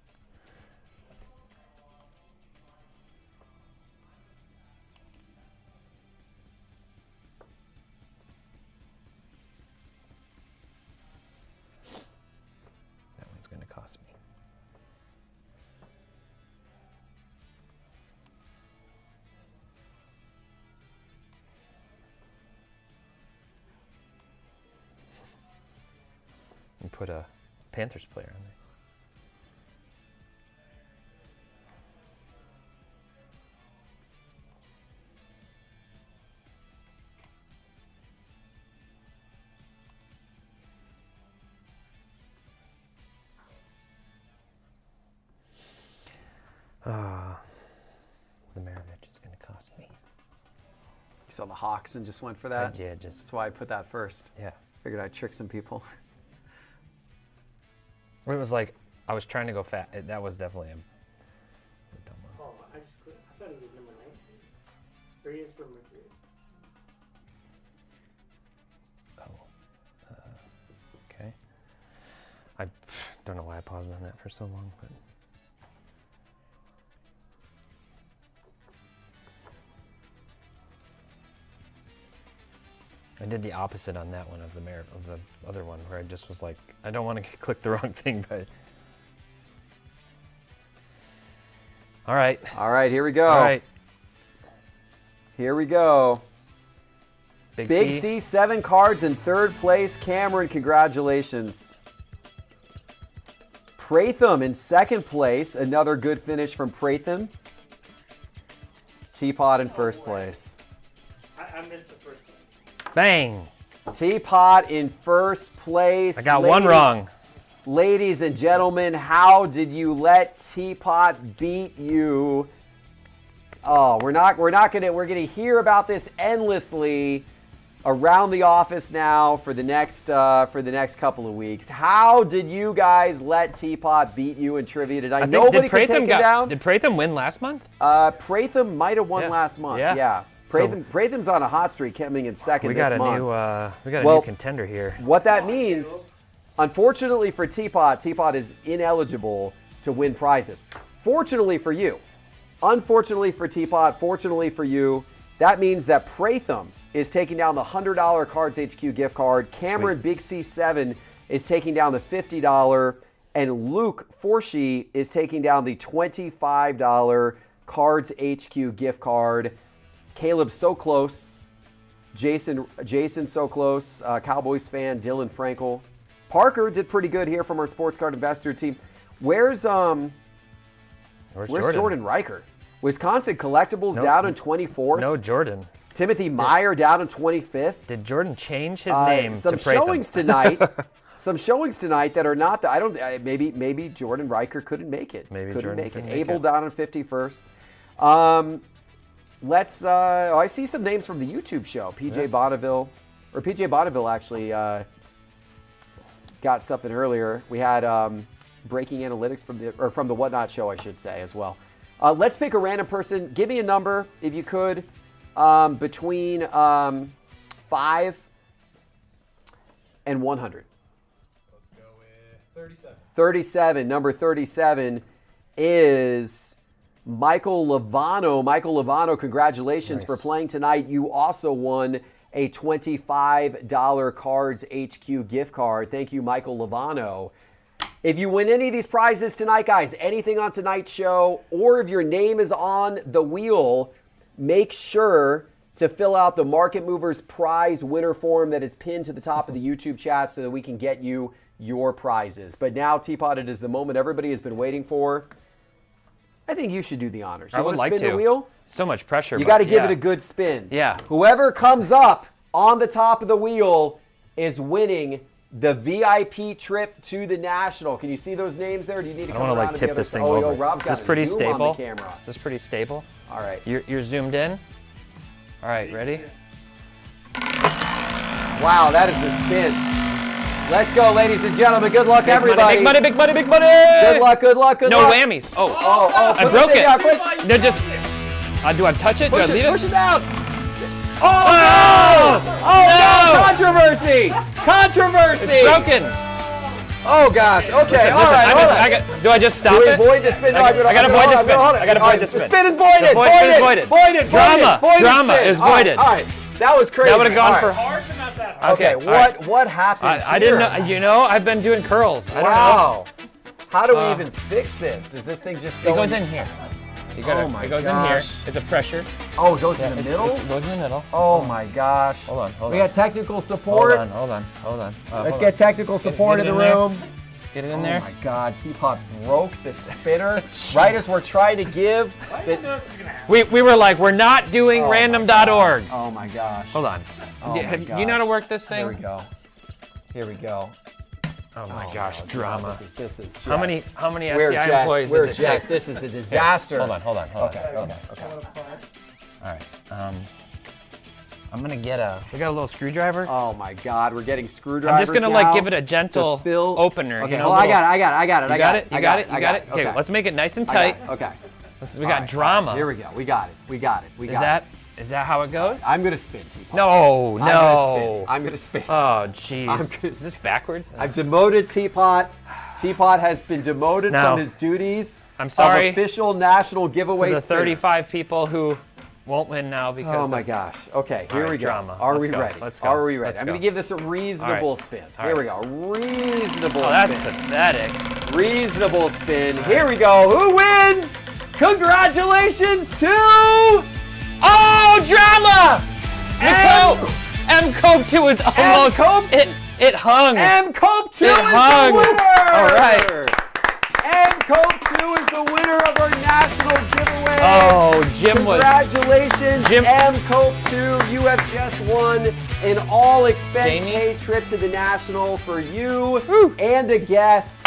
put a Panthers player on there. The Maravich is going to cost me. You saw the Hawks and just went for that? Yeah, That's why I put that first. yeah. Figured I'd trick some people. It was like, I was trying to go fat. That was definitely a dumb one. Oh, I thought he was number 19. Or he is for Mercury. Oh. Okay. I don't know why I paused on that for so long, but. I did the opposite on that one of the other one, where I just was like, I don't want to click the wrong thing, but. All right. All right, here we go. All right. Here we go. Big C. C, 7 cards in third place. Cameron, congratulations. Pratham in second place. Another good finish from Pratham. TPott in first place. I missed the first one. Bang. TPott in first place. I got one wrong. Ladies and gentlemen, how did you let TPott beat you? Oh, we're gonna hear about this endlessly around the office now for the next couple of weeks. How did you guys let TPott beat you in trivia tonight? Nobody could take him down. Did Pratham win last month? Pratham might have won last month. Yeah. Pratham's on a hot streak, coming in second this month. We got a new contender here. What that means, unfortunately for TPott is ineligible to win prizes. Fortunately for you, unfortunately for TPott, fortunately for you, that means that Pratham is taking down the $100 Cards HQ gift card. Cameron Sweet. Big C7 is taking down the $50, and Luke Forshee is taking down the $25 Cards HQ gift card. Caleb so close. Jason so close. Cowboys fan Dylan Frankel. Parker did pretty good here from our sports card investor team. Where's Jordan Riker? Wisconsin Collectibles down in 24th. No Jordan. Timothy Meyer down in 25th. Did Jordan change his name Some to Pratham? showings tonight that are not. Maybe Jordan Riker couldn't make it. Couldn't make it. Abel down in 51st. I see some names from the YouTube show. PJ Bonneville actually got something earlier. We had breaking analytics from the Whatnot show, I should say, as well. Let's pick a random person. Give me a number, if you could, between 5 and 100. Let's go with 37. 37. Number 37 is Michael Lovano. Michael Lovano, congratulations for playing tonight. You also won a $25 Cards HQ gift card. Thank you, Michael Lovano. If you win any of these prizes tonight, guys, anything on tonight's show, or if your name is on the wheel, make sure to fill out the Market Movers prize winner form that is pinned to the top of the YouTube chat so that we can get you your prizes. But now, TPott, it is the moment everybody has been waiting for. I think you should do the honors. You want to spin the wheel? So much pressure. You got to give it a good spin. Yeah. Whoever comes up on the top of the wheel is winning the VIP trip to the National. Can you see those names there? Do you need to come around want to tip this thing over. Rob's Is this got a pretty zoom stable? on the camera. Is this pretty stable? All right. You're zoomed in? All right, ready? Wow, that is a spin. Let's go, ladies and gentlemen. Good luck, everybody. Big money, big money, big money! Good luck, good luck, good no luck. No whammies. Oh, I broke it. Down, quick. No, just. Do I touch it? Push Do I leave push it? it down. Oh! No! Controversy! Controversy! It's broken. Oh gosh. Okay. Listen, all right. do I just stop Do we it? avoid the spin? No, I gotta avoid the spin. I gotta avoid the spin. The spin is voided. The spin is voided. Voided. Drama is voided. All right. That was crazy. That would have gone for. Hard, but not that hard. Okay. What happened? I didn't know. You know, I've been doing curls. I don't know. Wow. How do we even fix this? Does this thing just go? It goes in here. You got Oh it. my It goes in gosh. here. It's a pressure. Oh, it goes in Yeah, the middle? it goes in the middle. Oh my gosh. Hold on, hold We on. got technical support. Hold on. Let's Hold get on. technical support get in it the in there. room. Get it in Oh there. my God, Teapot broke the spinner right as we're trying to give. We were like, we're not doing random.org. Oh my gosh. Hold on. Oh Do my you know how to work this thing? Here we go. Here we go. Oh my Oh, gosh, no, drama. This is just. How many We're SCI just, employees we're does it just, take? this is a disaster. Hold on. Okay. All right. I'm gonna get we got a little screwdriver. Oh my God, we're getting screwdrivers. I'm just gonna now like give it a gentle to fill. opener. Okay, you know, hold on, little- I got it. You got it. Okay, Okay. let's make it nice and I got tight. it. Okay. We got drama. Here we go. We got it. Is that how it goes? I'm gonna spin, Teapot. No. I'm gonna spin. Oh, I'm jeez. gonna Is this backwards? I've demoted Teapot. Teapot has been demoted No. from his duties. I'm sorry Of official national giveaway to the spinner. 35 people who won't win now because Oh my of gosh. Okay, here right, we go. drama. Are Let's we go. ready? Let's go. Are we ready? Let's I'm go. going to give this a reasonable All right. spin. All Here right. we go. Reasonable Oh, that's spin. pathetic. Reasonable spin. Here we go. Who wins? Congratulations to Oh, drama! M- Cope 2 is almost Cope- it hung. M Cope 2 It is hung. the winner. All right. M Cope 2 is the winner of our national giveaway. Oh, Jim was Congratulations, Jim- M Cope 2. You have just won an all expense Jamie? paid trip to the National for you and a guest.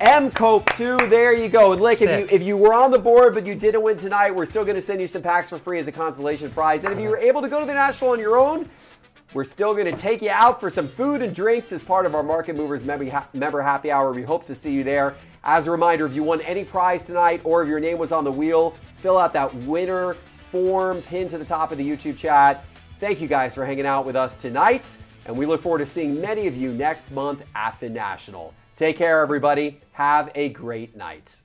M Cope 2, there you go. And Lick, Sick. if you were on the board but you didn't win tonight, we're still going to send you some packs for free as a consolation prize. And if you were able to go to the National on your own, we're still going to take you out for some food and drinks as part of our Market Movers member happy hour. We hope to see you there. As a reminder, if you won any prize tonight or if your name was on the wheel, fill out that winner form pinned to the top of the YouTube chat. Thank you guys for hanging out with us tonight, and we look forward to seeing many of you next month at the National. Take care, everybody. Have a great night.